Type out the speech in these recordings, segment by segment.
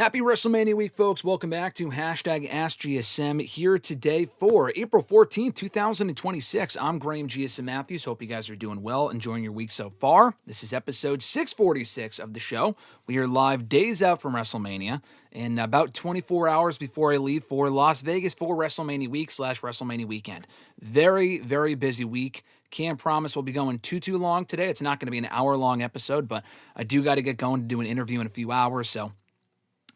Happy WrestleMania week, folks. Welcome back to #AskGSM here today for April 14th, 2026. I'm Graham GSM Matthews. Hope you guys are doing well, enjoying your week so far. This is episode 646 of the show. We are live days out from WrestleMania and about 24 hours before I leave for Las Vegas for WrestleMania week / WrestleMania weekend. Very, very busy week. Can't promise we'll be going too long today. It's not going to be an hour-long episode, but I do got to get going to do an interview in a few hours, so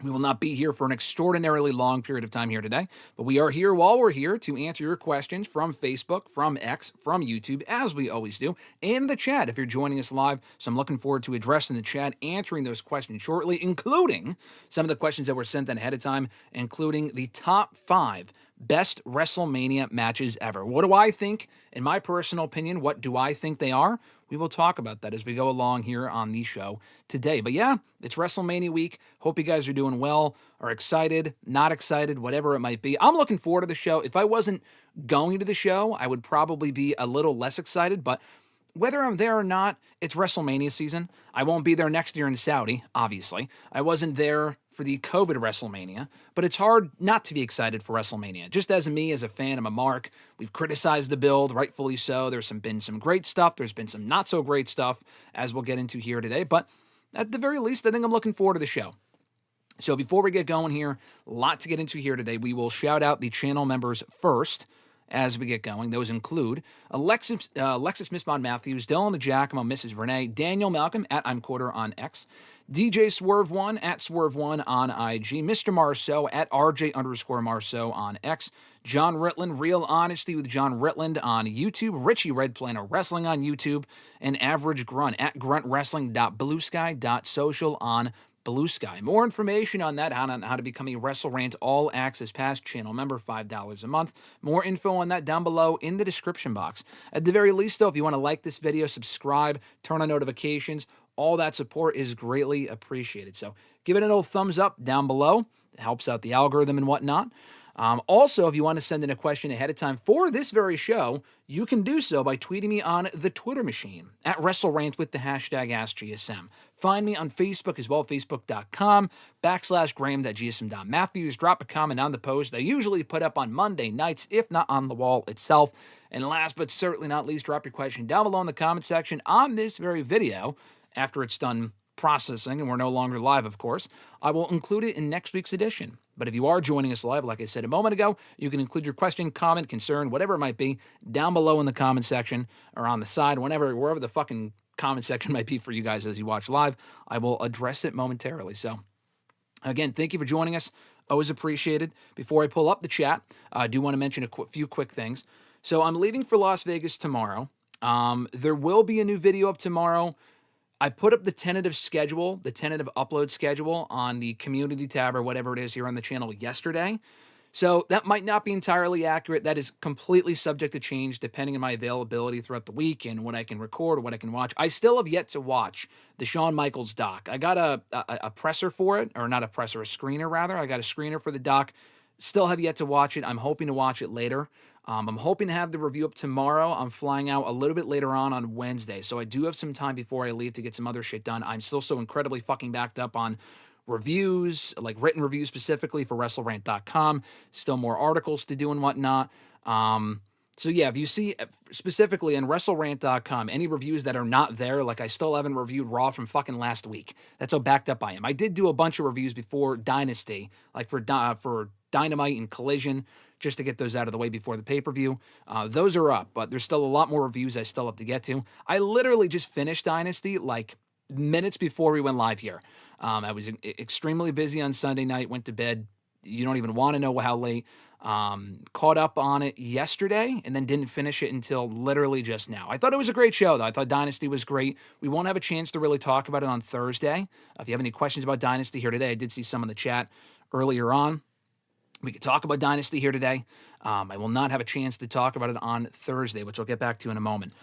we will not be here for an extraordinarily long period of time here today, but we are here while we're here to answer your questions from Facebook, from X, from YouTube, as we always do, and the chat if you're joining us live. So I'm looking forward to addressing the chat, answering those questions shortly, including some of the questions that were sent in ahead of time, including the top 5 best WrestleMania matches ever. What do I think? In my personal opinion, what do I think they are? We will talk about that as we go along here on the show today. But yeah, it's WrestleMania week. Hope you guys are doing well, are excited, not excited, whatever it might be. I'm looking forward to the show. If I wasn't going to the show, I would probably be a little less excited, but whether I'm there or not, it's WrestleMania season. I won't be there next year in Saudi, obviously. I wasn't there for the COVID WrestleMania, but it's hard not to be excited for WrestleMania. Just as me, as a fan, I'm a mark. We've criticized the build, rightfully so. There's been some great stuff. There's been some not so great stuff, as we'll get into here today. But at the very least, I think I'm looking forward to the show. So before we get going here, a lot to get into here today. We will shout out the channel members first as we get going. Those include Alexis Miss Matthews, Dillon DiGiacomo, Mrs. Renee, Daniel Malcolm at I'm Quarter on X, DJ Swerve1 at Swerve1 on IG, Mr. Marceau at RJ_Marceau on X, John Ritland, Real Honesty with John Ritland on YouTube, Richie Red Planet Wrestling on YouTube, and Average Grunt at gruntwrestling.bluesky.social on Blue Sky. More information on that, on how to become a WrestleRant All Access Pass channel member, $5 a month. More info on that down below in the description box. At the very least, though, if you want to like this video, subscribe, turn on notifications, all that support is greatly appreciated. So give it an old thumbs up down below. It helps out the algorithm and whatnot. Also, if you want to send in a question ahead of time for this very show, you can do so by tweeting me on the Twitter machine at WrestleRant with the hashtag AskGSM. Find me on Facebook as well, facebook.com/Graham.GSM.Matthews. Drop a comment on the post I usually put up on Monday nights, if not on the wall itself. And last but certainly not least, drop your question down below in the comment section on this very video after it's done processing, and we're no longer live, of course. I will include it in next week's edition. But if you are joining us live, like I said a moment ago, you can include your question, comment, concern, whatever it might be, down below in the comment section or on the side, wherever the fucking comment section might be for you guys as you watch live. I will address it momentarily. So, again, thank you for joining us. Always appreciated. Before I pull up the chat, I do want to mention a few quick things. So I'm leaving for Las Vegas tomorrow. There will be a new video up tomorrow. I put up the tentative schedule, the tentative upload schedule on the community tab or whatever it is here on the channel yesterday. So that might not be entirely accurate. That is completely subject to change depending on my availability throughout the week and what I can record or what I can watch. I still have yet to watch the Shawn Michaels doc. I got a presser for it, or not a presser, a screener rather. I got a screener for the doc. Still have yet to watch it. I'm hoping to watch it later. I'm hoping to have the review up tomorrow. I'm flying out a little bit later on Wednesday, so I do have some time before I leave to get some other shit done. I'm still so incredibly fucking backed up on reviews, like written reviews specifically for WrestleRant.com. Still more articles to do and whatnot. So yeah, if you see specifically on WrestleRant.com any reviews that are not there, like I still haven't reviewed Raw from fucking last week. That's how backed up I am. I did do a bunch of reviews before Dynasty, like for Dynamite and Collision, just to get those out of the way before the pay-per-view. Those are up, but there's still a lot more reviews I still have to get to. I literally just finished Dynasty like minutes before we went live here. I was extremely busy on Sunday night, went to bed. You don't even want to know how late. Caught up on it yesterday and then didn't finish it until literally just now. I thought it was a great show, though. I thought Dynasty was great. We won't have a chance to really talk about it on Thursday. If you have any questions about Dynasty here today, I did see some in the chat earlier on. We could talk about Dynasty here today. I will not have a chance to talk about it on Thursday, which I'll get back to in a moment.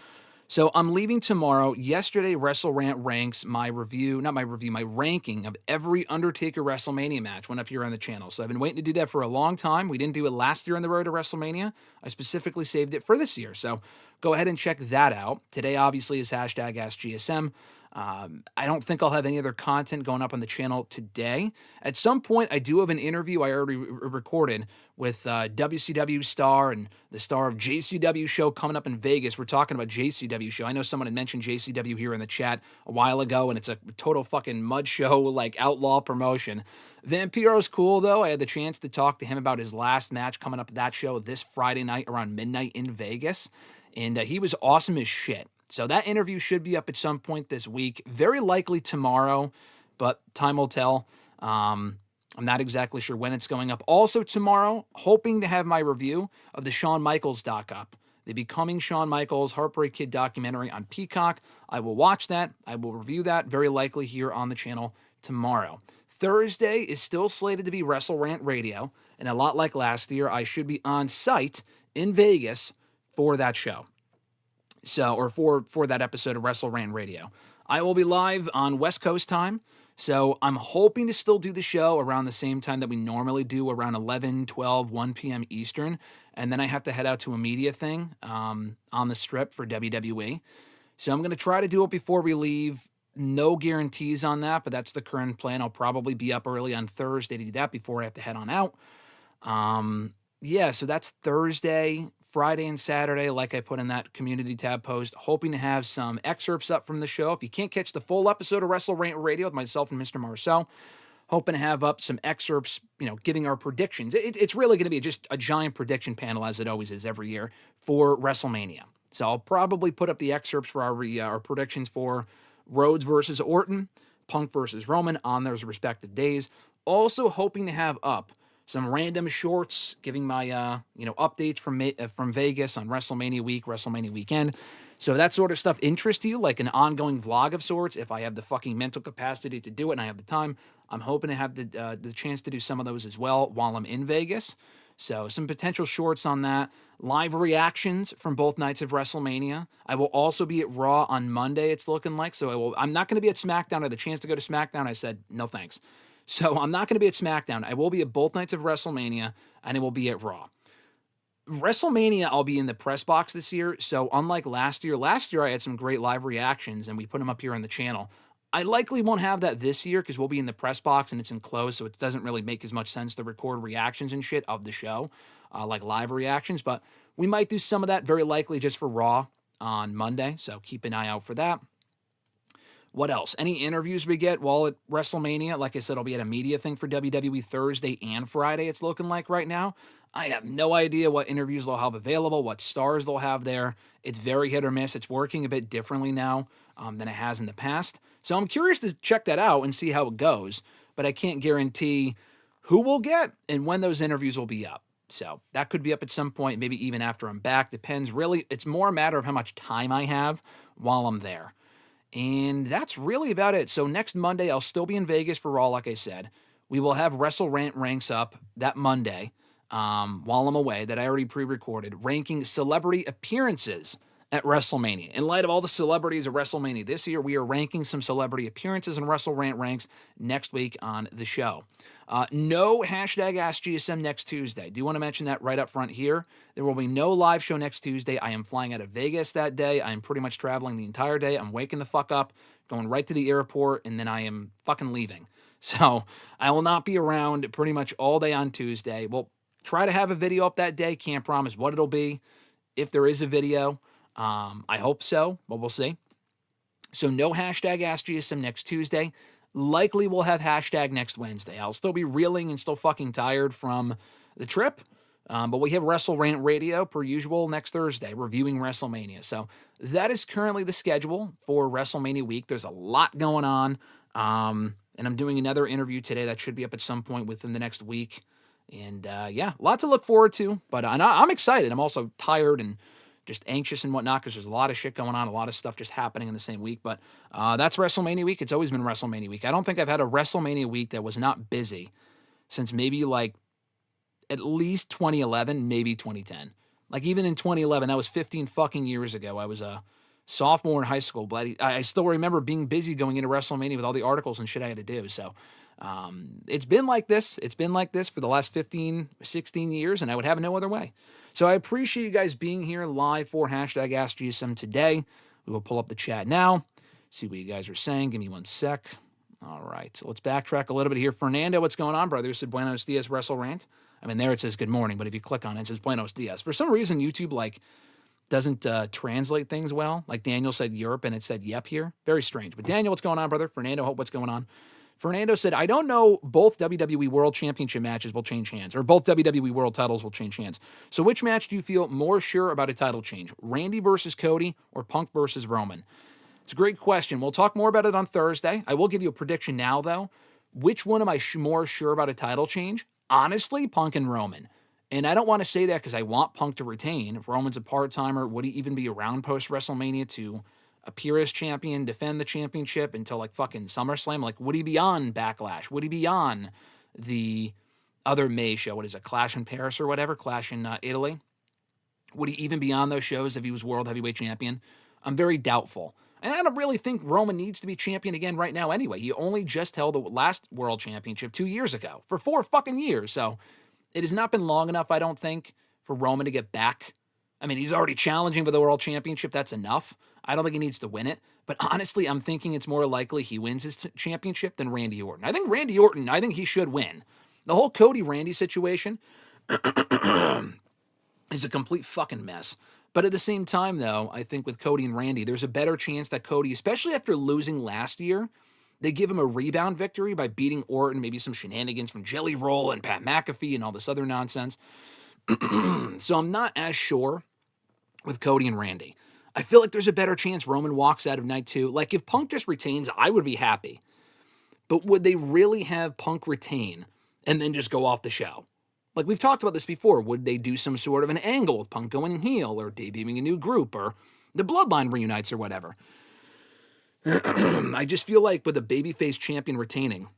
So I'm leaving tomorrow. Yesterday, WrestleRant ranks my ranking of every Undertaker WrestleMania match went up here on the channel. So I've been waiting to do that for a long time. We didn't do it last year on the road to WrestleMania. I specifically saved it for this year. So go ahead and check that out. Today, obviously, is hashtag AskGSM. I don't think I'll have any other content going up on the channel today. At some point, I do have an interview I already recorded with WCW star and the star of JCW show coming up in Vegas. We're talking about JCW show. I know someone had mentioned JCW here in the chat a while ago, and it's a total fucking mud show, like outlaw promotion. Vampiro's cool, though. I had the chance to talk to him about his last match coming up at that show this Friday night around midnight in Vegas, and he was awesome as shit. So that interview should be up at some point this week, very likely tomorrow, but time will tell. I'm not exactly sure when it's going up. Also tomorrow, hoping to have my review of the Shawn Michaels doc up. The Becoming Shawn Michaels Heartbreak Kid documentary on Peacock. I will watch that. I will review that very likely here on the channel tomorrow. Thursday is still slated to be WrestleRant Radio, and a lot like last year, I should be on site in Vegas for that show. So, or for that episode of WrestleRant Radio. I will be live on West Coast time, so I'm hoping to still do the show around the same time that we normally do, around 11, 12, 1 p.m. Eastern, and then I have to head out to a media thing on the Strip for WWE. So I'm going to try to do it before we leave. No guarantees on that, but that's the current plan. I'll probably be up early on Thursday to do that before I have to head on out. Yeah, so that's Thursday. Friday and Saturday, like I put in that community tab post, hoping to have some excerpts up from the show. If you can't catch the full episode of WrestleRant Radio with myself and Mr. Marceau, hoping to have up some excerpts, giving our predictions. It's really going to be just a giant prediction panel, as it always is every year, for WrestleMania. So I'll probably put up the excerpts for our predictions for Rhodes versus Orton, Punk versus Roman on those respective days. Also hoping to have up some random shorts, giving my updates from Vegas on WrestleMania week, WrestleMania weekend. So if that sort of stuff interests you, like an ongoing vlog of sorts, if I have the fucking mental capacity to do it and I have the time, I'm hoping to have the chance to do some of those as well while I'm in Vegas. So some potential shorts on that. Live reactions from both nights of WrestleMania. I will also be at Raw on Monday, it's looking like. So I'm not going to be at SmackDown. I had the chance to go to SmackDown. I said, no thanks. So I'm not going to be at SmackDown. I will be at both nights of WrestleMania, and I will be at Raw. WrestleMania, I'll be in the press box this year. So unlike last year I had some great live reactions, and we put them up here on the channel. I likely won't have that this year because we'll be in the press box, and it's enclosed, so it doesn't really make as much sense to record reactions and shit of the show, like live reactions. But we might do some of that, very likely just for Raw on Monday, so keep an eye out for that. What else? Any interviews we get while at WrestleMania? Like I said, I'll be at a media thing for WWE Thursday and Friday, it's looking like right now. I have no idea what interviews they'll have available, what stars they'll have there. It's very hit or miss. It's working a bit differently now than it has in the past. So I'm curious to check that out and see how it goes, but I can't guarantee who we'll get and when those interviews will be up. So that could be up at some point, maybe even after I'm back. Depends, really. It's more a matter of how much time I have while I'm there. And that's really about it. So next Monday, I'll still be in Vegas for Raw, like I said. We will have WrestleRant ranks up that Monday while I'm away, that I already pre-recorded, ranking celebrity appearances at WrestleMania. In light of all the celebrities at WrestleMania this year, we are ranking some celebrity appearances in WrestleRant ranks next week on the show. No hashtag AskGSM next Tuesday. Do want to mention that right up front here. There will be no live show next Tuesday. I am flying out of Vegas that day. I am pretty much traveling the entire day. I'm waking the fuck up, going right to the airport, and then I am fucking leaving. So I will not be around pretty much all day on Tuesday. We'll try to have a video up that day. Can't promise what it'll be. If there is a video, I hope so, but we'll see. So no hashtag AskGSM next Tuesday. Likely we'll have hashtag next Wednesday. I'll still be reeling and still fucking tired from the trip. But we have WrestleRant Radio, per usual, next Thursday, reviewing WrestleMania. So that is currently the schedule for WrestleMania week. There's a lot going on. And I'm doing another interview today that should be up at some point within the next week. And yeah, a lot to look forward to. But I'm excited. I'm also tired and just anxious and whatnot because there's a lot of shit going on, a lot of stuff just happening in the same week. But that's WrestleMania week. It's always been WrestleMania week. I don't think I've had a WrestleMania week that was not busy since maybe like at least 2011, maybe 2010. Like even in 2011, that was 15 fucking years ago. I was a sophomore in high school. But I still remember being busy going into WrestleMania with all the articles and shit I had to do. So it's been like this. It's been like this for the last 15, 16 years, and I would have it no other way. So I appreciate you guys being here live for hashtag AskGSM today. We will pull up the chat now. See what you guys are saying. Give me one sec. All right, so let's backtrack a little bit here. Fernando, what's going on, brother? Said Buenos Dias, WrestleRant. I mean, there it says good morning, but if you click on it, it says Buenos Dias. For some reason, YouTube doesn't translate things well. Like Daniel said Europe, and it said yep here. Very strange. But Daniel, what's going on, brother? Fernando, what's going on? Fernando said, I don't know, both WWE World Championship matches will change hands, or both WWE World titles will change hands. So which match do you feel more sure about a title change? Randy versus Cody or Punk versus Roman? It's a great question. We'll talk more about it on Thursday. I will give you a prediction now, though. Which one am I more sure about a title change? Honestly, Punk and Roman. And I don't want to say that because I want Punk to retain. If Roman's a part-timer, would he even be around post-WrestleMania to appear as champion, defend the championship until like fucking SummerSlam? Like, would he be on Backlash? Would he be on the other May show? What is it, Clash in Paris or whatever? Clash in Italy? Would he even be on those shows if he was World Heavyweight Champion? I'm very doubtful. And I don't really think Roman needs to be champion again right now anyway. He only just held the last World Championship 2 years ago, for 4 fucking years. So it has not been long enough, I don't think, for Roman to get back. I mean, he's already challenging for the World Championship. That's enough. I don't think he needs to win it. But honestly, I'm thinking it's more likely he wins his championship than Randy Orton. I think he should win. The whole Cody-Randy situation is a complete fucking mess. But at the same time, though, I think with Cody and Randy, there's a better chance that Cody, especially after losing last year, they give him a rebound victory by beating Orton, maybe some shenanigans from Jelly Roll and Pat McAfee and all this other nonsense. So I'm not as sure with Cody and Randy. I feel like there's a better chance Roman walks out of night 2. Like, if Punk just retains, I would be happy. But would they really have Punk retain and then just go off the show? Like, we've talked about this before. Would they do some sort of an angle with Punk going heel or debuting a new group or the Bloodline reunites or whatever? I just feel like with a babyface champion retaining,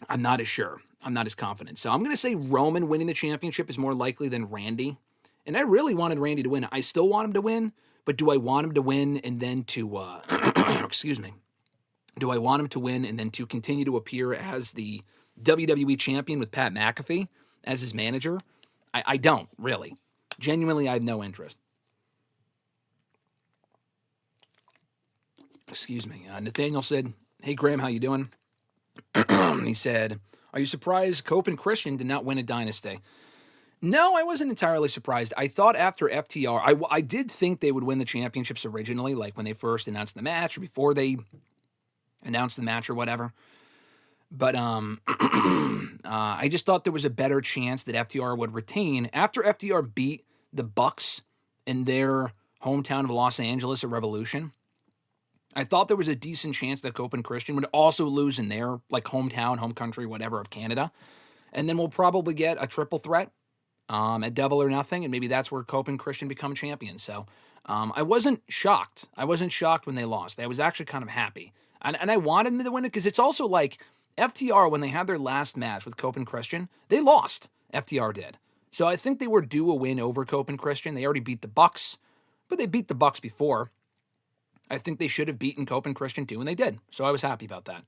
I'm not as sure. I'm not as confident. So I'm going to say Roman winning the championship is more likely than Randy. And I really wanted Randy to win. I still want him to win, but do I want him to win and then to, excuse me, do I want him to win and then to continue to appear as the WWE champion with Pat McAfee as his manager? I don't, really. Genuinely, I have no interest. Excuse me. Nathaniel said, hey, Graham, how you doing? He said, are you surprised Cope and Christian did not win a dynasty? No, I wasn't entirely surprised. I thought after FTR, I did think they would win the championships originally, like when they first announced the match or before they announced the match or whatever. But I just thought there was a better chance that FTR would retain. After FTR beat the Bucks in their hometown of Los Angeles at Revolution, I thought there was a decent chance that Cope and Christian would also lose in their like hometown, home country, whatever, of Canada. And then we'll probably get a triple threat at Double or Nothing, and maybe that's where Cope and Christian become champions. So I wasn't shocked. I wasn't shocked when they lost. I was actually kind of happy. And I wanted them to win it because it's also like FTR, when they had their last match with Cope and Christian, they lost. FTR did. So I think they were due a win over Cope and Christian. They already beat the Bucks, but they beat the Bucks before. I think they should have beaten Cope and Christian too, and they did. So I was happy about that.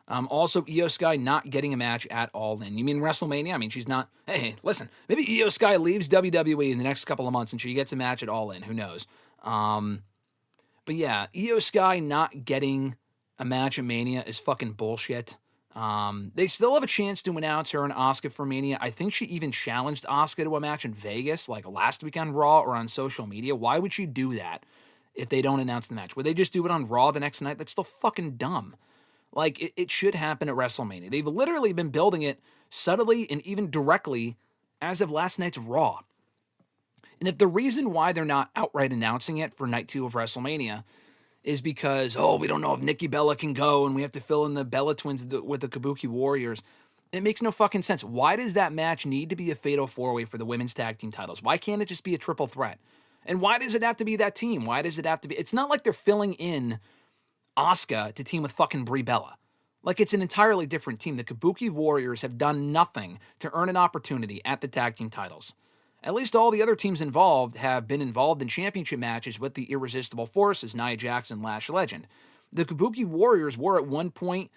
Also, Io Sky not getting a match at All In. You mean WrestleMania? I mean, she's not... Hey, listen. Maybe Io Sky leaves WWE in the next couple of months and she gets a match at All In. Who knows? But yeah, Io Sky not getting a match at Mania is fucking bullshit. They still have a chance to announce her and Asuka for Mania. I think she even challenged Asuka to a match in Vegas, like last week on Raw or on social media. Why would she do that if they don't announce the match? Would they just do it on Raw the next night? That's still fucking dumb. Like, it should happen at WrestleMania. They've literally been building it subtly and even directly as of last night's Raw. And if the reason why they're not outright announcing it for night 2 of WrestleMania is because, we don't know if Nikki Bella can go and we have to fill in the Bella twins with the Kabuki Warriors, it makes no fucking sense. Why does that match need to be a fatal 4-way for the women's tag team titles? Why can't it just be a triple threat? And why does it have to be that team? Why does it have to be... It's not like they're filling in Asuka to team with fucking Brie Bella. Like, it's an entirely different team. The Kabuki Warriors have done nothing to earn an opportunity at the tag team titles. At least all the other teams involved have been involved in championship matches with the Irresistible Forces, Nia Jax and Lash Legend. The Kabuki Warriors were at one point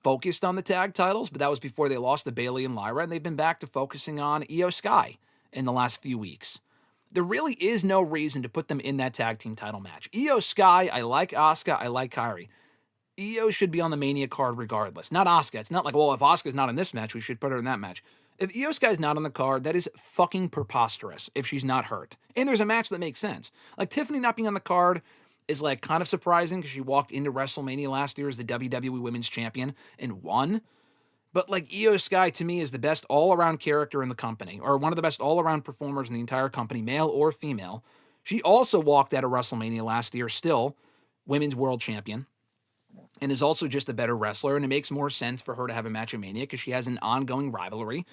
focused on the tag titles, but that was before they lost to Bayley and Lyra, and they've been back to focusing on Io Sky in the last few weeks. there really is no reason to put them in that tag team title match. Io Sky, I like Asuka, I like Kairi. Io should be on the Mania card regardless. Not Asuka. It's not like, well, if Asuka's not in this match, we should put her in that match. If Io Sky's not on the card, that is fucking preposterous if she's not hurt. And there's a match that makes sense. Like, Tiffany not being on the card is, like, kind of surprising because she walked into WrestleMania last year as the WWE Women's Champion and won. But, like, Io Sky, to me, is the best all-around character in the company, or one of the best all-around performers in the entire company, male or female. She also walked out of WrestleMania last year, still Women's World Champion, and is also just a better wrestler, and it makes more sense for her to have a match at Mania because she has an ongoing rivalry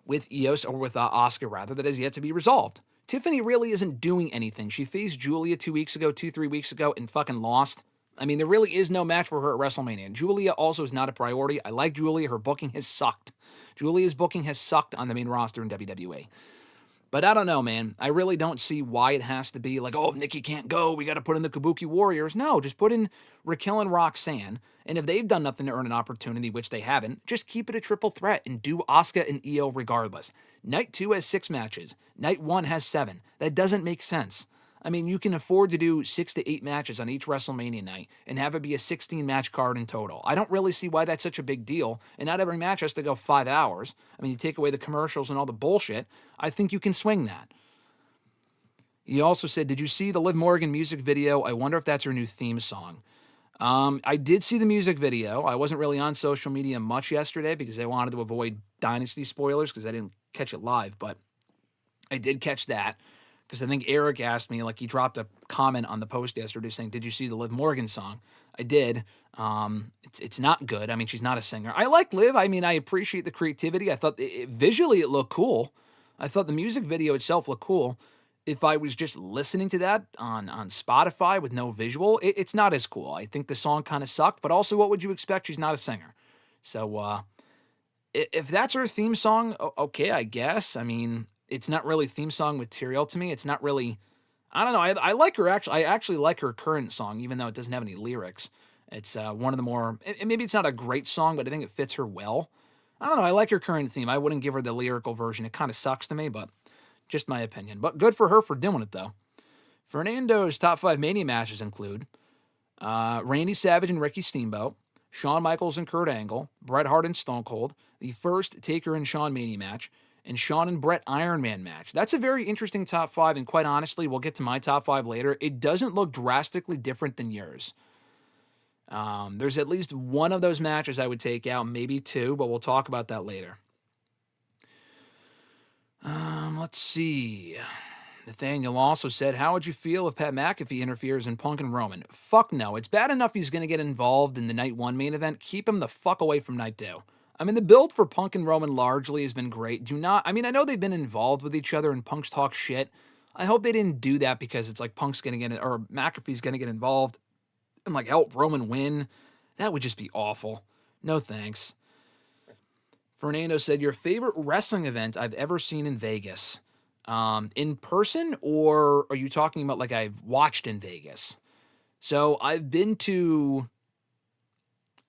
with Asuka rather, that has yet to be resolved. Tiffany really isn't doing anything. She faced Julia 3 weeks ago, and fucking lost. I mean, there really is no match for her at WrestleMania. Julia also is not a priority. I like Julia. Her booking has sucked. Julia's booking has sucked on the main roster in WWE. But I don't know, man. I really don't see why it has to be like, oh, Nikki can't go. We got to put in the Kabuki Warriors. No, just put in Raquel and Roxanne. And if they've done nothing to earn an opportunity, which they haven't, just keep it a triple threat and do Asuka and Io regardless. Night 2 has 6 matches. Night 1 has 7. That doesn't make sense. I mean, you can afford to do 6 to 8 matches on each WrestleMania night and have it be a 16-match card in total. I don't really see why that's such a big deal, and not every match has to go 5 hours. I mean, you take away the commercials and all the bullshit, I think you can swing that. He also said, did you see the Liv Morgan music video? I wonder if that's her new theme song. I did see the music video. I wasn't really on social media much yesterday because I wanted to avoid Dynasty spoilers because I didn't catch it live, but I did catch that. Because I think Eric asked me, like, he dropped a comment on the post yesterday saying, did you see the Liv Morgan song? I did. It's not good. I mean, she's not a singer. I like Liv. I mean, I appreciate the creativity. I thought visually it looked cool. I thought the music video itself looked cool. If I was just listening to that on Spotify with no visual, it's not as cool. I think the song kind of sucked, but also what would you expect? She's not a singer. So if that's her theme song, okay, I guess. I mean, it's not really theme song material to me. It's not really, I don't know. I like her actually. I actually like her current song, even though it doesn't have any lyrics. It's one of the more, and maybe it's not a great song, but I think it fits her well. I don't know. I like her current theme. I wouldn't give her the lyrical version. It kind of sucks to me, but just my opinion. But good for her for doing it, though. Fernando's top 5 Mania matches include Randy Savage and Ricky Steamboat, Shawn Michaels and Kurt Angle, Bret Hart and Stone Cold, the first Taker and Shawn Mania match, and Shawn and Bret Iron Man match. That's a very interesting top 5, and quite honestly, we'll get to my top 5 later. It doesn't look drastically different than yours. There's at least one of those matches I would take out, maybe 2, but we'll talk about that later. Let's see. Nathaniel also said, how would you feel if Pat McAfee interferes in Punk and Roman? Fuck no. It's bad enough he's going to get involved in the Night 1 main event. Keep him the fuck away from Night 2. I mean, the build for Punk and Roman largely has been great. I know they've been involved with each other and Punk's talk shit. I hope they didn't do that because it's like Punk's going to get, or McAfee's going to get involved and like help Roman win. That would just be awful. No thanks. Fernando said, your favorite wrestling event I've ever seen in Vegas. In person, or are you talking about like I've watched in Vegas? So I've been to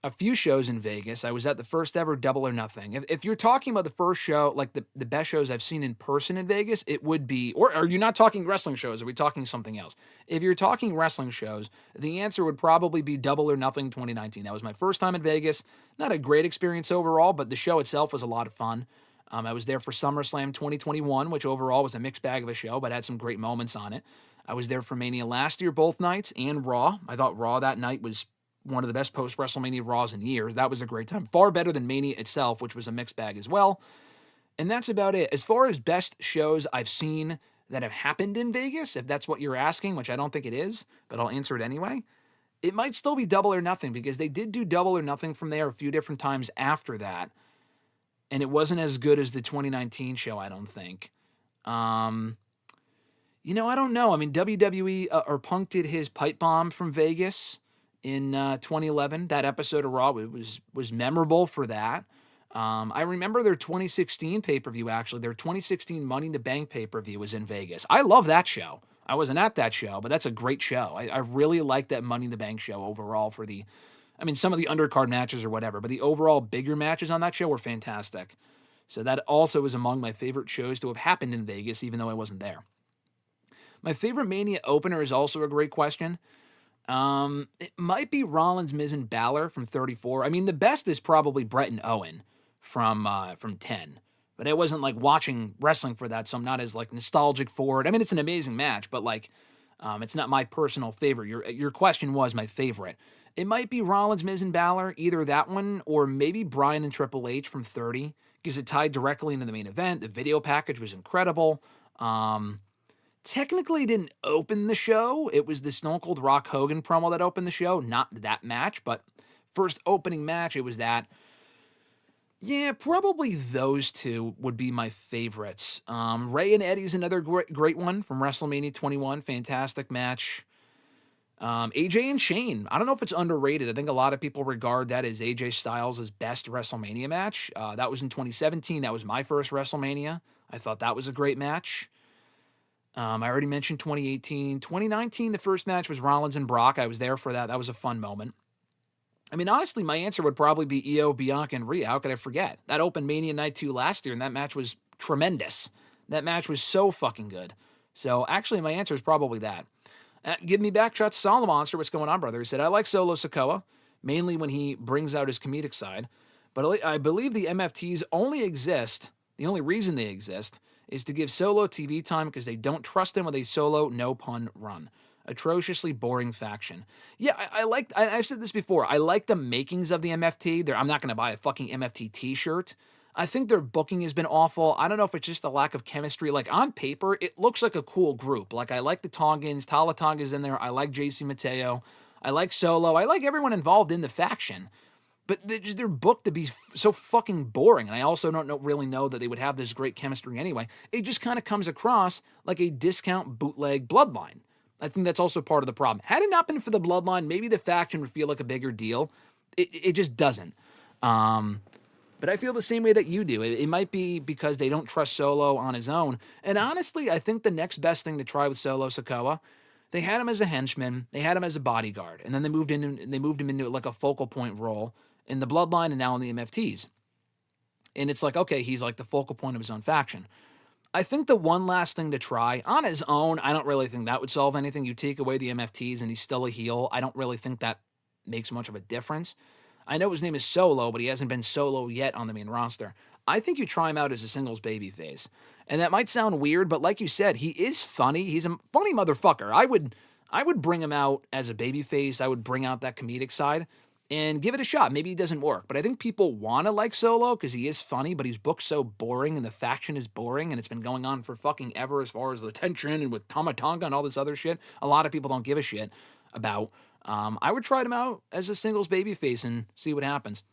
a few shows in Vegas. I was at the first ever Double or Nothing. If you're talking about the first show, like the best shows I've seen in person in Vegas, it would be, or are you not talking wrestling shows? Are we talking something else? If you're talking wrestling shows, the answer would probably be Double or Nothing 2019. That was my first time in Vegas. Not a great experience overall, but the show itself was a lot of fun. I was there for SummerSlam 2021, which overall was a mixed bag of a show, but had some great moments on it. I was there for Mania last year, both nights, and Raw. I thought Raw that night was one of the best post-WrestleMania Raws in years. That was a great time. Far better than Mania itself, which was a mixed bag as well. And that's about it. As far as best shows I've seen that have happened in Vegas, if that's what you're asking, which I don't think it is, but I'll answer it anyway, it might still be Double or Nothing, because they did do Double or Nothing from there a few different times after that. And it wasn't as good as the 2019 show, I don't think. I don't know. I mean, WWE or Punk did his pipe bomb from Vegas in 2011. That episode of Raw was memorable for that. I remember their 2016 pay-per-view, actually. Their 2016 Money in the Bank pay-per-view was in Vegas. I love that show. I wasn't at that show, but that's a great show. I really like that Money in the Bank show overall for some of the undercard matches or whatever, but the overall bigger matches on that show were fantastic. So that also is among my favorite shows to have happened in Vegas, even though I wasn't there. My favorite Mania opener is also a great question. It might be Rollins, Miz, and Balor from 34. I mean, the best is probably Brett and Owen from 10. But I wasn't like watching wrestling for that, so I'm not as like nostalgic for it. I mean, it's an amazing match, but like, it's not my personal favorite. Your question was my favorite. It might be Rollins, Miz, and Balor, either that one or maybe Bryan and Triple H from 30, because it tied directly into the main event. The video package was incredible. Technically didn't open the show. It was the Stone Cold Rock Hogan promo that opened the show, not that match, but first opening match, it was that. Yeah, probably those two would be my favorites. Ray and Eddie's another great one from WrestleMania 21. Fantastic match. AJ and Shane. I don't know if it's underrated. I think a lot of people regard that as AJ Styles' best WrestleMania match. That was in 2017. That was my first WrestleMania. I thought that was a great match. I already mentioned 2018. 2019, the first match was Rollins and Brock. I was there for that. That was a fun moment. I mean, honestly, my answer would probably be Io, Bianca, and Rhea. How could I forget? That opened Mania Night 2 last year, and that match was tremendous. That match was so fucking good. So, actually, my answer is probably that. Give me back shots, Solid Monster. What's going on, brother? He said, I like Solo Sikoa, mainly when he brings out his comedic side. But I believe the MFTs only exist, the only reason they exist, is to give Solo TV time because they don't trust him with a solo, no pun, run. Atrociously boring faction. Yeah, I've said this before. I like the makings of the MFT. I'm not going to buy a fucking MFT t-shirt. I think their booking has been awful. I don't know if it's just a lack of chemistry. Like, on paper, it looks like a cool group. Like, I like the Tongans. Tala Tonga's in there. I like JC Mateo. I like Solo. I like everyone involved in the faction. But they're booked to be so fucking boring. And I also don't really know that they would have this great chemistry anyway. It just kind of comes across like a discount bootleg Bloodline. I think that's also part of the problem. Had it not been for the Bloodline, maybe the faction would feel like a bigger deal. It just doesn't. But I feel the same way that you do. It might be because they don't trust Solo on his own. And honestly, I think the next best thing to try with Solo Sikoa, they had him as a henchman, they had him as a bodyguard, and then they moved him into like a focal point role in the Bloodline and now in the MFTs. And it's like, okay, he's like the focal point of his own faction. I think the one last thing to try, on his own, I don't really think that would solve anything. You take away the MFTs and he's still a heel. I don't really think that makes much of a difference. I know his name is Solo, but he hasn't been Solo yet on the main roster. I think you try him out as a singles babyface. And that might sound weird, but like you said, he is funny. He's a funny motherfucker. I would bring him out as a babyface. I would bring out that comedic side and give it a shot. Maybe he doesn't work, but I think people want to like Solo because he is funny, but he's booked so boring and the faction is boring and it's been going on for fucking ever as far as the tension and with Tama Tonga and all this other shit. A lot of people don't give a shit about. I would try him out as a singles babyface and see what happens.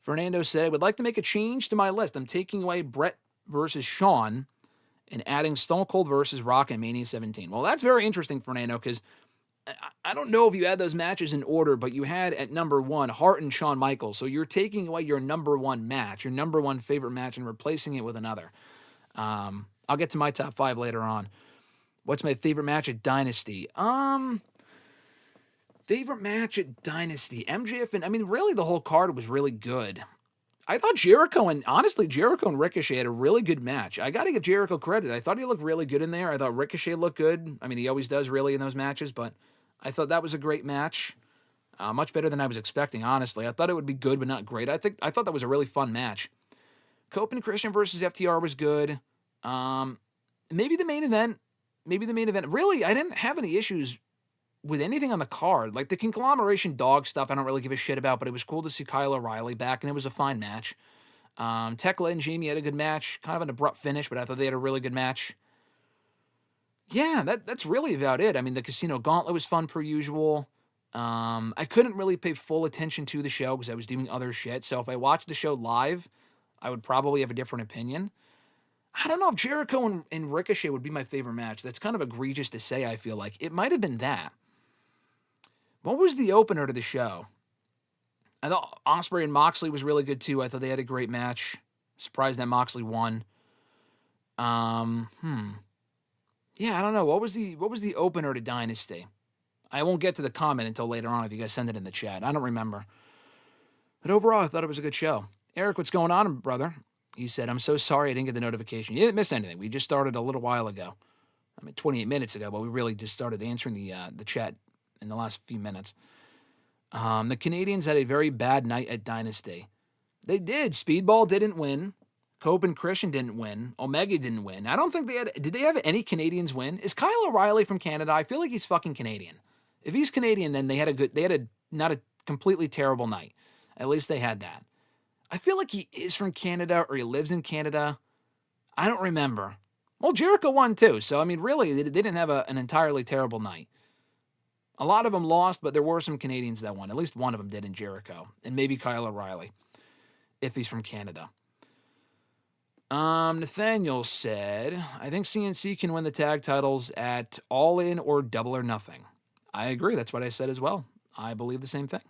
Fernando said, I would like to make a change to my list. I'm taking away Brett versus Shawn and adding Stone Cold versus Rock and Mania 17. Well, that's very interesting, Fernando, because I don't know if you had those matches in order, but you had at number 1 Hart and Shawn Michaels. So you're taking away your number 1 match, your number 1 favorite match, and replacing it with another. I'll get to my top 5 later on. What's my favorite match at Dynasty? Favorite match at Dynasty? MJF and, I mean, really the whole card was really good. I thought Jericho and Ricochet had a really good match. I got to give Jericho credit. I thought he looked really good in there. I thought Ricochet looked good. I mean, he always does really in those matches, but I thought that was a great match. Much better than I was expecting, honestly. I thought it would be good, but not great. I thought that was a really fun match. Cope and Christian versus FTR was good. Maybe the main event. Really, I didn't have any issues with anything on the card. Like the conglomeration dog stuff, I don't really give a shit about, but it was cool to see Kyle O'Reilly back, and it was a fine match. Tekla and Jamie had a good match. Kind of an abrupt finish, but I thought they had a really good match. Yeah, that's really about it. I mean, the Casino Gauntlet was fun per usual. I couldn't really pay full attention to the show because I was doing other shit. So if I watched the show live, I would probably have a different opinion. I don't know if Jericho and Ricochet would be my favorite match. That's kind of egregious to say, I feel like. It might have been that. What was the opener to the show? I thought Ospreay and Moxley was really good too. I thought they had a great match. Surprised that Moxley won. Yeah, I don't know. What was the opener to Dynasty? I won't get to the comment until later on if you guys send it in the chat. I don't remember. But overall, I thought it was a good show. Eric, what's going on, brother? He said, I'm so sorry I didn't get the notification. You didn't miss anything. We just started a little while ago. I mean, 28 minutes ago, but we really just started answering the chat in the last few minutes. The Canadians had a very bad night at Dynasty. They did. Speedball didn't win. Cope and Christian didn't win. Omega didn't win. I don't think they had... Did they have any Canadians win? Is Kyle O'Reilly from Canada? I feel like he's fucking Canadian. If he's Canadian, then they had not a completely terrible night. At least they had that. I feel like he is from Canada or he lives in Canada. I don't remember. Well, Jericho won too. So, I mean, really, they didn't have an entirely terrible night. A lot of them lost, but there were some Canadians that won. At least one of them did in Jericho. And maybe Kyle O'Reilly, if he's from Canada. Nathaniel said, I think CNC can win the tag titles at All In or Double or Nothing. I agree. That's what I said as well. I believe the same thing.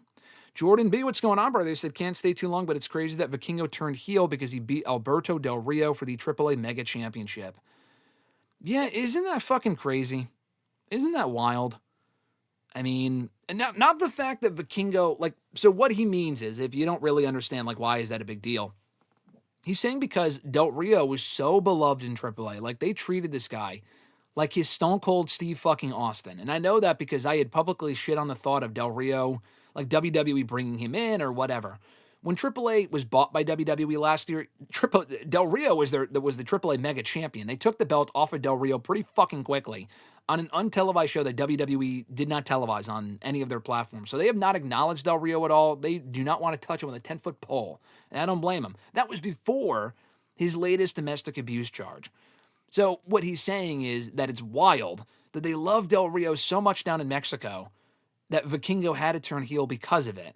Jordan B, what's going on, brother? He said, can't stay too long, but it's crazy that Vikingo turned heel because he beat Alberto Del Rio for the AAA Mega Championship. Yeah, isn't that fucking crazy? Isn't that wild? I mean, and not the fact that Vikingo, like, so what he means is, if you don't really understand, like, why is that a big deal? He's saying because Del Rio was so beloved in AAA. Like, they treated this guy like his Stone Cold Steve fucking Austin. And I know that because I had publicly shit on the thought of Del Rio, like WWE bringing him in or whatever. When AAA was bought by WWE last year, Del Rio was the AAA Mega Champion. They took the belt off of Del Rio pretty fucking quickly on an untelevised show that WWE did not televise on any of their platforms. So they have not acknowledged Del Rio at all. They do not want to touch him with a 10-foot pole. And I don't blame him. That was before his latest domestic abuse charge. So what he's saying is that it's wild that they love Del Rio so much down in Mexico that Vikingo had to turn heel because of it.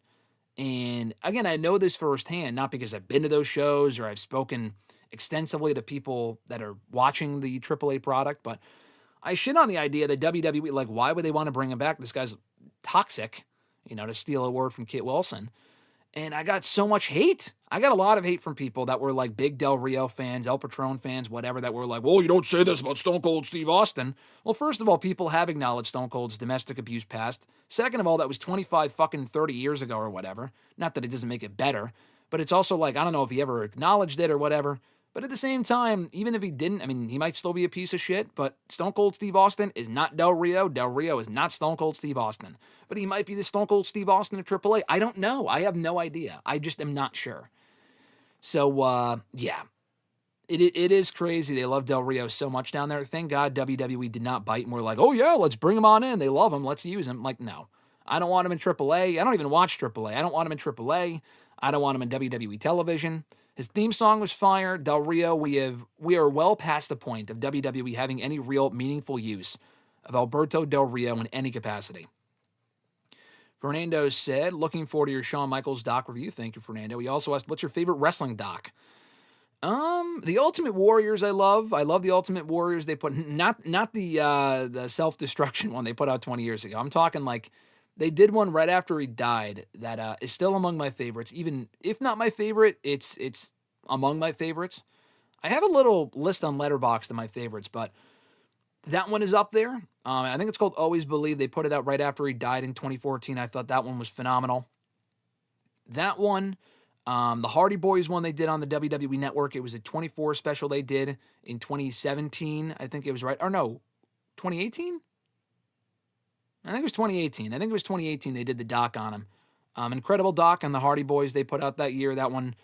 And again, I know this firsthand, not because I've been to those shows or I've spoken extensively to people that are watching the AAA product, but I shit on the idea that WWE, like, why would they want to bring him back? This guy's toxic, to steal a word from Kit Wilson. And I got so much hate. I got a lot of hate from people that were like big Del Rio fans, El Patron fans, whatever, that were like, well, you don't say this about Stone Cold Steve Austin. Well, first of all, people have acknowledged Stone Cold's domestic abuse past. Second of all, that was 25 fucking 30 years ago or whatever. Not that it doesn't make it better, but it's also like, I don't know if he ever acknowledged it or whatever. But at the same time, even if he didn't, I mean, he might still be a piece of shit, but Stone Cold Steve Austin is not Del Rio. Del Rio is not Stone Cold Steve Austin. But he might be the Stone Cold Steve Austin of AAA. I don't know. I have no idea. I just am not sure. So, yeah. It is crazy. They love Del Rio so much down there. Thank God WWE did not bite and were like, oh, yeah, let's bring him on in. They love him. Let's use him. Like, no. I don't want him in AAA. I don't even watch AAA. I don't want him in AAA. I don't want him in WWE television. His theme song was fire. Del Rio, we are well past the point of WWE having any real meaningful use of Alberto Del Rio in any capacity. Fernando said, looking forward to your Shawn Michaels doc review. Thank you, Fernando. He also asked, what's your favorite wrestling doc? The Ultimate Warriors I love. I love the Ultimate Warriors. They put, not the self-destruction one they put out 20 years ago. I'm talking like, they did one right after he died that is still among my favorites. Even if not my favorite, it's among my favorites. I have a little list on Letterboxd of my favorites, but that one is up there. I think it's called Always Believe. They put it out right after he died in 2014. I thought that one was phenomenal. That one, the Hardy Boys one they did on the WWE Network. It was a 24 special they did in 2017. I think it was right. Or no, 2018? I think it was 2018. I think it was 2018 they did the doc on him. Incredible doc on the Hardy Boys they put out that year. That one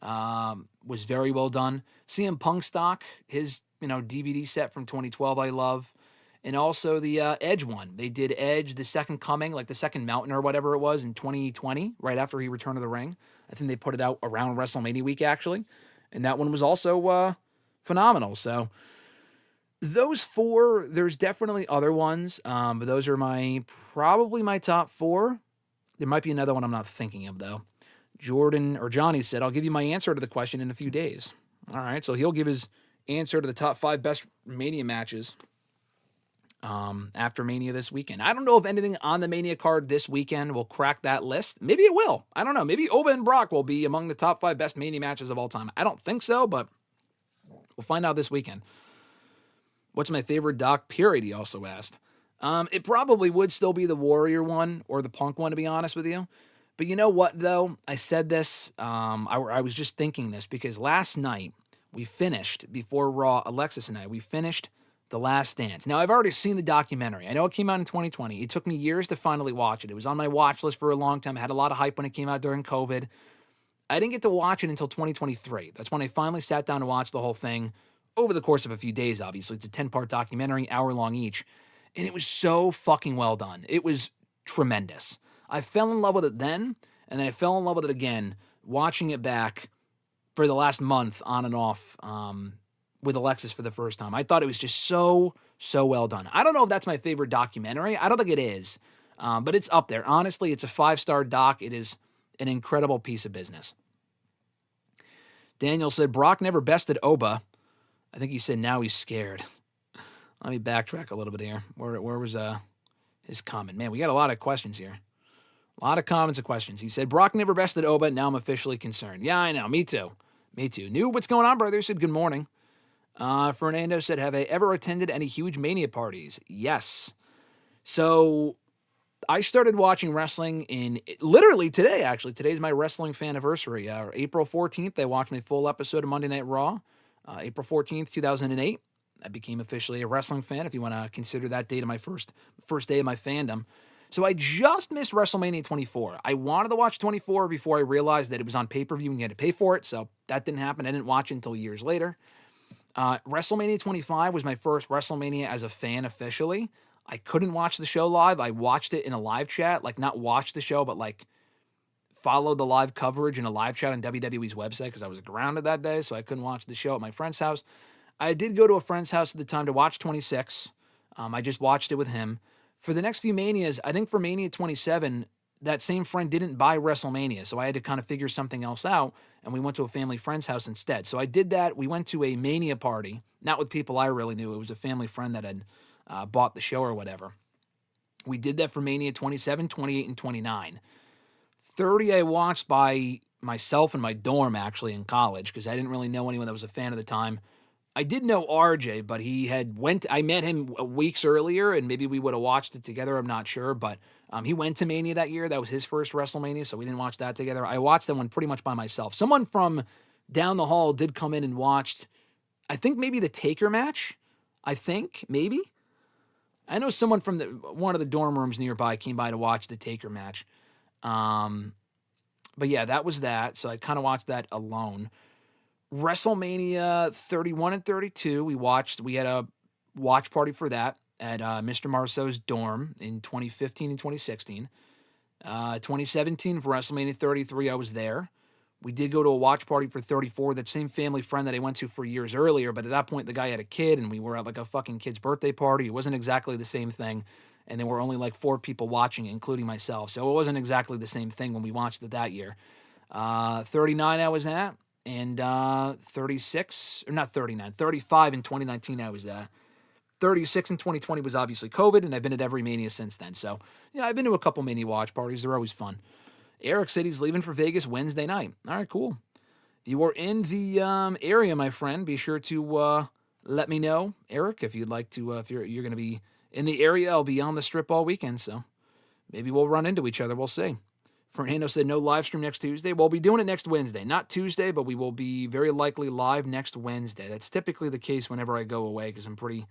was very well done. CM Punk's doc, his DVD set from 2012 I love. And also the Edge one. They did Edge, the Second Coming, like the Second Mountain or whatever it was in 2020, right after he returned to the ring. I think they put it out around WrestleMania week, actually. And that one was also phenomenal. So those four, there's definitely other ones, but those are probably my top four. There might be another one I'm not thinking of, though. Johnny said, I'll give you my answer to the question in a few days. All right, so he'll give his answer to the top 5 best Mania matches after Mania this weekend. I don't know if anything on the Mania card this weekend will crack that list. Maybe it will. I don't know. Maybe Oba and Brock will be among the top 5 best Mania matches of all time. I don't think so, but we'll find out this weekend. What's my favorite doc, period, he also asked. It probably would still be the Warrior one or the Punk one, to be honest with you. But you know what, though? I said this, I was just thinking this, because last night we finished, before Raw, Alexis and I, we finished The Last Dance. Now, I've already seen the documentary. I know it came out in 2020. It took me years to finally watch it. It was on my watch list for a long time. I had a lot of hype when it came out during COVID. I didn't get to watch it until 2023. That's when I finally sat down to watch the whole thing over the course of a few days, obviously. It's a 10-part documentary, hour long each. And it was so fucking well done. It was tremendous. I fell in love with it then, and then I fell in love with it again, watching it back for the last month on and off with Alexis for the first time. I thought it was just so well done. I don't know if that's my favorite documentary. I don't think it is, but it's up there. Honestly, it's a 5-star doc. It is an incredible piece of business. Daniel said, Brock never bested Oba. I think he said now he's scared. Let me backtrack a little bit here. Where was his comment? Man, we got a lot of questions here. A lot of comments and questions. He said, Brock never bested Oba. Now I'm officially concerned. Yeah, I know. Me too. New, what's going on, brother? Said, good morning. Fernando said, have I ever attended any huge Mania parties? Yes. So I started watching wrestling in literally today, actually. Today's my wrestling fan anniversary. April 14th, I watched my full episode of Monday Night Raw. April 14th, 2008. I became officially a wrestling fan, if you want to consider that date of my first day of my fandom. So I just missed WrestleMania 24. I wanted to watch 24 before I realized that it was on pay-per-view and you had to pay for it, so that didn't happen. I didn't watch it until years later. WrestleMania 25 was my first WrestleMania as a fan officially. I couldn't watch the show live. I watched it in a live chat, like not watch the show, but like followed the live coverage in a live chat on WWE's website because I was grounded that day, so I couldn't watch the show at my friend's house. I did go to a friend's house at the time to watch 26. I just watched it with him. For the next few Manias, I think for Mania 27, that same friend didn't buy WrestleMania, so I had to kind of figure something else out, and we went to a family friend's house instead. So I did that. We went to a Mania party, not with people I really knew. It was a family friend that had bought the show or whatever. We did that for Mania 27, 28, and 29. 30 I watched by myself in my dorm, actually, in college, because I didn't really know anyone that was a fan at the time. I did know RJ, but I met him weeks earlier, and maybe we would have watched it together, I'm not sure, but he went to Mania that year. That was his first WrestleMania, so we didn't watch that together. I watched that one pretty much by myself. Someone from down the hall did come in and watched, I think maybe the Taker match. I think, maybe. I know someone from one of the dorm rooms nearby came by to watch the Taker match. But yeah, that was that, so I kind of watched that alone. WrestleMania 31 and 32, we had a watch party for that at Mr. Marceau's dorm in 2015 and 2016. 2017 for WrestleMania 33, I was there. We did go to a watch party for 34, that same family friend that I went to for years earlier, but at that point the guy had a kid and we were at like a fucking kid's birthday party. It wasn't exactly the same thing, and there were only like 4 people watching, including myself, so it wasn't exactly the same thing when we watched it that year. 39 I was at. And 36, or not 39, 35 in 2019 I was at. 36 in 2020 was obviously COVID, and I've been at every Mania since then. So, yeah, I've been to a couple Mania watch parties. They're always fun. Eric said he's leaving for Vegas Wednesday night. All right, cool. If you are in the area, my friend, be sure to let me know, Eric, if you'd like to, if you're going to be in the area. I'll be on the strip all weekend, so maybe we'll run into each other. We'll see. Fernando said no live stream next Tuesday. We'll be doing it next Wednesday. Not Tuesday, but we will be very likely live next Wednesday. That's typically the case whenever I go away because I'm pretty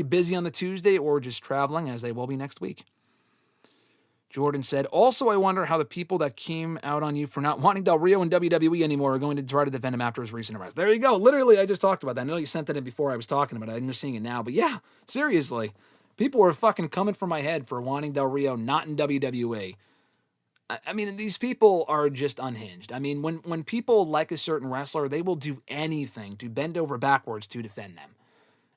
busy on the Tuesday or just traveling, as they will be next week. Jordan said, also, I wonder how the people that came out on you for not wanting Del Rio in WWE anymore are going to try to defend him after his recent arrest. There you go. Literally, I just talked about that. I know you sent that in before I was talking about it. I'm just seeing it now. But yeah, seriously, people were fucking coming for my head for wanting Del Rio not in WWE. I mean, these people are just unhinged. I mean, when people like a certain wrestler, they will do anything to bend over backwards to defend them.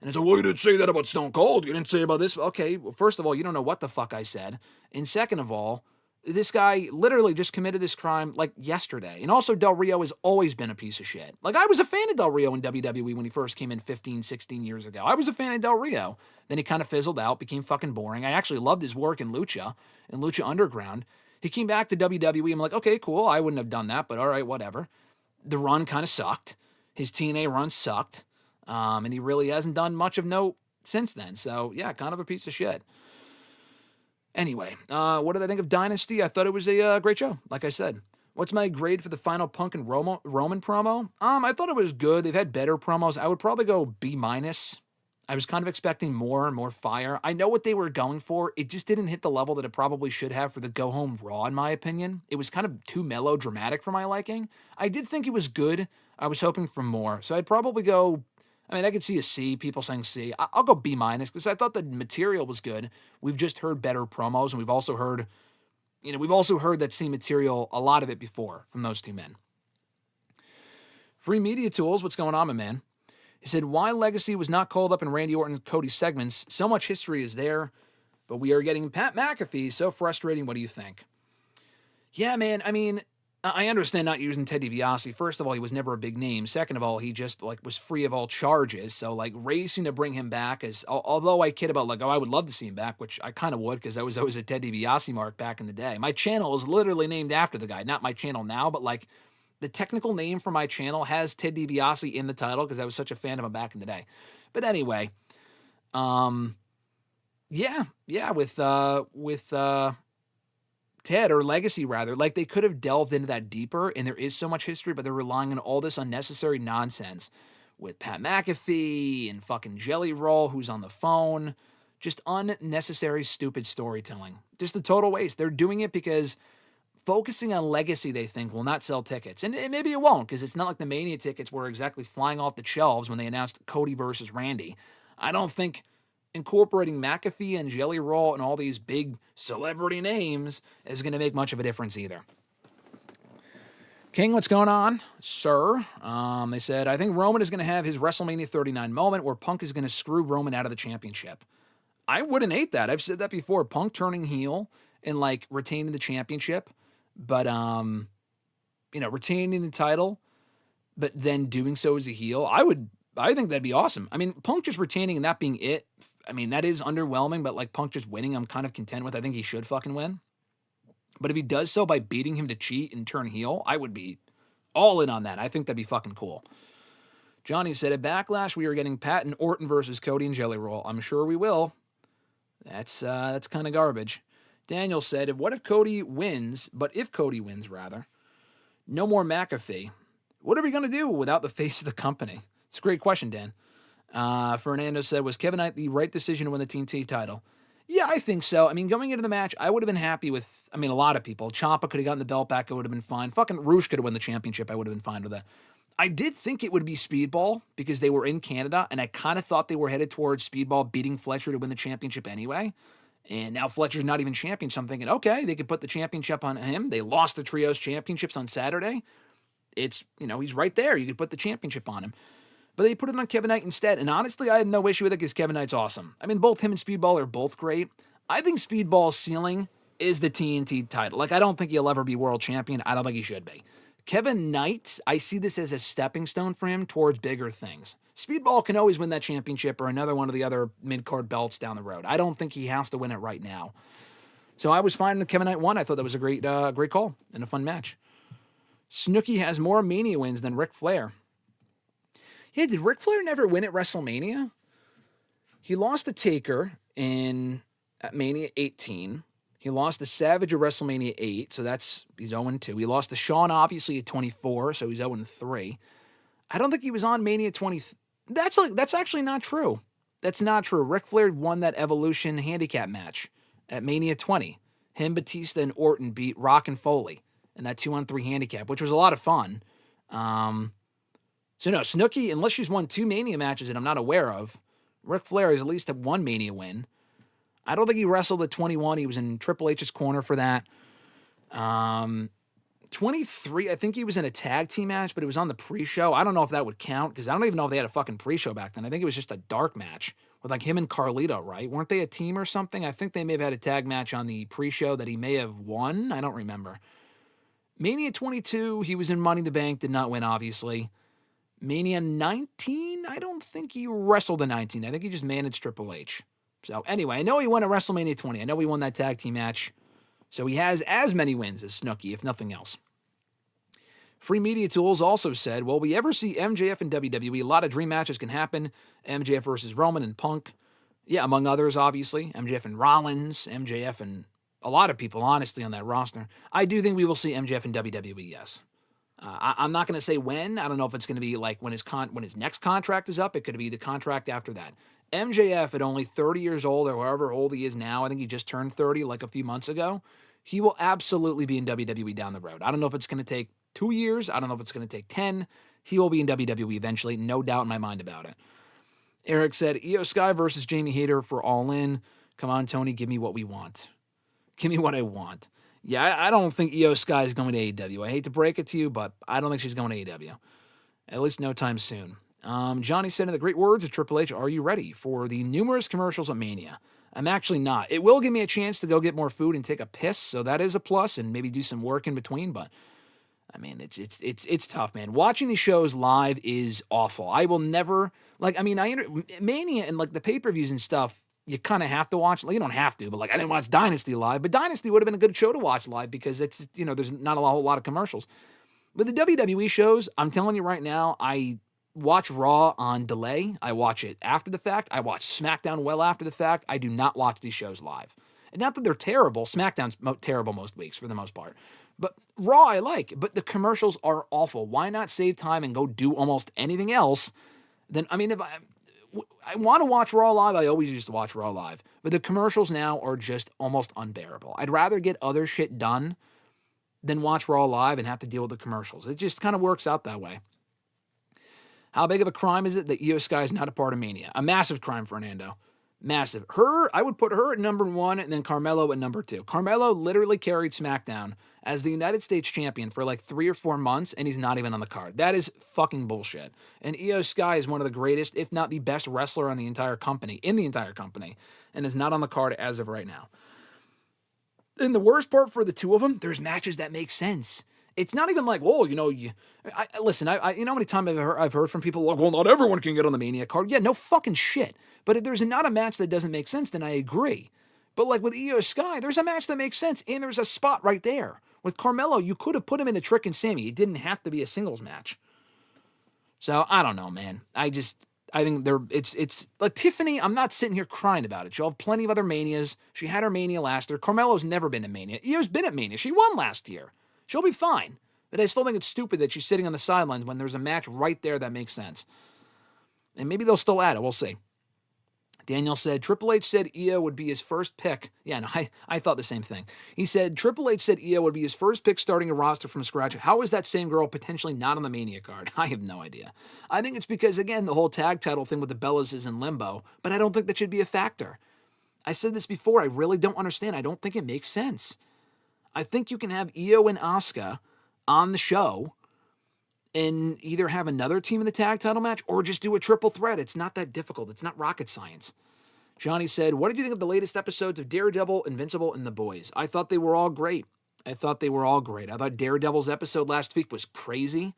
And it's like, well, you didn't say that about Stone Cold. You didn't say about this. Okay, well, first of all, you don't know what the fuck I said. And second of all, this guy literally just committed this crime like yesterday. And also, Del Rio has always been a piece of shit. Like, I was a fan of Del Rio in WWE when he first came in 15, 16 years ago. I was a fan of Del Rio. Then he kind of fizzled out, became fucking boring. I actually loved his work in Lucha Underground. He came back to WWE. I'm like, okay, cool. I wouldn't have done that, but all right, whatever. The run kind of sucked. His TNA run sucked. And he really hasn't done much of note since then. So, yeah, kind of a piece of shit. Anyway, what did I think of Dynasty? I thought it was a great show, like I said. What's my grade for the final Punk and Roman promo? I thought it was good. They've had better promos. I would probably go B-. I was kind of expecting more and more fire. I know what they were going for. It just didn't hit the level that it probably should have for the go home Raw, in my opinion. It was kind of too melodramatic for my liking. I did think it was good. I was hoping for more. So I'd probably go, I mean, I could see a C, people saying C. I'll go B minus because I thought the material was good. We've just heard better promos, and we've also heard that same material, a lot of it before from those two men. Free Media Tools, what's going on, my man? He said, why Legacy was not called up in Randy Orton and Cody's segments? So much history is there, but we are getting Pat McAfee. So frustrating. What do you think? Yeah, man. I mean, I understand not using Ted DiBiase. First of all, he was never a big name. Second of all, he just was free of all charges. So racing to bring him back is, although I kid about I would love to see him back, which I kind of would because I was always a Ted DiBiase mark back in the day. My channel is literally named after the guy, not my channel now, but the technical name for my channel has Ted DiBiase in the title because I was such a fan of him back in the day. But anyway, with Ted, or Legacy rather, they could have delved into that deeper, and there is so much history, but they're relying on all this unnecessary nonsense with Pat McAfee and fucking Jelly Roll, who's on the phone. Just unnecessary, stupid storytelling. Just a total waste. They're doing it because focusing on Legacy, they think, will not sell tickets. And maybe it won't, because it's not like the Mania tickets were exactly flying off the shelves when they announced Cody versus Randy. I don't think incorporating McAfee and Jelly Roll and all these big celebrity names is going to make much of a difference either. King, what's going on, sir? They said, I think Roman is going to have his WrestleMania 39 moment where Punk is going to screw Roman out of the championship. I wouldn't hate that. I've said that before. Punk turning heel and retaining the championship. But, retaining the title, but then doing so as a heel, I think that'd be awesome. I mean, Punk just retaining and that being it, I mean, that is underwhelming, but Punk just winning, I'm kind of content with. I think he should fucking win. But if he does so by beating him to cheat and turn heel, I would be all in on that. I think that'd be fucking cool. Johnny said, at Backlash, we are getting Pat and Orton versus Cody and Jelly Roll. I'm sure we will. That's kind of garbage. Daniel said, what if Cody wins, no more McAfee? What are we going to do without the face of the company? It's a great question, Dan. Fernando said, was Kevin Knight the right decision to win the TNT title? Yeah, I think so. I mean, going into the match, I would have been happy with, a lot of people. Ciampa could have gotten the belt back. It would have been fine. Fucking Roosh could have won the championship. I would have been fine with that. I did think it would be Speedball because they were in Canada, and I kind of thought they were headed towards Speedball beating Fletcher to win the championship anyway. And now Fletcher's not even champion, so I'm thinking, okay, they could put the championship on him. They lost the Trios championships on Saturday. It's, he's right there. You could put the championship on him. But they put it on Kevin Knight instead. And honestly, I had no issue with it because Kevin Knight's awesome. I mean, both him and Speedball are both great. I think Speedball's ceiling is the TNT title. I don't think he'll ever be world champion. I don't think he should be. Kevin Knight, I see this as a stepping stone for him towards bigger things. Speedball can always win that championship or another one of the other mid-card belts down the road. I don't think he has to win it right now. So I was fine when Kevin Knight won. I thought that was a great call and a fun match. Snooki has more Mania wins than Ric Flair. Yeah, did Ric Flair never win at WrestleMania? He lost to Taker at Mania 18. He lost to Savage at WrestleMania 8, so he's 0-2. He lost to Shawn, obviously, at 24, so he's 0-3. I don't think he was on Mania 20. That's actually not true. That's not true. Ric Flair won that Evolution handicap match at Mania 20. Him, Batista, and Orton beat Rock and Foley in that 2-on-3 handicap, which was a lot of fun. So no, Snooki, unless she's won 2 Mania matches that I'm not aware of, Ric Flair has at least had 1 Mania win. I don't think he wrestled at 21. He was in Triple H's corner for that. 23, I think he was in a tag team match, but it was on the pre-show. I don't know if that would count, because I don't even know if they had a fucking pre-show back then. I think it was just a dark match with him and Carlito, right? Weren't they a team or something? I think they may have had a tag match on the pre-show that he may have won. I don't remember. Mania 22, he was in Money in the Bank, did not win, obviously. Mania 19, I don't think he wrestled in 19. I think he just managed Triple H. So anyway, I know he won at WrestleMania 20. I know he won that tag team match. So he has as many wins as Snooki, if nothing else. Free Media Tools also said, will we ever see MJF in WWE? A lot of dream matches can happen. MJF versus Roman and Punk. Yeah, among others, obviously. MJF and Rollins. MJF and a lot of people, honestly, on that roster. I do think we will see MJF in WWE, yes. I'm not going to say when. I don't know if it's going to be when his next contract is up. It could be the contract after that. MJF at only 30 years old or however old he is now, I think he just turned 30 like a few months ago, he will absolutely be in WWE down the road. I don't know if it's going to take 2 years. I don't know if it's going to take 10. He will be in WWE eventually. No doubt in my mind about it. Eric said, Io Sky versus Jamie Hayter for All In. Come on, Tony, give me what we want. Give me what I want. Yeah, I don't think Io Sky is going to AEW. I hate to break it to you, but I don't think she's going to AEW. At least no time soon. Johnny said in the great words of Triple H, are you ready for the numerous commercials at Mania? I'm actually not. It will give me a chance to go get more food and take a piss, so that is a plus, and maybe do some work in between, but I mean, it's tough, man. Watching these shows live is awful. I will never, Mania and like the pay-per-views and stuff, you kind of have to watch. Like, you don't have to, but like I didn't watch Dynasty live, but Dynasty would have been a good show to watch live because it's, there's not a whole lot of commercials. But the WWE shows, I'm telling you right now, I watch Raw on delay. I watch it after the fact. I watch SmackDown well after the fact. I do not watch these shows live. And not that they're terrible. SmackDown's terrible most weeks for the most part. But Raw I like, but the commercials are awful. Why not save time and go do almost anything else? If I want to watch Raw live, I always used to watch Raw live. But the commercials now are just almost unbearable. I'd rather get other shit done than watch Raw live and have to deal with the commercials. It just kind of works out that way. How big of a crime is it that Io Sky is not a part of Mania? A massive crime, Fernando. Massive. I would put her at number 1 and then Carmelo at number 2. Carmelo literally carried SmackDown as the United States champion for like 3 or 4 months, and he's not even on the card. That is fucking bullshit. And Io Sky is one of the greatest, if not the best wrestler in the entire company, and is not on the card as of right now. And the worst part for the two of them, there's matches that make sense. It's not even like, whoa, listen, you know how many times I've heard from people like, well, not everyone can get on the Mania card. Yeah, no fucking shit. But if there's not a match that doesn't make sense, then I agree. But like with Io Sky, there's a match that makes sense, and there's a spot right there. With Carmelo, you could have put him in the Trick and Sammy. It didn't have to be a singles match. So I don't know, man. I think it's like Tiffany. I'm not sitting here crying about it. She'll have plenty of other Manias. She had her Mania last year. Carmelo's never been at Mania. Io's been at Mania. She won last year. She'll be fine. But I still think it's stupid that she's sitting on the sidelines when there's a match right there that makes sense. And maybe they'll still add it. We'll see. Daniel said, Triple H said Io would be his first pick. Yeah, no, I thought the same thing. He said, Triple H said Io would be his first pick starting a roster from scratch. How is that same girl potentially not on the Mania card? I have no idea. I think it's because, again, the whole tag title thing with the Bellas is in limbo, but I don't think that should be a factor. I said this before. I really don't understand. I don't think it makes sense. I think you can have Io and Asuka on the show and either have another team in the tag title match or just do a triple threat. It's not that difficult. It's not rocket science. Johnny said, what did you think of the latest episodes of Daredevil, Invincible, and The Boys? I thought they were all great. I thought Daredevil's episode last week was crazy.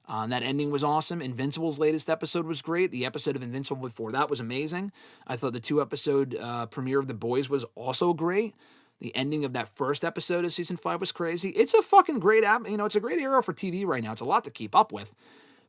That ending was awesome. Invincible's latest episode was great. The episode of Invincible before that was amazing. I thought the 2-episode premiere of The Boys was also great. The ending of that first episode of season 5 was crazy. It's a fucking great it's a great era for TV right now. It's a lot to keep up with.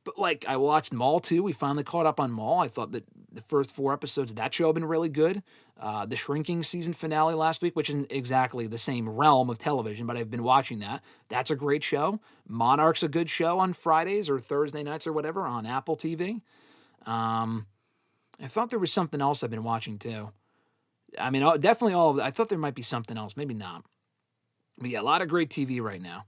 But like, I watched Maul too. We finally caught up on Maul. I thought that the first 4 episodes of that show have been really good. The Shrinking season finale last week, which isn't exactly the same realm of television, but I've been watching that. That's a great show. Monarch's a good show on Fridays or Thursday nights or whatever on Apple TV. I thought there was something else I've been watching too. I mean, definitely all of it. I thought there might be something else. Maybe not. But yeah, a lot of great TV right now.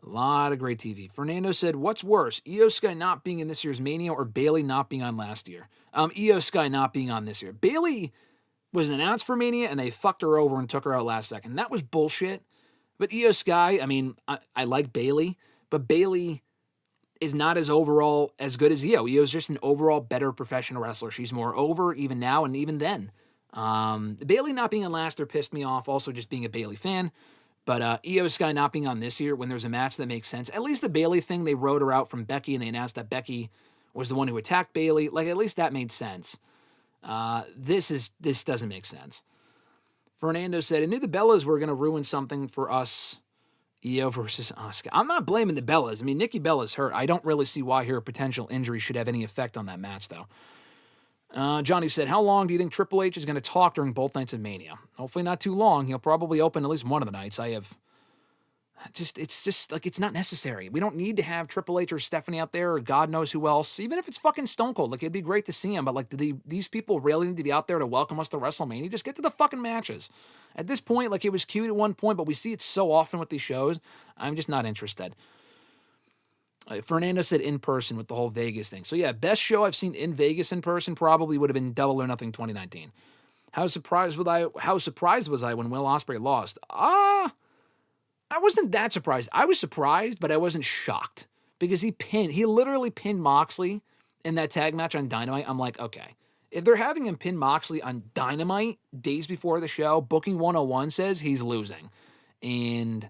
A lot of great TV. Fernando said, what's worse, Io Sky not being in this year's Mania or Bayley not being on last year? Io Sky not being on this year. Bayley was announced for Mania, and they fucked her over and took her out last second. That was bullshit. But Io Sky, I mean, I like Bayley, but Bayley is not as overall as good as Io. Io's just an overall better professional wrestler. She's more over even now and even then. Bayley not being on last year pissed me off, also just being a Bayley fan. But Io Sky not being on this year when there's a match that makes sense. At least the Bayley thing, they wrote her out from Becky and they announced that Becky was the one who attacked Bayley. Like, at least that made sense. This doesn't make sense. Fernando said, I knew the Bellas were going to ruin something for us. Io versus Asuka. I'm not blaming the Bellas. I mean, Nikki Bella's hurt. I don't really see why her potential injury should have any effect on that match, though. Johnny said, how long do you think Triple H is going to talk during both nights of Mania? Hopefully not too long. He'll probably open at least one of the nights. I have It's just like, it's not necessary. We don't need to have Triple H or Stephanie out there or God knows who else. Even if it's fucking Stone Cold, like, it'd be great to see him. But like, these people really need to be out there to welcome us to WrestleMania? Just get to the fucking matches. At this point, like, it was cute at one point, but we see it so often with these shows. I'm just not interested. Fernando said in person with the whole Vegas thing. So yeah, best show I've seen in Vegas in person probably would have been Double or Nothing 2019. How surprised was I when Will Ospreay lost? I wasn't that surprised. I was surprised, but I wasn't shocked because he literally pinned Moxley in that tag match on Dynamite. I'm like, okay, if they're having him pin Moxley on Dynamite days before the show, Booking 101 says he's losing. And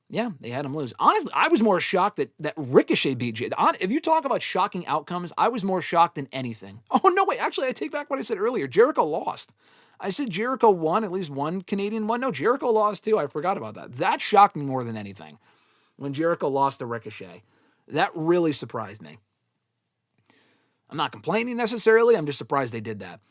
yeah, they had him lose. Honestly, I was more shocked that Ricochet beat Jay. If you talk about shocking outcomes, I was more shocked than anything. Oh, no, wait. Actually, I take back what I said earlier. Jericho lost. I said Jericho won, at least one Canadian won. No, Jericho lost too. I forgot about that. That shocked me more than anything when Jericho lost to Ricochet. That really surprised me. I'm not complaining necessarily. I'm just surprised they did that.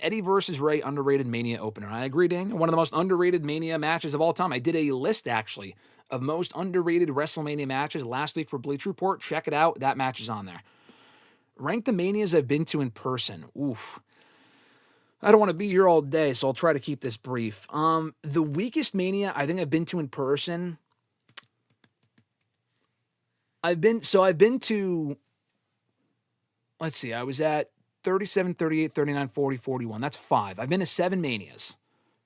Eddie versus Ray, underrated Mania opener. I agree, Daniel. One of the most underrated Mania matches of all time. I did a list, actually, of most underrated WrestleMania matches last week for Bleach Report. Check it out. That match is on there. Rank the Manias I've been to in person. Oof. I don't want to be here all day, so I'll try to keep this brief. The weakest Mania I think I've been to in person. I've been to, let's see, I was at 37, 38, 39, 40, 41. That's 5. I've been to 7 Manias.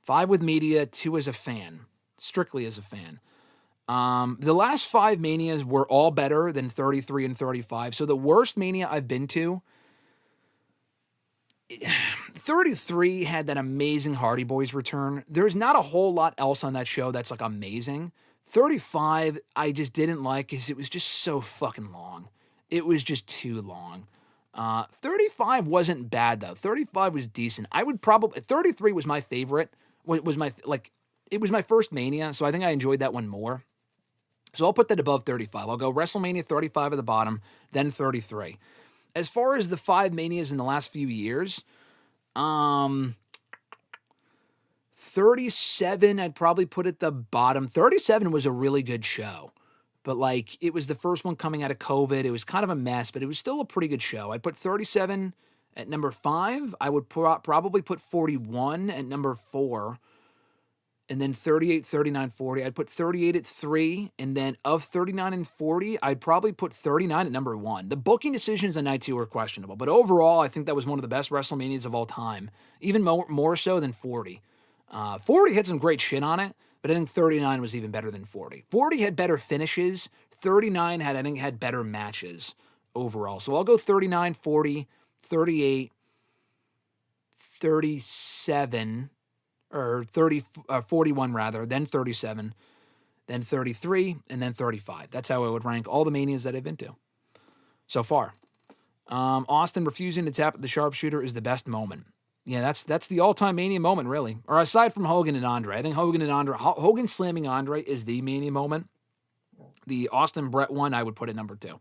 5 with media, 2 as a fan. Strictly as a fan. The last 5 Manias were all better than 33 and 35. So the worst Mania I've been to, 33 had that amazing Hardy Boys return. There's not a whole lot else on that show that's like amazing. 35, I just didn't like because it was just so fucking long. It was just too long. 35 wasn't bad though. 35 was decent. 33 was my favorite. It was my first Mania, so I think I enjoyed that one more. So I'll put that above 35. I'll go WrestleMania 35 at the bottom, then 33. As far as the 5 Manias in the last few years, 37 I'd probably put at the bottom. 37 was a really good show, but like it was the first one coming out of COVID. It was kind of a mess, but it was still a pretty good show. I'd put 37 at number 5. I would probably put 41 at number 4. And then 38, 39, 40. I'd put 38 at 3. And then of 39 and 40, I'd probably put 39 at number 1. The booking decisions on night 2 were questionable. But overall, I think that was one of the best WrestleManias of all time. Even more so than 40. 40 had some great shit on it, but I think 39 was even better than 40. 40 had better finishes. 39 had better matches overall. So I'll go 39, 40, 38, 37... or 41 rather, then 37, then 33, and then 35. That's how I would rank all the Manias that I've been to so far. Austin refusing to tap at the sharpshooter is the best moment. Yeah, that's the all-time Mania moment, really. Or aside from Hogan and Andre. I think Hogan slamming Andre is the Mania moment. The Austin Brett one, I would put at number 2.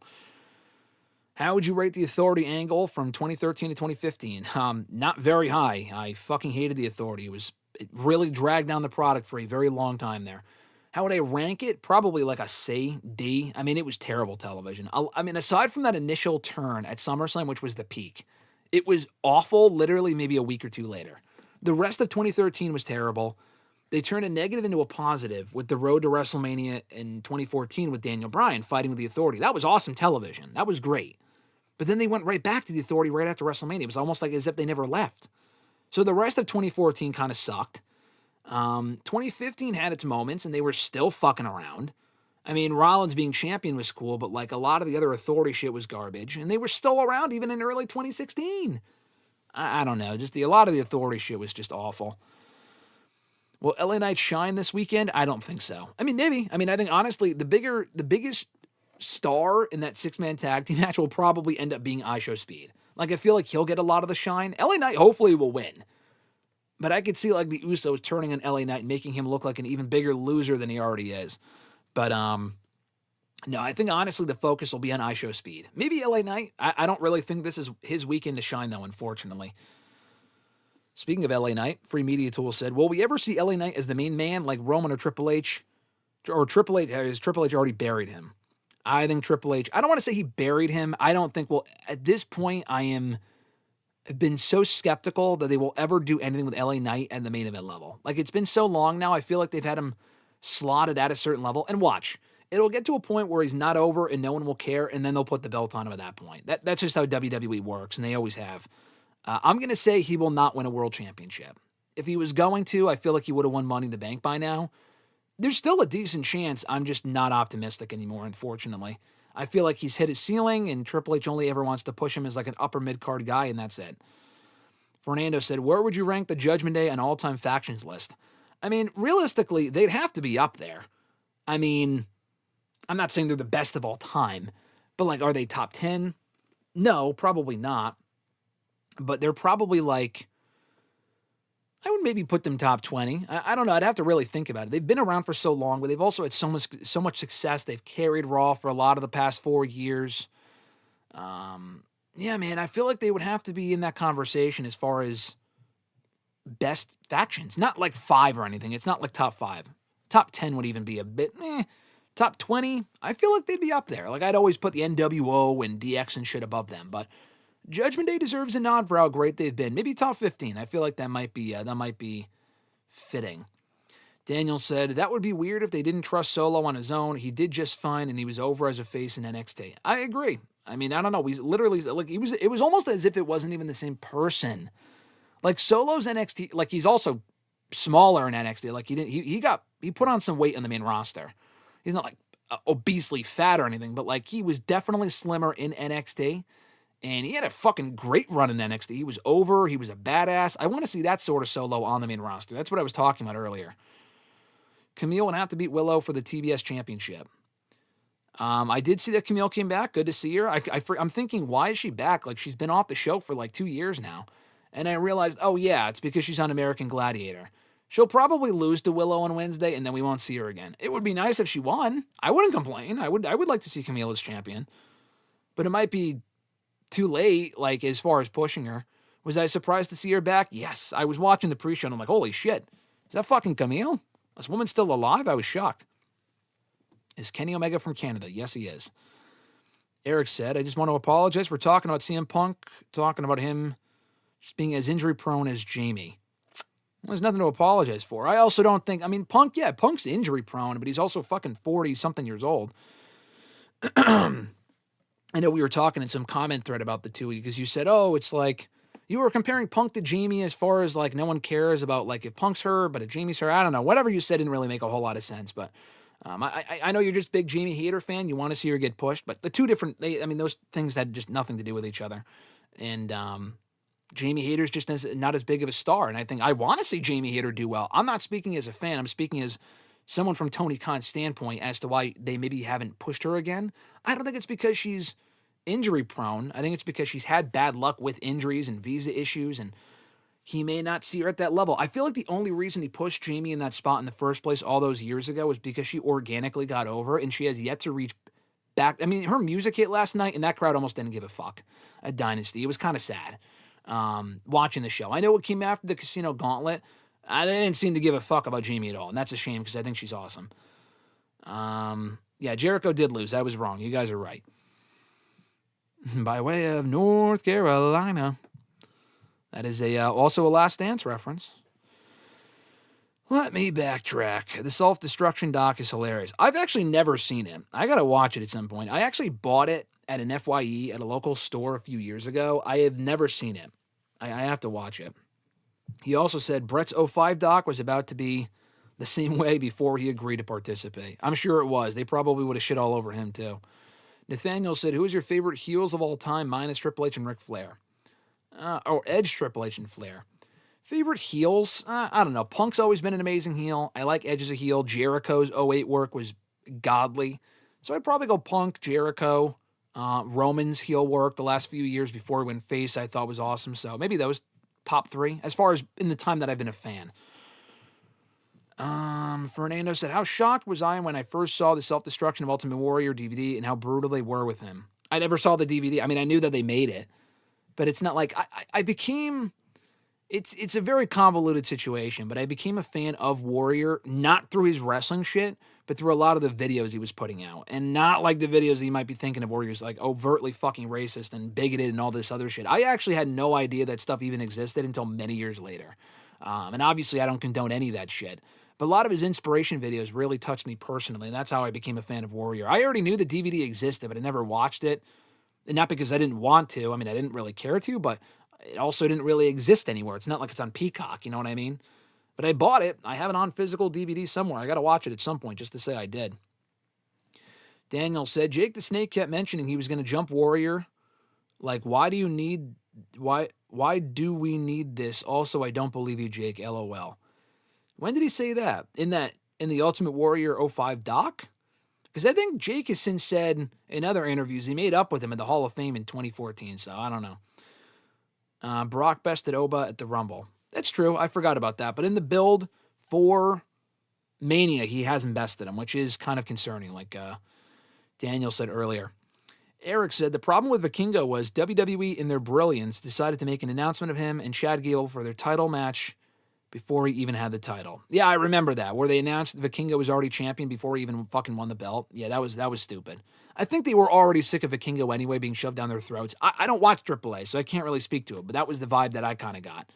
How would you rate the Authority angle from 2013 to 2015? Not very high. I fucking hated the Authority. It really dragged down the product for a very long time there. How would I rank it? Probably like a C, D. I mean, it was terrible television. Aside from that initial turn at SummerSlam, which was the peak, it was awful literally maybe a week or 2 later. The rest of 2013 was terrible. They turned a negative into a positive with the road to WrestleMania in 2014 with Daniel Bryan fighting with the Authority. That was awesome television. That was great. But then they went right back to the Authority right after WrestleMania. It was almost like as if they never left. So the rest of 2014 kind of sucked. 2015 had its moments, and they were still fucking around. I mean, Rollins being champion was cool, but like a lot of the other Authority shit was garbage, and they were still around even in early 2016. I don't know. Just a lot of the Authority shit was just awful. Will LA Knight shine this weekend? I don't think so. I mean, maybe. I think honestly, the biggest star in that 6-man tag team match will probably end up being ISHO Speed. Like, I feel like he'll get a lot of the shine. LA Knight hopefully will win. But I could see, like, the Usos turning on LA Knight and making him look like an even bigger loser than he already is. But, no, I think, honestly, the focus will be on ISHO Speed. Maybe LA Knight. I don't really think this is his weekend to shine, though, unfortunately. Speaking of LA Knight, Free Media Tool said, will we ever see LA Knight as the main man like Roman or Triple H? or Triple H, has Triple H already buried him? I think Triple H, I don't want to say he buried him. I don't think, well, at this point, have been so skeptical that they will ever do anything with LA Knight at the main event level. Like, it's been so long now, I feel like they've had him slotted at a certain level. And watch, it'll get to a point where he's not over and no one will care, and then they'll put the belt on him at that point. That's just how WWE works, and they always have. I'm going to say he will not win a world championship. If he was going to, I feel like he would have won Money in the Bank by now. There's still a decent chance. I'm just not optimistic anymore, unfortunately. I feel like he's hit his ceiling, and Triple H only ever wants to push him as like an upper mid-card guy, and that's it. Fernando said, where would you rank the Judgment Day on all-time factions list? I mean, realistically, they'd have to be up there. I mean, I'm not saying they're the best of all time, but like, are they top 10? No, probably not. But they're probably like, I would maybe put them top 20. I don't know. I'd have to really think about it. They've been around for so long, but they've also had so much success. They've carried Raw for a lot of the past 4 years. Yeah, man, I feel like they would have to be in that conversation as far as best factions. Not like 5 or anything. It's not like top 5. Top 10 would even be a bit Top 20, I feel like they'd be up there. Like, I'd always put the NWO and DX and shit above them, but Judgment Day deserves a nod for how great they've been. Maybe top 15. I feel like that might be fitting. Daniel said, that would be weird if they didn't trust Solo on his own. He did just fine, and he was over as a face in NXT. I agree. I mean, I don't know. We literally, like, it was almost as if it wasn't even the same person. Like, Solo's NXT, like, he's also smaller in NXT. Like, he put on some weight on the main roster. He's not, like, obesely fat or anything, but, like, he was definitely slimmer in NXT. And he had a fucking great run in NXT. He was over. He was a badass. I want to see that sort of Solo on the main roster. That's what I was talking about earlier. Camille would have to beat Willow for the TBS championship. I did see that Camille came back. Good to see her. I'm thinking, why is she back? Like, she's been off the show for like 2 years now. And I realized, oh yeah, it's because she's on American Gladiator. She'll probably lose to Willow on Wednesday, and then we won't see her again. It would be nice if she won. I wouldn't complain. I would like to see Camille as champion. But it might be too late, like, as far as pushing her. Was I surprised to see her back? Yes. I was watching the pre-show, and I'm like, holy shit. Is that fucking Camille? This woman's still alive? I was shocked. Is Kenny Omega from Canada? Yes, he is. Eric said, I just want to apologize for talking about CM Punk, talking about him just being as injury-prone as Jamie. There's nothing to apologize for. I also don't think, I mean, Punk's injury-prone, but he's also fucking 40-something years old. I know we were talking in some comment thread about the two because you said, oh, it's like, you were comparing Punk to Jamie as far as, like, no one cares about, like, if Punk's hurt, but if Jamie's hurt, I don't know. Whatever you said didn't really make a whole lot of sense, but I know you're just a big Jamie hater fan. You want to see her get pushed, but the two different, those things had just nothing to do with each other. And Jamie Hayter's just not as big of a star, and I think I want to see Jamie Hayter do well. I'm not speaking as a fan. I'm speaking as someone from Tony Khan's standpoint as to why they maybe haven't pushed her again. I don't think it's because she's injury prone. I think it's because she's had bad luck with injuries and visa issues, and he may not see her at that level. I feel like the only reason he pushed Jamie in that spot in the first place all those years ago was because she organically got over, and she has yet to reach back. I mean, her music hit last night, and that crowd almost didn't give a fuck. A Dynasty. It was kind of sad watching the show. I know it came after the Casino Gauntlet. They didn't seem to give a fuck about Jamie at all, and that's a shame because I think she's awesome. Yeah, Jericho did lose. I was wrong. You guys are right. By way of North Carolina. That is also a Last Dance reference. Let me backtrack. The Self-Destruction doc is hilarious. I've actually never seen it. I got to watch it at some point. I actually bought it at an FYE at a local store a few years ago. I have never seen it. I have to watch it. He also said Brett's 05 doc was about to be the same way before he agreed to participate. I'm sure it was. They probably would have shit all over him, too. Nathaniel said, who is your favorite heels of all time minus Triple H and Ric Flair? Or Edge, Triple H, and Flair. Favorite heels? I don't know. Punk's always been an amazing heel. I like Edge as a heel. Jericho's 08 work was godly. So I'd probably go Punk, Jericho. Roman's heel work the last few years before he went face I thought was awesome. So maybe those top 3 as far as in the time that I've been a fan. Fernando said, how shocked was I when I first saw the Self-Destruction of Ultimate Warrior DVD and how brutal they were with him. I never saw the DVD. I mean, I knew that they made it, but it's not like I became It's a very convoluted situation, but I became a fan of Warrior not through his wrestling shit, but through a lot of the videos he was putting out. And not like the videos that you might be thinking of Warrior's like overtly fucking racist and bigoted and all this other shit. I actually had no idea that stuff even existed until many years later. And obviously I don't condone any of that shit. But a lot of his inspiration videos really touched me personally, and that's how I became a fan of Warrior. I already knew the DVD existed, but I never watched it. And not because I didn't want to. I mean, I didn't really care to, but it also didn't really exist anywhere. It's not like it's on Peacock, you know what I mean? But I bought it. I have it on physical DVD somewhere. I got to watch it at some point just to say I did. Daniel said, Jake the Snake kept mentioning he was going to jump Warrior. Like, why do we need this? Also, I don't believe you, Jake. LOL. When did he say that? In the Ultimate Warrior 05 doc? Because I think Jake has since said in other interviews he made up with him at the Hall of Fame in 2014, so I don't know. Brock bested Oba at the Rumble. That's true. I forgot about that. But in the build for Mania, he hasn't bested him, which is kind of concerning, like Daniel said earlier. Eric said the problem with Vikingo was WWE, in their brilliance, decided to make an announcement of him and Chad Gable for their title match before he even had the title. Yeah, I remember that, where they announced Vikingo was already champion before he even fucking won the belt. Yeah, that was stupid. I think they were already sick of Vikingo anyway being shoved down their throats. I don't watch AAA, so I can't really speak to it, but that was the vibe that I kind of got.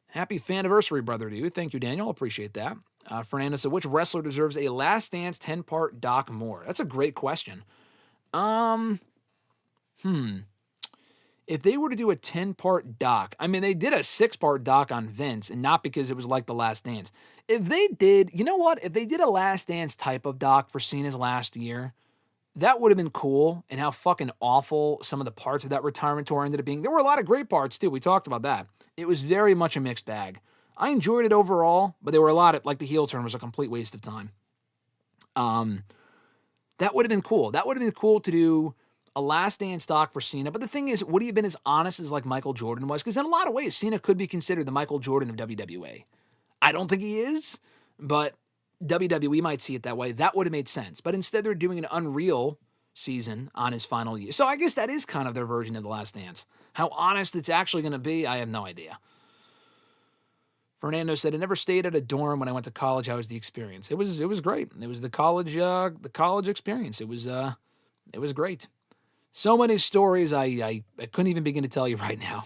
Happy Faniversary, brother, to you. Thank you, Daniel. Appreciate that. Fernando said, which wrestler deserves a Last Dance 10-part doc more? That's a great question. If they were to do a 10-part doc, I mean, they did a 6-part doc on Vince, and not because it was like The Last Dance. If they did, you know what? If they did a Last Dance type of doc for Cena's last year, that would have been cool, and how fucking awful some of the parts of that retirement tour ended up being. There were a lot of great parts, too. We talked about that. It was very much a mixed bag. I enjoyed it overall, but there were a lot of, like, the heel turn was a complete waste of time. That would have been cool. That would have been cool to do a Last Dance doc for Cena. But the thing is, would he have been as honest as like Michael Jordan was? Because in a lot of ways, Cena could be considered the Michael Jordan of WWE. I don't think he is, but WWE might see it that way. That would have made sense. But instead, they're doing an Unreal season on his final year. So I guess that is kind of their version of The Last Dance. How honest it's actually going to be, I have no idea. Fernando said, I never stayed at a dorm when I went to college. How was the experience? It was great. It was the college experience. It was great. So many stories I couldn't even begin to tell you right now.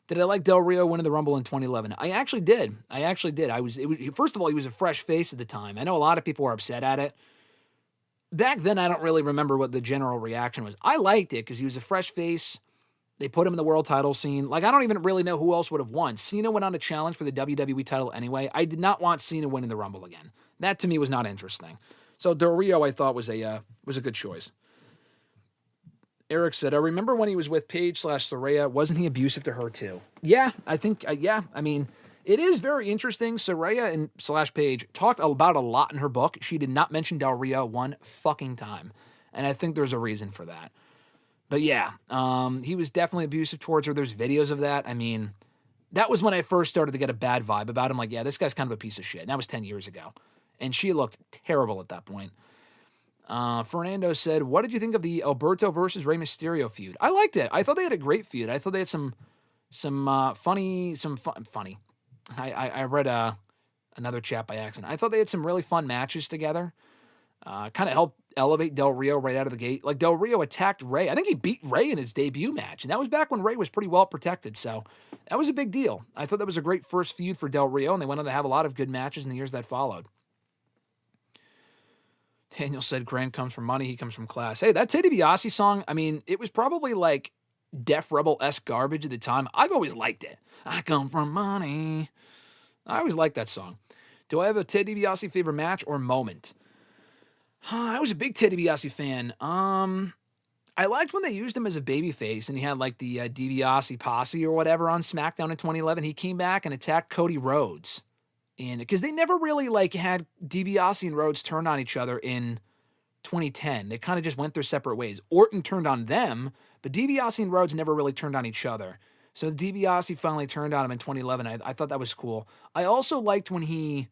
Did I like Del Rio winning the Rumble in 2011? I actually did. First of all, he was a fresh face at the time. I know a lot of people were upset at it. Back then, I don't really remember what the general reaction was. I liked it because he was a fresh face. They put him in the world title scene. Like, I don't even really know who else would have won. Cena went on a challenge for the WWE title anyway. I did not want Cena winning the Rumble again. That, to me, was not interesting. So Del Rio, I thought, was a good choice. Eric said, I remember when he was with Paige/Saraya, wasn't he abusive to her too? Yeah, I think, I mean, it is very interesting. Saraya and /Paige talked about a lot in her book. She did not mention Del Rio one fucking time. And I think there's a reason for that. But yeah, he was definitely abusive towards her. There's videos of that. I mean, that was when I first started to get a bad vibe about him. Like, yeah, this guy's kind of a piece of shit. And that was 10 years ago. And she looked terrible at that point. Fernando said, what did you think of the Alberto versus Rey Mysterio feud? I liked it. I thought they had a great feud. I thought they had some funny. I read another chat by accident. I thought they had some really fun matches together. Kind of helped elevate Del Rio right out of the gate. Like, Del Rio attacked Rey. I think he beat Rey in his debut match, and that was back when Rey was pretty well protected, so that was a big deal. I thought that was a great first feud for Del Rio, and they went on to have a lot of good matches in the years that followed. Daniel said, Grant comes from money, he comes from class. Hey, that Ted DiBiase song, I mean, it was probably like Def Rebel-esque garbage at the time. I've always liked it. I come from money. I always liked that song. Do I have a Ted DiBiase favorite match or moment? I was a big Ted DiBiase fan. I liked when they used him as a babyface, and he had like the DiBiase posse or whatever on SmackDown in 2011. He came back and attacked Cody Rhodes. And because they never really like had DiBiase and Rhodes turn on each other in 2010. They kind of just went their separate ways. Orton turned on them, but DiBiase and Rhodes never really turned on each other. So DiBiase finally turned on him in 2011. I thought that was cool. I also liked when he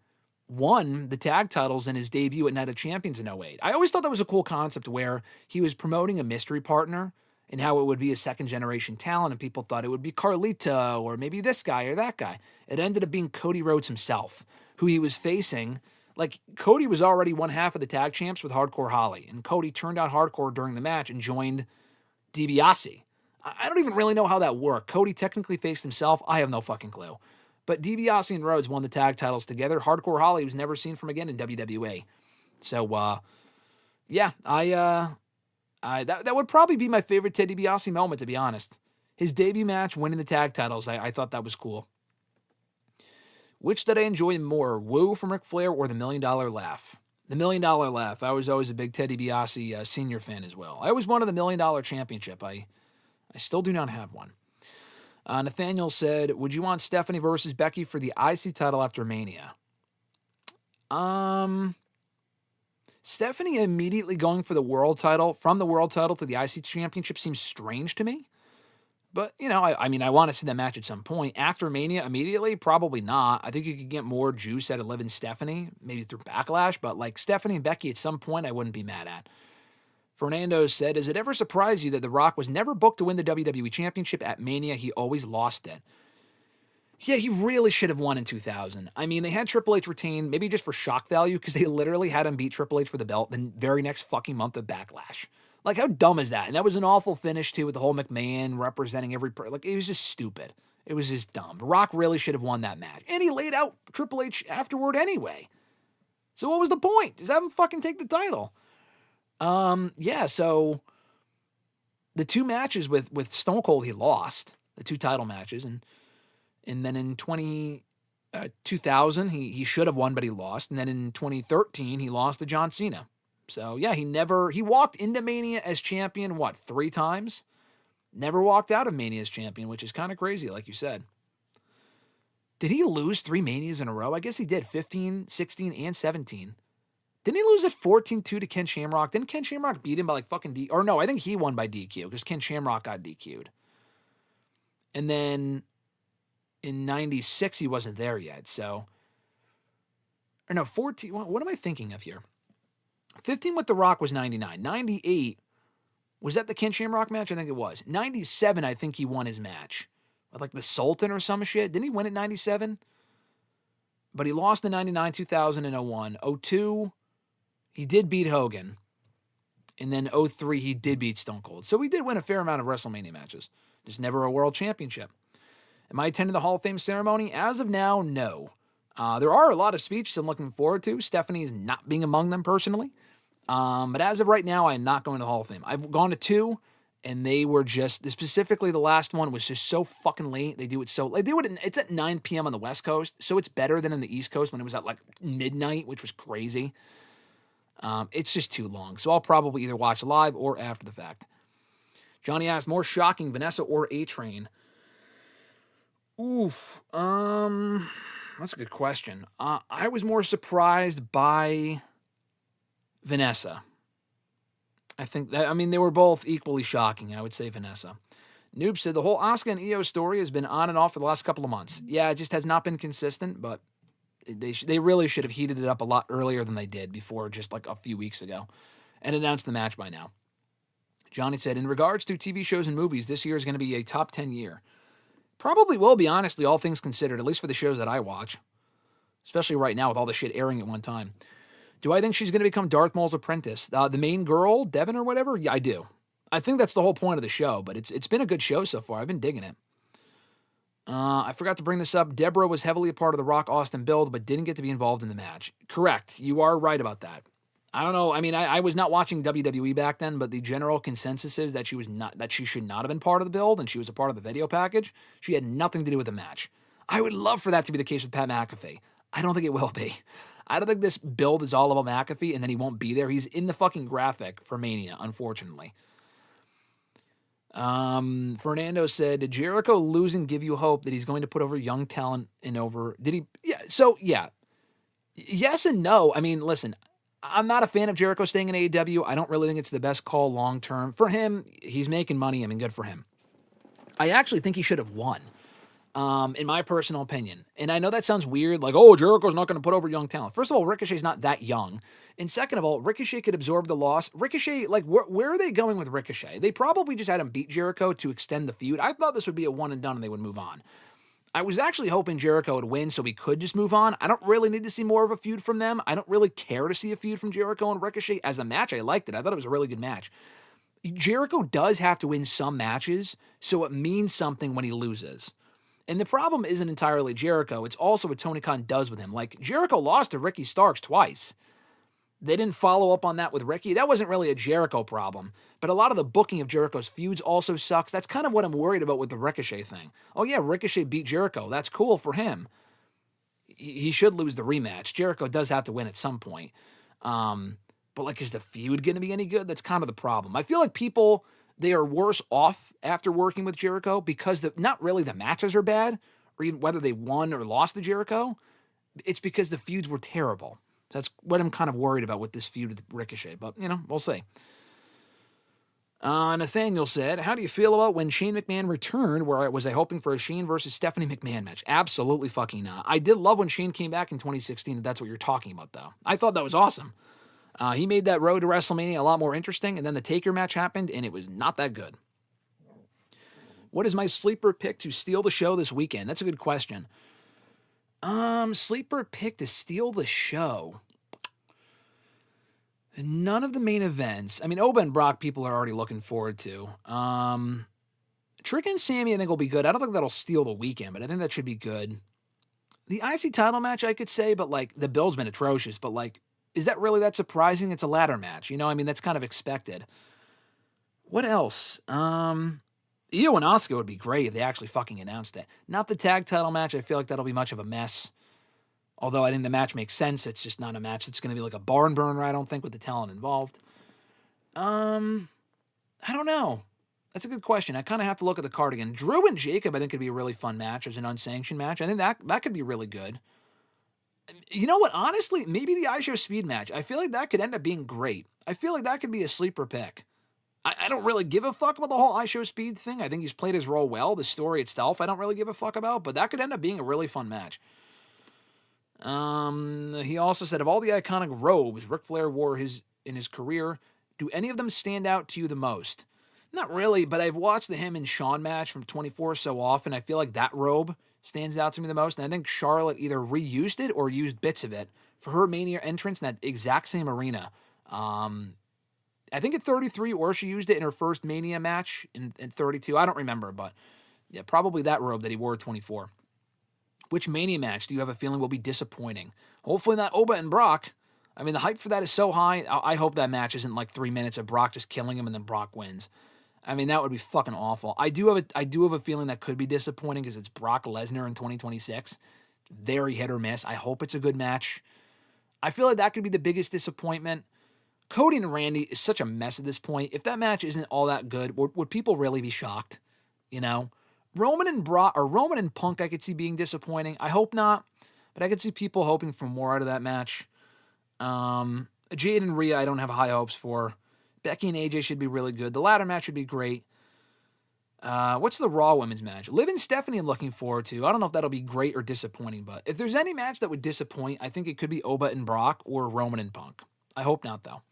won the tag titles in his debut at Night of Champions in 2008. I always thought that was a cool concept where he was promoting a mystery partner, and how it would be a second-generation talent, and people thought it would be Carlito or maybe this guy or that guy. It ended up being Cody Rhodes himself, who he was facing. Like, Cody was already one half of the tag champs with Hardcore Holly, and Cody turned out Hardcore during the match and joined DiBiase. I don't even really know how that worked. Cody technically faced himself. I have no fucking clue. But DiBiase and Rhodes won the tag titles together. Hardcore Holly was never seen from again in WWE. So, yeah, that would probably be my favorite Ted DiBiase moment, to be honest. His debut match, winning the tag titles, I thought that was cool. Which did I enjoy more, Woo from Ric Flair or the $1 Million Laugh? The $1 Million Laugh. I was always a big Ted DiBiase senior fan as well. I was one of the $1 Million Championship. I still do not have one. Nathaniel said, would you want Stephanie versus Becky for the IC title after Mania? Stephanie immediately going for the world title, from the world title to the IC championship seems strange to me. But, you know, I mean, I want to see that match at some point. After Mania, immediately, probably not. I think you could get more juice out of Liv and Stephanie, maybe through Backlash. But, like, Stephanie and Becky at some point, I wouldn't be mad at. Fernando said, does it ever surprise you that The Rock was never booked to win the WWE Championship at Mania? He always lost it. Yeah, he really should have won in 2000. I mean, they had Triple H retain, maybe just for shock value, because they literally had him beat Triple H for the belt the very next fucking month of Backlash. Like, how dumb is that? And that was an awful finish, too, with the whole McMahon representing every... Like, it was just stupid. It was just dumb. The Rock really should have won that match. And he laid out Triple H afterward anyway. So what was the point? Just have him fucking take the title. Yeah, so the two matches with Stone Cold, he lost. The two title matches. And then in 2000, he should have won, but he lost. And then in 2013, he lost to John Cena. So, yeah, he walked into Mania as champion, 3 times? Never walked out of Mania as champion, which is kind of crazy, like you said. Did he lose 3 Manias in a row? I guess he did, 15, 16, and 17. Didn't he lose at 14-2 to Ken Shamrock? Didn't Ken Shamrock beat him by like fucking Or no, I think he won by DQ because Ken Shamrock got DQ'd. And then in 96, he wasn't there yet, so... Or no, 14... What am I thinking of here? 15 with The Rock was 99. 98, was that the Ken Shamrock match? I think it was. 97, I think he won his match. With like the Sultan or some shit. Didn't he win at 97? But he lost in 99, 2000, and 01. 02, he did beat Hogan. And then 03, he did beat Stone Cold. So he did win a fair amount of WrestleMania matches. Just never a world championship. Am I attending the Hall of Fame ceremony? As of now, no. There are a lot of speeches I'm looking forward to. Stephanie is not being among them personally. But as of right now, I am not going to the Hall of Fame. I've gone to 2, and they were just, specifically the last one was just so fucking late. They do it so, it's at 9 p.m. on the West Coast, so it's better than in the East Coast when it was at like midnight, which was crazy. It's just too long, so I'll probably either watch live or after the fact. Johnny asked, more shocking, Vanessa or A-Train? Oof, that's a good question. I was more surprised by Vanessa. I think that, I mean, they were both equally shocking. I would say Vanessa. Noob said the whole Asuka and Io story has been on and off for the last couple of months. Yeah, it just has not been consistent, but they really should have heated it up a lot earlier than they did before just like a few weeks ago and announced the match by now. Johnny said, in regards to TV shows and movies, this year is going to be a top 10 year. Probably will be, honestly, all things considered, at least for the shows that I watch. Especially right now with all the shit airing at one time. Do I think she's going to become Darth Maul's apprentice? The main girl, Devin or whatever? Yeah, I do. I think that's the whole point of the show, but it's been a good show so far. I've been digging it. I forgot to bring this up. Deborah was heavily a part of the Rock Austin build, but didn't get to be involved in the match. Correct. You are right about that. I don't know. I mean, I was not watching WWE back then, but the general consensus is that she should not have been part of the build, and she was a part of the video package. She had nothing to do with the match. I would love for that to be the case with Pat McAfee. I don't think it will be. I don't think this build is all about McAfee, and then he won't be there. He's in the fucking graphic for Mania, unfortunately. Fernando said, did Jericho losing give you hope that he's going to put over young talent and over... Did he... Yeah, so, yeah. Yes and no. I mean, listen... I'm not a fan of Jericho staying in AEW. I don't really think it's the best call long-term. For him, he's making money. I mean, good for him. I actually think he should have won. in my personal opinion. And I know that sounds weird, like, oh, Jericho's not going to put over young talent. First of all, Ricochet's not that young. And second of all, Ricochet could absorb the loss. Ricochet, like, where are they going with Ricochet? They probably just had him beat Jericho to extend the feud. I thought this would be a one and done and they would move on. I was actually hoping Jericho would win so we could just move on. I don't really need to see more of a feud from them. I don't really care to see a feud from Jericho and Ricochet. As a match, I liked it. I thought it was a really good match. Jericho does have to win some matches, so it means something when he loses. And the problem isn't entirely Jericho. It's also what Tony Khan does with him. Like, Jericho lost to Ricky Starks twice. They didn't follow up on that with Ricky. That wasn't really a Jericho problem. But a lot of the booking of Jericho's feuds also sucks. That's kind of what I'm worried about with the Ricochet thing. Oh, yeah, Ricochet beat Jericho. That's cool for him. He should lose the rematch. Jericho does have to win at some point. But, like, is the feud going to be any good? That's kind of the problem. I feel like people, they are worse off after working with Jericho because not really the matches are bad, or even whether they won or lost to Jericho. It's because the feuds were terrible. That's what I'm kind of worried about with this feud with Ricochet. But, we'll see. Nathaniel said, how do you feel about when Shane McMahon returned? Was I hoping for a Shane versus Stephanie McMahon match? Absolutely fucking not. I did love when Shane came back in 2016, if that's what you're talking about, though. I thought that was awesome. He made that road to WrestleMania a lot more interesting, and then the Taker match happened, and it was not that good. What is my sleeper pick to steal the show this weekend? That's a good question. Sleeper pick to steal the show. None of the main events. I mean, Oba and Brock people are already looking forward to. Trick and Sammy I think will be good. I don't think that'll steal the weekend, but I think that should be good. The IC title match I could say, but like the build's been atrocious, but like, is that really that surprising? It's a ladder match. I mean, that's kind of expected. What else? Io and Asuka would be great if they actually fucking announced it. Not the tag title match. I feel like that'll be much of a mess. Although I think the match makes sense. It's just not a match that's going to be like a barn burner, I don't think, with the talent involved. I don't know. That's a good question. I kind of have to look at the card again. Drew and Jacob, I think, could be a really fun match as an unsanctioned match. I think that could be really good. You know what? Honestly, maybe the iShow Speed match. I feel like that could end up being great. I feel like that could be a sleeper pick. I don't really give a fuck about the whole iShow Speed thing. I think he's played his role well. The story itself, I don't really give a fuck about, but that could end up being a really fun match. He also said, of all the iconic robes Ric Flair wore in his career, do any of them stand out to you the most? Not really, but I've watched the him and Shawn match from 24 so often. I feel like that robe stands out to me the most, and I think Charlotte either reused it or used bits of it for her Mania entrance in that exact same arena. I think at 33, or she used it in her first Mania match in 32. I don't remember, but yeah, probably that robe that he wore at 24. Which Mania match do you have a feeling will be disappointing? Hopefully not Oba and Brock. I mean, the hype for that is so high. I hope that match isn't like 3 minutes of Brock just killing him and then Brock wins. I mean, that would be fucking awful. I do have a feeling that could be disappointing because it's Brock Lesnar in 2026. Very hit or miss. I hope it's a good match. I feel like that could be the biggest disappointment. Cody and Randy is such a mess at this point. If that match isn't all that good, would people really be shocked? Roman and Punk I could see being disappointing. I hope not, but I could see people hoping for more out of that match. Jade and Rhea I don't have high hopes for. Becky and AJ should be really good. The ladder match should be great. What's the Raw women's match? Liv and Stephanie I'm looking forward to. I don't know if that'll be great or disappointing, but if there's any match that would disappoint, I think it could be Oba and Brock or Roman and Punk. I hope not, though.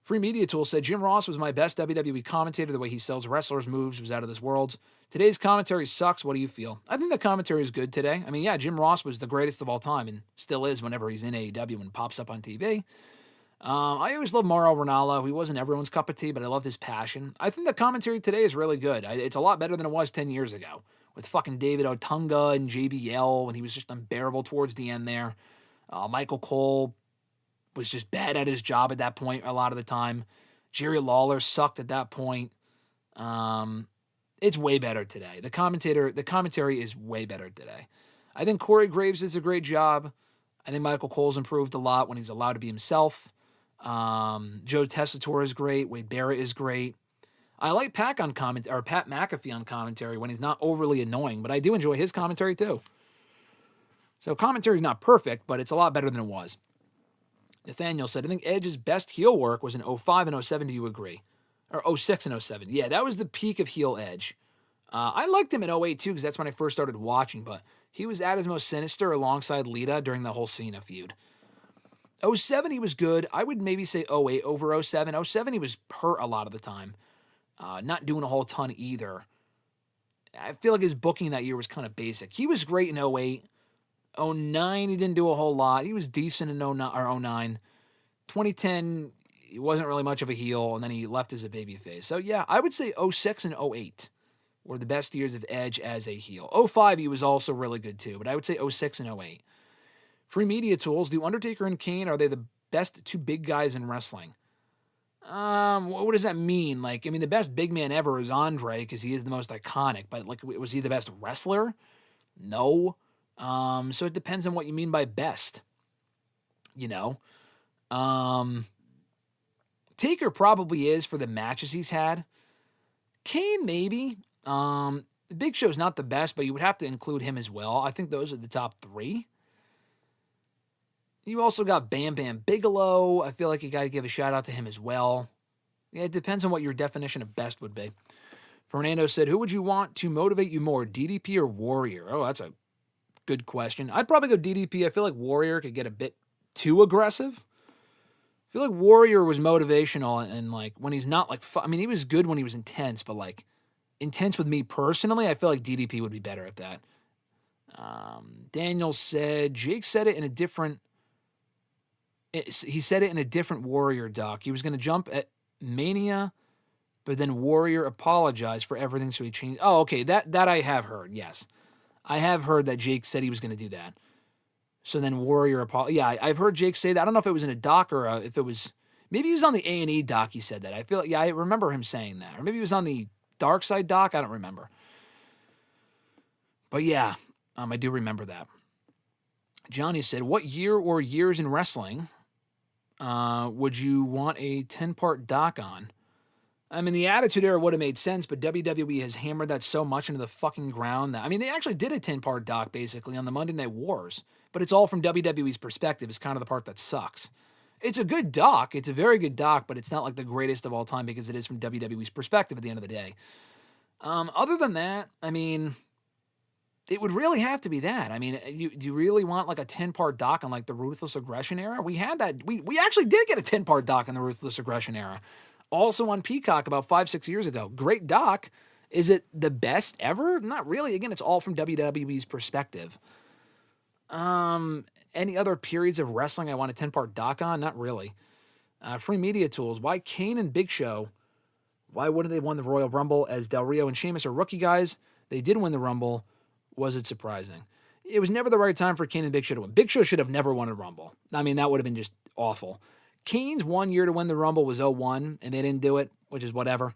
Free Media Tool said, Jim Ross was my best WWE commentator. The way he sells wrestlers' moves was out of this world. Today's commentary sucks. What do you feel? I think the commentary is good today. I mean, yeah, Jim Ross was the greatest of all time and still is whenever he's in AEW and pops up on TV. I always loved Mauro Ranallo. He wasn't everyone's cup of tea, but I loved his passion. I think the commentary today is really good. It's a lot better than it was 10 years ago with fucking David Otunga and JBL when he was just unbearable towards the end there. Michael Cole was just bad at his job at that point a lot of the time. Jerry Lawler sucked at that point. It's way better today. The commentary is way better today. I think Corey Graves does a great job. I think Michael Cole's improved a lot when he's allowed to be himself. Joe Tessitore is great. Wade Barrett is great. I like Pat McAfee on commentary when he's not overly annoying, but I do enjoy his commentary too. So commentary is not perfect, but it's a lot better than it was. Nathaniel said, I think Edge's best heel work was in 05 and 07. Do you agree? Or 06 and 07. Yeah, that was the peak of heel Edge. I liked him in '08 too, because that's when I first started watching, but he was at his most sinister alongside Lita during the whole Cena feud. '07 he was good. I would maybe say '08 over '07. '07 he was hurt a lot of the time. Not doing a whole ton either. I feel like his booking that year was kind of basic. He was great in '08. '09 he didn't do a whole lot. He was decent in '09. 2010 he wasn't really much of a heel, and then he left as a babyface. So yeah, I would say '06 and '08 were the best years of Edge as a heel. '05 he was also really good too, but I would say '06 and '08. Free Media Tools, do Undertaker and Kane, are they the best two big guys in wrestling? What does that mean? Like, I mean, the best big man ever is Andre because he is the most iconic, but like, was he the best wrestler? No. So it depends on what you mean by best. You know? Taker probably is for the matches he's had. Kane, maybe. Big Show's not the best, but you would have to include him as well. I think those are the top three. You also got Bam Bam Bigelow. I feel like you got to give a shout out to him as well. Yeah, it depends on what your definition of best would be. Fernando said, who would you want to motivate you more, DDP or Warrior? Oh, that's a good question. I'd probably go DDP. I feel like Warrior could get a bit too aggressive. I feel like Warrior was motivational and like when he's not like, I mean, he was good when he was intense, but like intense with me personally, I feel like DDP would be better at that. Daniel said, Jake said it in a different, he said it in a different Warrior doc. He was going to jump at Mania, but then Warrior apologized for everything, so he changed. Oh, okay, that I have heard, yes. I have heard that Jake said he was going to do that. So then Warrior yeah, I've heard Jake say that. I don't know if it was in a doc or if it was, maybe he was on the A&E doc he said that. I feel, yeah, I remember him saying that. Or maybe he was on the Dark Side doc, I don't remember. But yeah, I do remember that. Johnny said, what year or years in wrestling would you want a 10-part doc on? I mean, the Attitude Era would have made sense, but WWE has hammered that so much into the fucking ground that, I mean, they actually did a 10-part doc, basically, on the Monday Night Wars, but it's all from WWE's perspective. It's kind of the part that sucks. It's a good doc. It's a very good doc, but it's not like the greatest of all time because it is from WWE's perspective at the end of the day. Other than that, I mean, it would really have to be that. I mean, do you really want like a 10-part doc on like the Ruthless Aggression Era? We had that. We actually did get a 10-part doc on the Ruthless Aggression Era. Also on Peacock about 5-6 years ago. Great doc. Is it the best ever? Not really. Again, it's all from WWE's perspective. Any other periods of wrestling I want a 10-part doc on? Not really. Free Media Tools. Why Kane and Big Show? Why wouldn't they win the Royal Rumble as Del Rio and Sheamus are rookie guys? They did win the Rumble. Was it surprising? It was never the right time for Kane and Big Show to win. Big Show should have never won a Rumble. I mean, that would have been just awful. Kane's 1 year to win the Rumble was 01, and they didn't do it, which is whatever.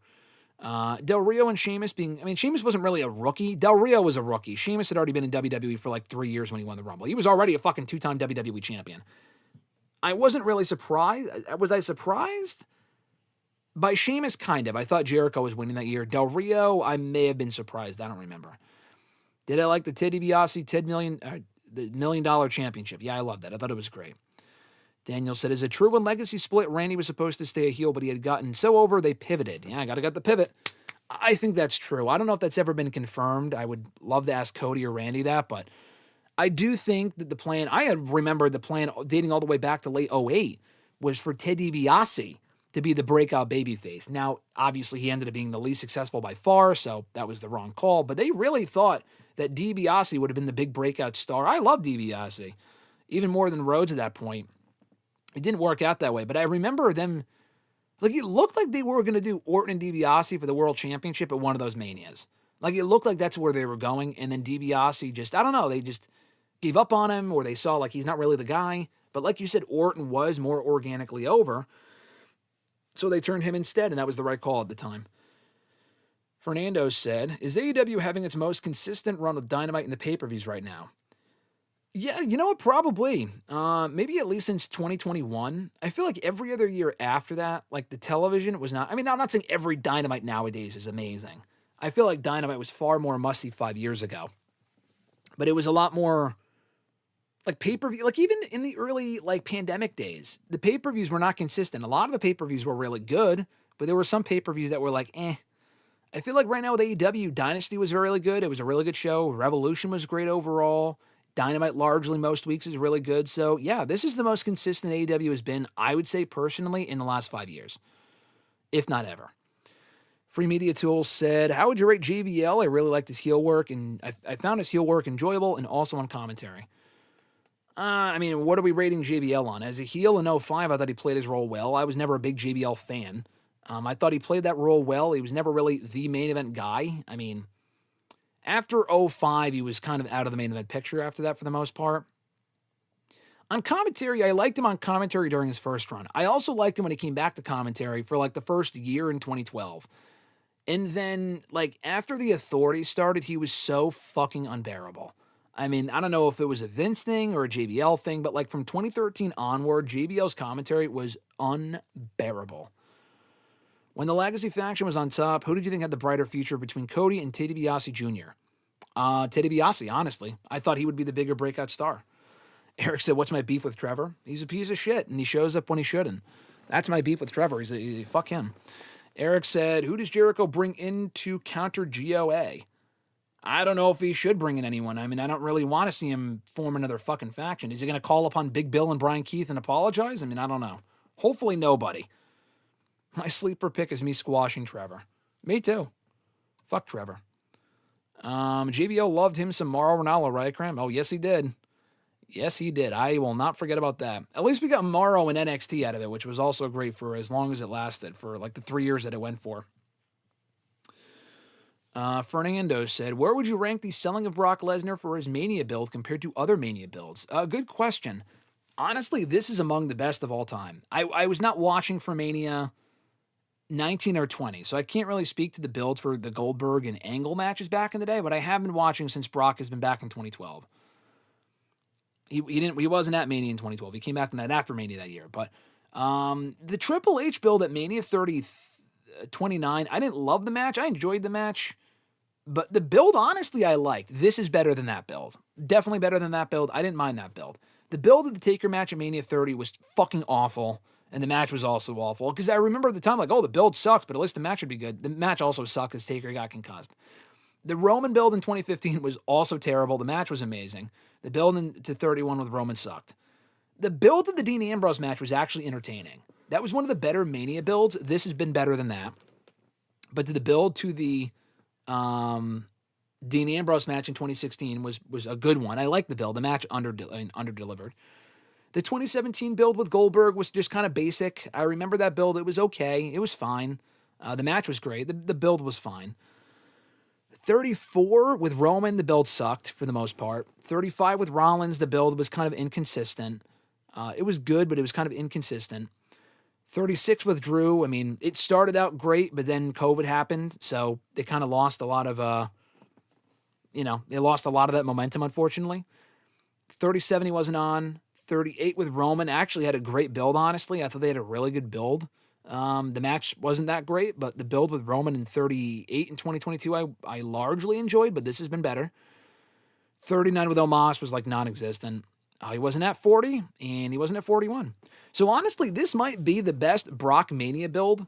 Del Rio and Sheamus Sheamus wasn't really a rookie. Del Rio was a rookie. Sheamus had already been in WWE for like 3 years when he won the Rumble. He was already a fucking 2-time WWE champion. I wasn't really surprised. Was I surprised? By Sheamus, kind of. I thought Jericho was winning that year. Del Rio, I may have been surprised. I don't remember. Did I like the Ted DiBiase the $1 million championship? Yeah, I loved that. I thought it was great. Daniel said, is it true when Legacy split, Randy was supposed to stay a heel, but he had gotten so over, they pivoted? Yeah, I got to get the pivot. I think that's true. I don't know if that's ever been confirmed. I would love to ask Cody or Randy that, but I do think that the plan, I had remembered the plan dating all the way back to late '08 was for Ted DiBiase to be the breakout babyface. Now, obviously, he ended up being the least successful by far, so that was the wrong call, but they really thought that DiBiase would have been the big breakout star. I love DiBiase, even more than Rhodes at that point. It didn't work out that way, but I remember them, like it looked like they were going to do Orton and DiBiase for the World Championship at one of those Manias. Like it looked like that's where they were going, and then DiBiase just, I don't know, they just gave up on him, or they saw like he's not really the guy. But like you said, Orton was more organically over, so they turned him instead, and that was the right call at the time. Fernando said, is AEW having its most consistent run with Dynamite in the pay-per-views right now? Yeah, you know what? Probably. Maybe at least since 2021. I feel like every other year after that, like the television was not, I mean, I'm not saying every Dynamite nowadays is amazing. I feel like Dynamite was far more must-see 5 years ago. But it was a lot more like pay-per-view, like even in the early like pandemic days, the pay-per-views were not consistent. A lot of the pay-per-views were really good, but there were some pay-per-views that were like, eh. I feel like right now with AEW, Dynasty was really good. It was a really good show. Revolution was great overall. Dynamite largely most weeks is really good. So yeah, this is the most consistent AEW has been, I would say personally, in the last 5 years, if not ever. Free Media Tools said, how would you rate JBL? I really liked his heel work, and I found his heel work enjoyable and also on commentary. I mean, what are we rating JBL on? As a heel in 05, I thought he played his role well. I was never a big JBL fan. I thought he played that role well. He was never really the main event guy. I mean, after 05, he was kind of out of the main event picture after that for the most part. On commentary, I liked him on commentary during his first run. I also liked him when he came back to commentary for like the first year in 2012. And then, like, after the Authority started, he was so fucking unbearable. I mean, I don't know if it was a Vince thing or a JBL thing, but like from 2013 onward, JBL's commentary was unbearable. When the Legacy faction was on top, who did you think had the brighter future between Cody and Ted DiBiase Jr.? Ted DiBiase, honestly. I thought he would be the bigger breakout star. Eric said, what's my beef with Trevor? He's a piece of shit, and he shows up when he shouldn't. That's my beef with Trevor. Fuck him. Eric said, who does Jericho bring in to counter GOA? I don't know if he should bring in anyone. I mean, I don't really want to see him form another fucking faction. Is he going to call upon Big Bill and Brian Keith and apologize? I mean, I don't know. Hopefully nobody. My sleeper pick is me squashing Trevor. Me too. Fuck Trevor. JBL loved him some Mauro Ranallo, right, Cram? Oh, yes, he did. Yes, he did. I will not forget about that. At least we got Mauro and NXT out of it, which was also great for as long as it lasted, for like the 3 years that it went for. Fernando said, where would you rank the selling of Brock Lesnar for his Mania build compared to other Mania builds? Good question. Honestly, this is among the best of all time. I was not watching for Mania 19 or 20, so I can't really speak to the build for the Goldberg and Angle matches back in the day, but I have been watching since Brock has been back in 2012. He wasn't at Mania in 2012. He came back the night after Mania that year. But the Triple H build at Mania 29, I didn't love the match. I enjoyed the match. But the build, honestly, I liked. This is better than that build. Definitely better than that build. I didn't mind that build. The build of the Taker match at Mania 30 was fucking awful. And the match was also awful. Because I remember at the time, like, oh, the build sucks, but at least the match would be good. The match also sucked because Taker got concussed. The Roman build in 2015 was also terrible. The match was amazing. The build to 31 with Roman sucked. The build of the Dean Ambrose match was actually entertaining. That was one of the better Mania builds. This has been better than that. But the build to the Dean Ambrose match in 2016 was a good one. I liked the build. The match under-delivered. The 2017 build with Goldberg was just kind of basic. I remember that build. It was okay. It was fine. The match was great. The build was fine. 34 with Roman, the build sucked for the most part. 35 with Rollins, the build was kind of inconsistent. It was good, but it was kind of inconsistent. 36 with Drew, I mean, it started out great, but then COVID happened, so they kind of lost a lot of, they lost a lot of that momentum, unfortunately. 37 he wasn't on. 38 with Roman actually had a great build, honestly. I thought they had a really good build. The match wasn't that great, but the build with Roman in 38 in 2022, I largely enjoyed, but this has been better. 39 with Omos was like non-existent. He wasn't at 40, and he wasn't at 41. So honestly, this might be the best Brock Mania build,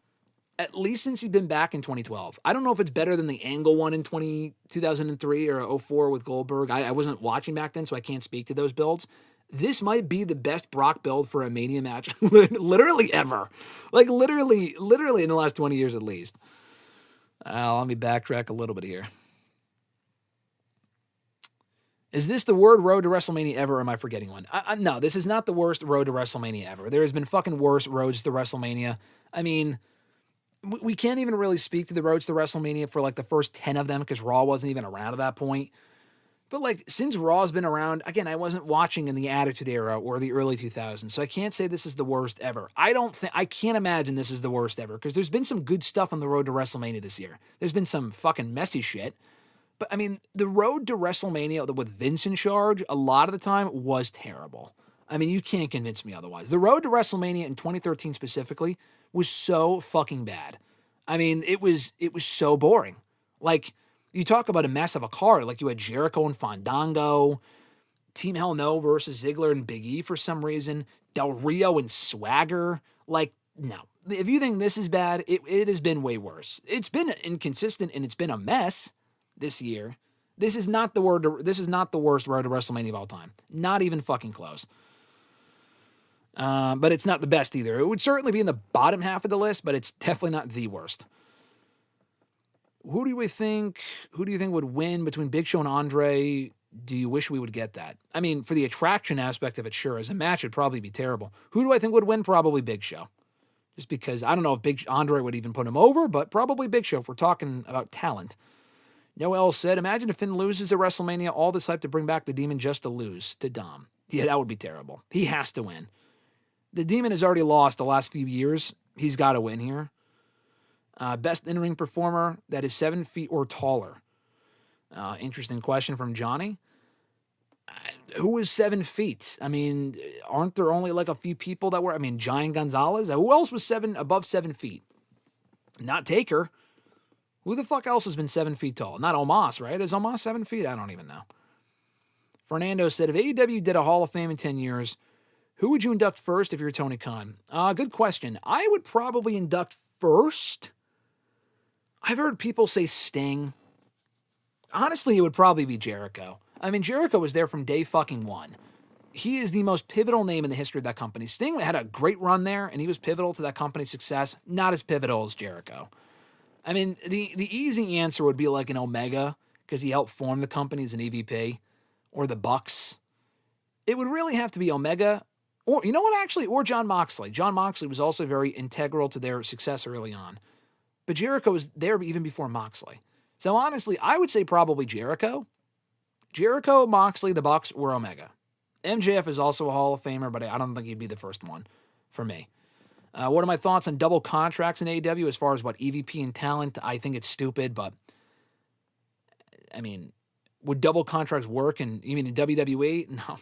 at least since he's been back in 2012. I don't know if it's better than the Angle one in 2003 or 04 with Goldberg. I wasn't watching back then, so I can't speak to those builds. This might be the best Brock build for a Mania match literally ever. Like literally in the last 20 years at least. Let me backtrack a little bit here. Is this the word road to WrestleMania ever, or am I forgetting one? No, this is not the worst road to WrestleMania ever. There has been fucking worse roads to WrestleMania. I mean, we can't even really speak to the roads to WrestleMania for like the first 10 of them because Raw wasn't even around at that point. But like, since Raw's been around, again, I wasn't watching in the Attitude Era or the early 2000s, so I can't say this is the worst ever. I can't imagine this is the worst ever, because there's been some good stuff on the road to WrestleMania this year. There's been some fucking messy shit. But I mean, the road to WrestleMania with Vince in charge, a lot of the time, was terrible. I mean, you can't convince me otherwise. The road to WrestleMania in 2013 specifically was so fucking bad. I mean, it was so boring. Like, you talk about a mess of a card, like you had Jericho and Fandango, Team Hell No versus Ziggler and Big E for some reason, Del Rio and Swagger. Like, No. If you think this is bad, it has been way worse. It's been inconsistent and it's been a mess this year. This is not the worst road to WrestleMania of all time. Not even fucking close. But it's not the best either. It would certainly be in the bottom half of the list, but it's definitely not the worst. Who do you think would win between Big Show and Andre? Do you wish we would get that? I mean, for the attraction aspect of it, sure. As a match, it'd probably be terrible. Who do I think would win? Probably Big Show. Just because I don't know if Big Andre would even put him over, but probably Big Show if we're talking about talent. Noel said, imagine if Finn loses at WrestleMania, all this hype to bring back the Demon just to lose to Dom. Yeah, that would be terrible. He has to win. The Demon has already lost the last few years. He's got to win here. Best in-ring performer that is 7 feet or taller. Interesting question from Johnny. Who is 7 feet? I mean, aren't there only like a few people that were? I mean, Giant Gonzalez. Who else was above 7 feet? Not Taker. Who the fuck else has been 7 feet tall? Not Omos, right? Is Omos 7 feet? I don't even know. Fernando said, if AEW did a Hall of Fame in 10 years, who would you induct first if you're Tony Khan? Good question. I would probably induct first. I've heard people say Sting. Honestly, it would probably be Jericho. I mean, Jericho was there from day fucking one. He is the most pivotal name in the history of that company. Sting had a great run there, and he was pivotal to that company's success. Not as pivotal as Jericho. I mean, the easy answer would be like an Omega, because he helped form the company as an EVP, or the Bucks. It would really have to be Omega, or you know what, actually, or Jon Moxley. Jon Moxley was also very integral to their success early on. But Jericho was there even before Moxley. So honestly, I would say probably Jericho. Jericho, Moxley, the Bucks, or Omega. MJF is also a Hall of Famer, but I don't think he'd be the first one for me. What are my thoughts on double contracts in AEW as far as what EVP and talent? I think it's stupid, but I mean, would double contracts work? And you mean in WWE? No,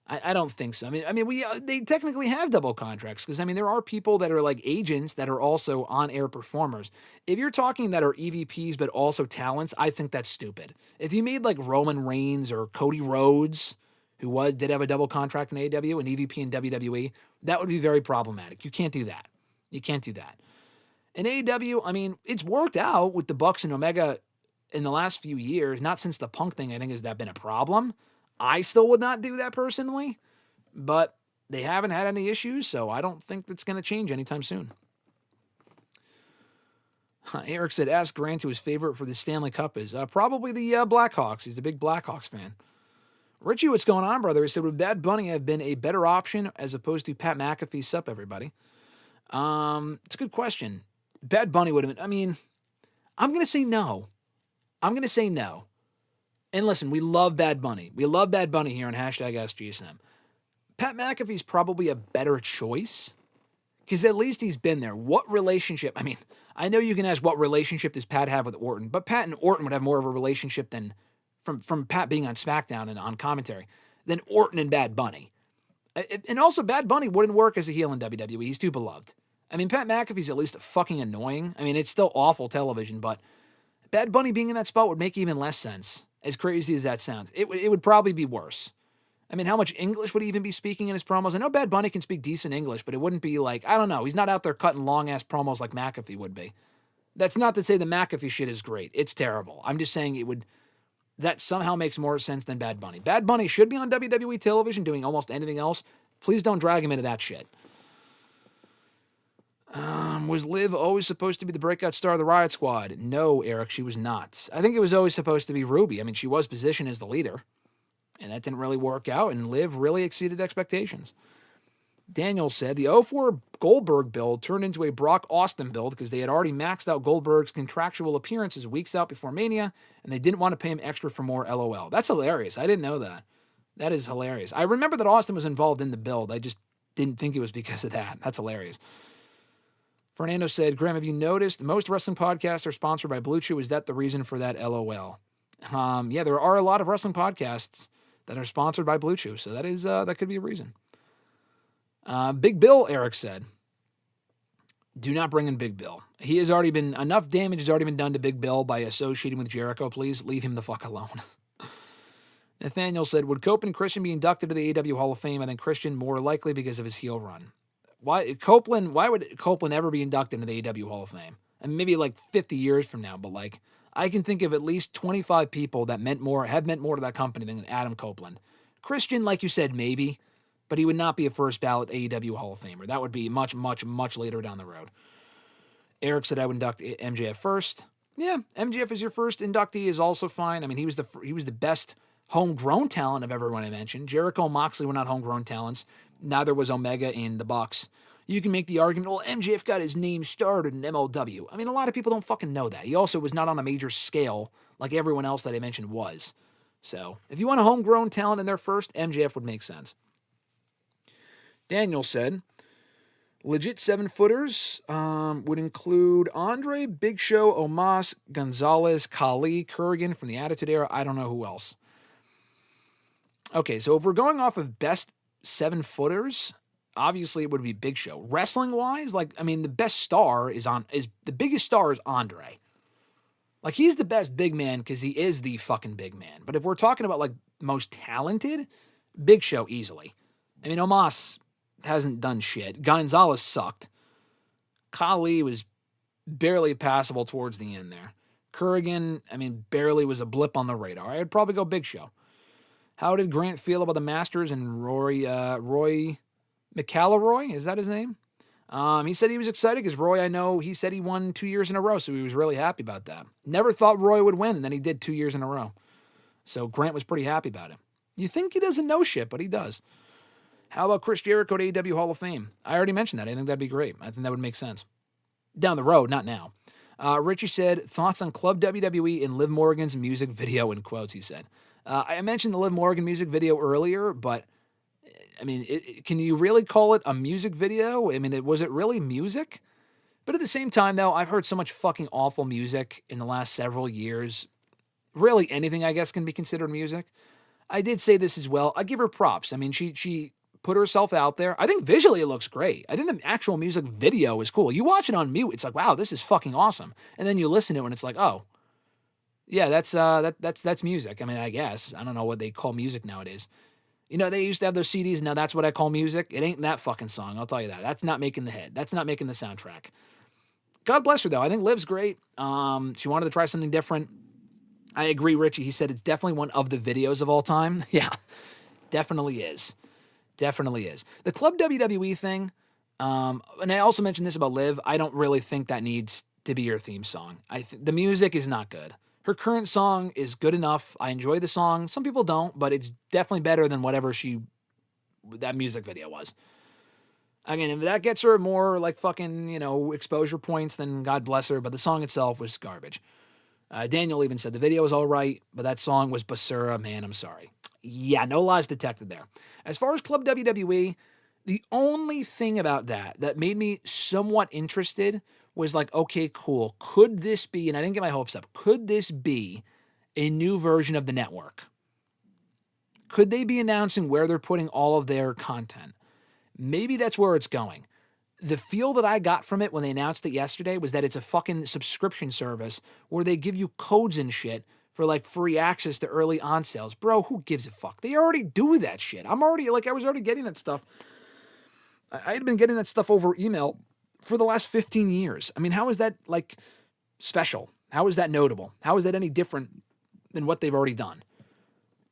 I don't think so. I mean, they technically have double contracts because I mean there are people that are like agents that are also on-air performers. If you're talking that are EVPs but also talents, I think that's stupid. If you made like Roman Reigns or Cody Rhodes, who did have a double contract in AEW and EVP in WWE, that would be very problematic. You can't do that. You can't do that. In AEW, I mean, it's worked out with the Bucks and Omega in the last few years. Not since the Punk thing, I think, has that been a problem. I still would not do that personally, but they haven't had any issues, so I don't think that's going to change anytime soon. Eric said, ask Grant who his favorite for the Stanley Cup is. Probably the Blackhawks. He's a big Blackhawks fan. Richie, what's going on, brother? He said, would Bad Bunny have been a better option as opposed to Pat McAfee? Sup, everybody? It's a good question. Bad Bunny would have been, I mean, I'm going to say no. And listen, we love Bad Bunny. We love Bad Bunny here on #AskGSM. Pat McAfee's probably a better choice because at least he's been there. What relationship? I mean, I know you can ask what relationship does Pat have with Orton, but Pat and Orton would have more of a relationship than from Pat being on SmackDown and on commentary than Orton and Bad Bunny. And also, Bad Bunny wouldn't work as a heel in WWE. He's too beloved. I mean, Pat McAfee's at least fucking annoying. I mean, it's still awful television, but Bad Bunny being in that spot would make even less sense. As crazy as that sounds, it would probably be worse. I mean, how much English would he even be speaking in his promos? I know Bad Bunny can speak decent English, but it wouldn't be like, I don't know, he's not out there cutting long-ass promos like McAfee would be. That's not to say the McAfee shit is great. It's terrible. I'm just saying that somehow makes more sense than Bad Bunny. Bad Bunny should be on WWE television doing almost anything else. Please don't drag him into that shit. Was Liv always supposed to be the breakout star of the Riot Squad? No, Eric, she was not. I think it was always supposed to be Ruby. I mean, she was positioned as the leader, and that didn't really work out, and Liv really exceeded expectations. Daniel said the 04 Goldberg build turned into a Brock Austin build because they had already maxed out Goldberg's contractual appearances weeks out before Mania, and they didn't want to pay him extra for more LOL. That's hilarious. I didn't know that. That is hilarious. I remember that Austin was involved in the build. I just didn't think it was because of that. That's hilarious. Fernando said, Graham, have you noticed most wrestling podcasts are sponsored by Blue Chew? Is that the reason for that LOL? Yeah, there are a lot of wrestling podcasts that are sponsored by Blue Chew, so that could be a reason. Big Bill, Eric said, do not bring in Big Bill. Enough damage has already been done to Big Bill by associating with Jericho. Please leave him the fuck alone. Nathaniel said, would Cope and Christian be inducted to the AEW Hall of Fame? I think Christian more likely because of his heel run. Why would Copeland ever be inducted into the AEW Hall of Fame? And maybe like 50 years from now, but like I can think of at least 25 people that have meant more to that company than Adam Copeland. Christian, like you said, maybe, but he would not be a first ballot AEW Hall of Famer. That would be much, much, much later down the road. Eric said I would induct MJF first. Yeah, MJF as your first inductee is also fine. I mean, he was the best homegrown talent of everyone I mentioned. Jericho and Moxley were not homegrown talents. Neither was Omega in the Bucks. You can make the argument, well, MJF got his name started in MLW. I mean, a lot of people don't fucking know that. He also was not on a major scale like everyone else that I mentioned was. So, if you want a homegrown talent in there first, MJF would make sense. Daniel said, legit 7-footers would include Andre, Big Show, Omos, Gonzalez, Khali, Kurgan from the Attitude Era. I don't know who else. Okay, so if we're going off of best 7-footers, obviously it would be Big Show. Wrestling-wise, the biggest star is Andre. Like, he's the best big man because he is the fucking big man. But if we're talking about, like, most talented, Big Show easily. I mean, Omos hasn't done shit. Gonzalez sucked. Khali was barely passable towards the end there. Kurgan, barely was a blip on the radar. I'd probably go Big Show. How did Grant feel about the Masters and Roy McElroy? Is that his name? He said he was excited because Roy, I know, he said he won 2 years in a row, so he was really happy about that. Never thought Roy would win, and then he did 2 years in a row. So Grant was pretty happy about it. You think he doesn't know shit, but he does. How about Chris Jericho to AEW Hall of Fame? I already mentioned that. I think that'd be great. I think that would make sense. Down the road, not now. Richie said, thoughts on Club WWE and Liv Morgan's music video, in quotes, he said. I mentioned the Liv Morgan music video earlier, but, can you really call it a music video? Was it really music? But at the same time, though, I've heard so much fucking awful music in the last several years. Really, anything, I guess, can be considered music. I did say this as well. I give her props. She put herself out there. I think visually it looks great. I think the actual music video is cool. You watch it on mute, it's like, wow, this is fucking awesome. And then you listen to it and it's like, oh, yeah, that's music. I guess. I don't know what they call music nowadays. They used to have those CDs. Now that's what I call music. It ain't that fucking song. I'll tell you that. That's not making the hit. That's not making the soundtrack. God bless her, though. I think Liv's great. She wanted to try something different. I agree, Richie. He said it's definitely one of the videos of all time. Yeah, definitely is. Definitely is. The Club WWE thing, and I also mentioned this about Liv, I don't really think that needs to be your theme song. The music is not good. Her current song is good enough. I enjoy the song. Some people don't, but it's definitely better than whatever that music video was. Again, if that gets her more like fucking, exposure points, then God bless her, but the song itself was garbage. Daniel even said the video was all right, but that song was Basura, man, I'm sorry. Yeah, no lies detected there. As far as Club WWE, the only thing about that made me somewhat interested was like, okay, cool. Could this be, and I didn't get my hopes up, could this be a new version of the network? Could they be announcing where they're putting all of their content? Maybe that's where it's going. The feel that I got from it when they announced it yesterday was that it's a fucking subscription service where they give you codes and shit for like free access to early on sales. Bro, who gives a fuck? They already do that shit. I was already getting that stuff. I had been getting that stuff over email for the last 15 years. How is that like special? How is that notable? How is that any different than what they've already done?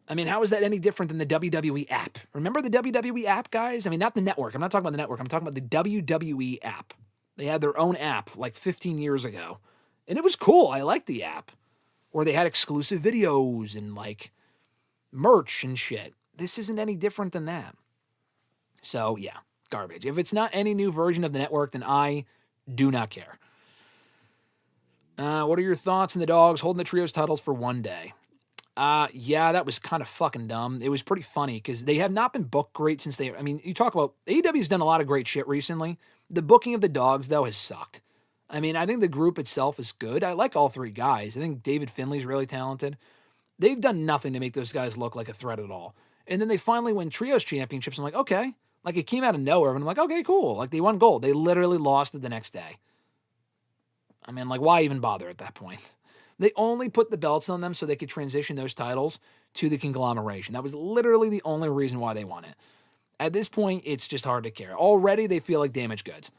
How is that any different than the WWE app? Remember the WWE app, guys? Not the network. I'm not talking about the network. I'm talking about the WWE app. They had their own app like 15 years ago. And it was cool. I liked the app. Where they had exclusive videos and like merch and shit. This isn't any different than that. So yeah, garbage. If it's not any new version of the network, then I do not care. What are your thoughts on the Dogs holding the trios titles for one day? Yeah, that was kind of fucking dumb. It was pretty funny because they have not been booked great since you talk about, AEW's done a lot of great shit recently. The booking of the Dogs, though, has sucked. I think the group itself is good. I like all three guys. I think David Finley's really talented. They've done nothing to make those guys look like a threat at all. And then they finally win trios championships. I'm like, okay. Like, it came out of nowhere. And I'm like, okay, cool. Like, they won gold. They literally lost it the next day. Why even bother at that point? They only put the belts on them so they could transition those titles to the conglomeration. That was literally the only reason why they won it. At this point, it's just hard to care. Already, they feel like damaged goods.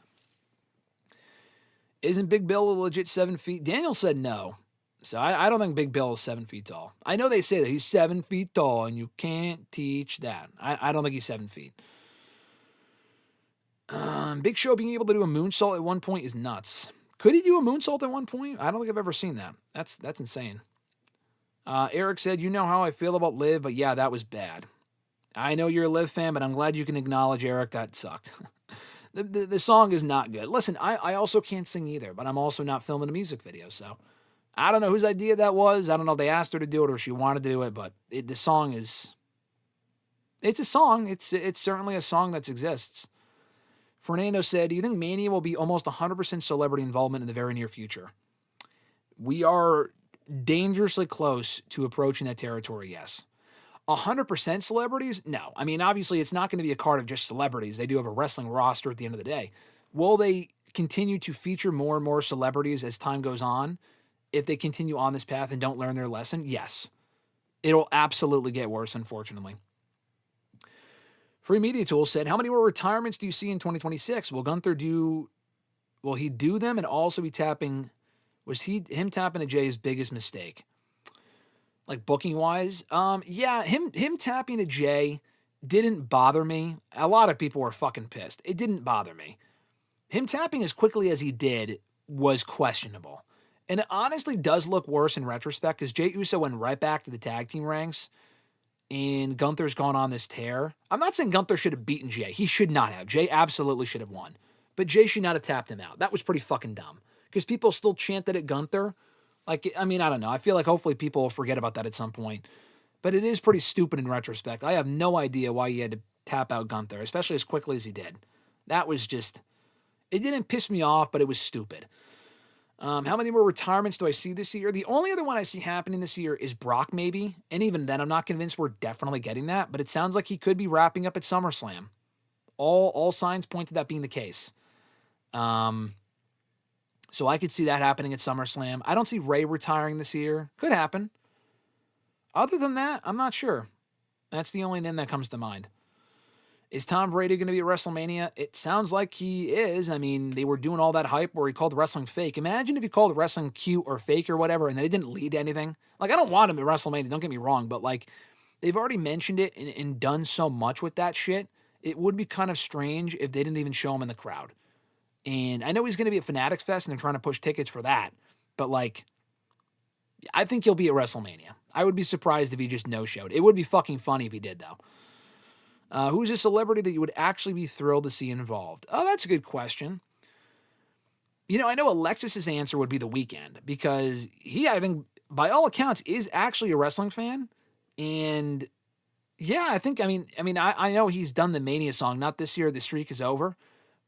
Isn't Big Bill a legit 7 feet? Daniel said no. So I don't think Big Bill is 7 feet tall. I know they say that he's 7 feet tall and you can't teach that. I don't think he's 7 feet. Big Show being able to do a moonsault at one point is nuts. Could he do a moonsault at one point? I don't think I've ever seen that. That's insane. Eric said, you know how I feel about Liv, but yeah, that was bad. I know you're a Liv fan, but I'm glad you can acknowledge, Eric, that sucked. The song is not good. Listen, I also can't sing either, but I'm also not filming a music video, so I don't know whose idea that was. I don't know if they asked her to do it or she wanted to do it, but the song is... It's a song. It's certainly a song that exists. Fernando said, do you think Mania will be almost 100% celebrity involvement in the very near future? We are dangerously close to approaching that territory, yes. 100% celebrities? No. I mean, obviously, it's not going to be a card of just celebrities. They do have a wrestling roster at the end of the day. Will they continue to feature more and more celebrities as time goes on? If they continue on this path and don't learn their lesson? Yes. It'll absolutely get worse, unfortunately. Free Media Tools said, how many more retirements do you see in 2026? Will he do them and also be tapping... Was him tapping to Jay's biggest mistake? Like booking-wise? Yeah, him tapping to Jay didn't bother me. A lot of people were fucking pissed. It didn't bother me. Him tapping as quickly as he did was questionable. And it honestly does look worse in retrospect because Jey Uso went right back to the tag team ranks and Gunther's gone on this tear. I'm not saying Gunther should have beaten Jay. He should not have. Jay absolutely should have won. But Jay should not have tapped him out. That was pretty fucking dumb. Because people still chanted at Gunther. Like, I mean, I don't know. I feel like hopefully people will forget about that at some point. But it is pretty stupid in retrospect. I have no idea why he had to tap out Gunther, especially as quickly as he did. That was just... It didn't piss me off, but it was stupid. How many more retirements do I see this year? The only other one I see happening this year is Brock, maybe. And even then, I'm not convinced we're definitely getting that. But it sounds like he could be wrapping up at SummerSlam. All signs point to that being the case. So I could see that happening at SummerSlam. I don't see Ray retiring this year. Could happen. Other than that, I'm not sure. That's the only name that comes to mind. Is Tom Brady going to be at WrestleMania? It sounds like he is. I mean, they were doing all that hype where he called wrestling fake. Imagine if he called wrestling cute or fake or whatever, and then it didn't lead to anything. Like, I don't want him at WrestleMania, don't get me wrong, but, like, they've already mentioned it and done so much with that shit. It would be kind of strange if they didn't even show him in the crowd. And I know he's going to be at Fanatics Fest, and they're trying to push tickets for that. But, like, I think he'll be at WrestleMania. I would be surprised if he just no-showed. It would be fucking funny if he did, though. Who's a celebrity that you would actually be thrilled to see involved? Oh, that's a good question. You know, I know Alexis's answer would be The Weeknd because he, I think, by all accounts, is actually a wrestling fan. And yeah, I know he's done the Mania song, not this year, the streak is over,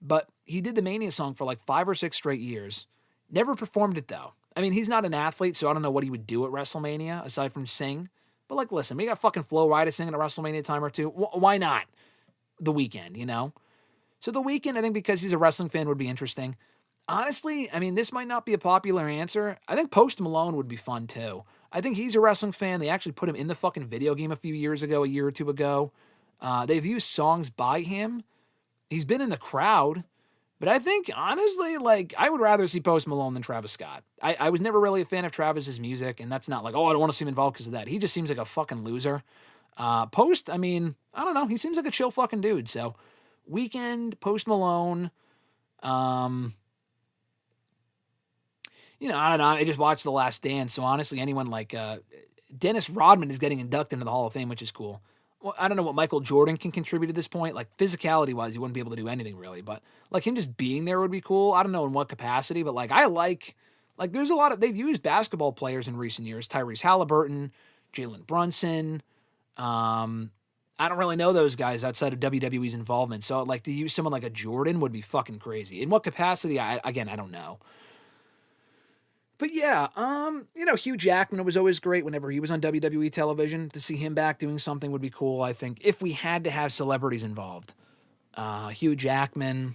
but he did the Mania song for like 5 or 6 straight years. Never performed it though. I mean, he's not an athlete, so I don't know what he would do at WrestleMania aside from sing. But, like, listen, we got fucking Flo Rida singing at WrestleMania time or two. Why not The Weeknd, you know? So The Weeknd, I think because he's a wrestling fan, would be interesting. Honestly, I mean, this might not be a popular answer. I think Post Malone would be fun, too. I think he's a wrestling fan. They actually put him in the fucking video game a year or two ago. They've used songs by him. He's been in the crowd. But I think, honestly, like, I would rather see Post Malone than Travis Scott. I was never really a fan of Travis's music, and that's not like, oh, I don't want to see him involved because of that. He just seems like a fucking loser. Post, I mean, I don't know. He seems like a chill fucking dude. So, Weeknd, Post Malone, you know, I don't know. I just watched The Last Dance, so honestly, anyone like Dennis Rodman is getting inducted into the Hall of Fame, which is cool. Well, I don't know what Michael Jordan can contribute at this point. Like, physicality-wise, he wouldn't be able to do anything, really. But, like, him just being there would be cool. I don't know in what capacity, but, like, I like, there's a lot of, they've used basketball players in recent years. Tyrese Halliburton, Jalen Brunson. I don't really know those guys outside of WWE's involvement. So, like, to use someone like a Jordan would be fucking crazy. In what capacity, I don't know. But yeah, you know, Hugh Jackman was always great whenever he was on WWE television. To see him back doing something would be cool, I think, if we had to have celebrities involved. Hugh Jackman,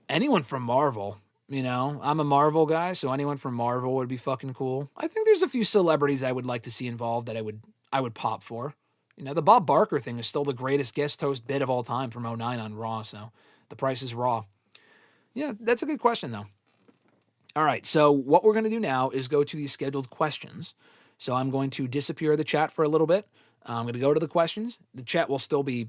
anyone from Marvel, you know. I'm a Marvel guy, so anyone from Marvel would be fucking cool. I think there's a few celebrities I would like to see involved that I would pop for. The Bob Barker thing is still the greatest guest host bit of all time from '09 on Raw, so The Price is Raw. Yeah, that's a good question, though. All right, so what we're going to do now is go to these scheduled questions. So I'm going to disappear the chat for a little bit. I'm going to go to the questions. The chat will still be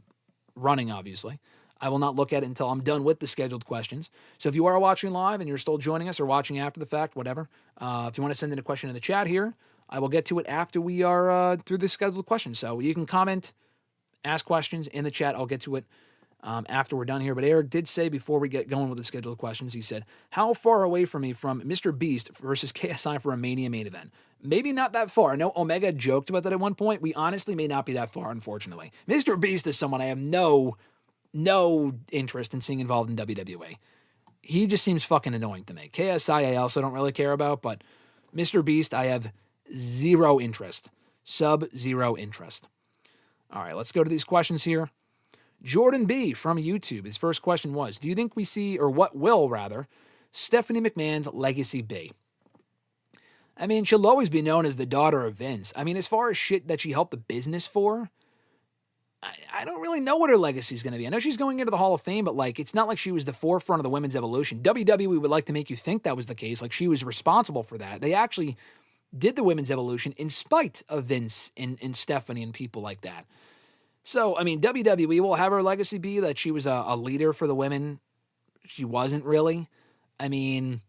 running, obviously. I will not look at it until I'm done with the scheduled questions. So if you are watching live and you're still joining us or watching after the fact, whatever, if you want to send in a question in the chat here, I will get to it after we are through the scheduled questions. So you can comment, ask questions in the chat. I'll get to it after we're done here. But Eric did say before we get going with the scheduled questions, he said, how far away from me from Mr. Beast versus KSI for a Mania main event? Maybe not that far. I know Omega joked about that at one point. We honestly may not be that far, unfortunately. Mr. Beast is someone I have no interest in seeing involved in WWE. He just seems fucking annoying to me. KSI I also don't really care about, but Mr. Beast I have zero interest. Sub-zero interest. All right, let's go to these questions here. Jordan B. from YouTube, his first question was, do you think we see, or what will, rather, Stephanie McMahon's legacy be? I mean, she'll always be known as the daughter of Vince. I mean, as far as shit that she helped the business for, I don't really know what her legacy is going to be. I know she's going into the Hall of Fame, but, like, it's not like she was the forefront of the women's evolution. WWE would like to make you think that was the case, like she was responsible for that. They actually did the women's evolution in spite of Vince and Stephanie and people like that. So, I mean, WWE will have her legacy be that she was a leader for the women. She wasn't really. I mean,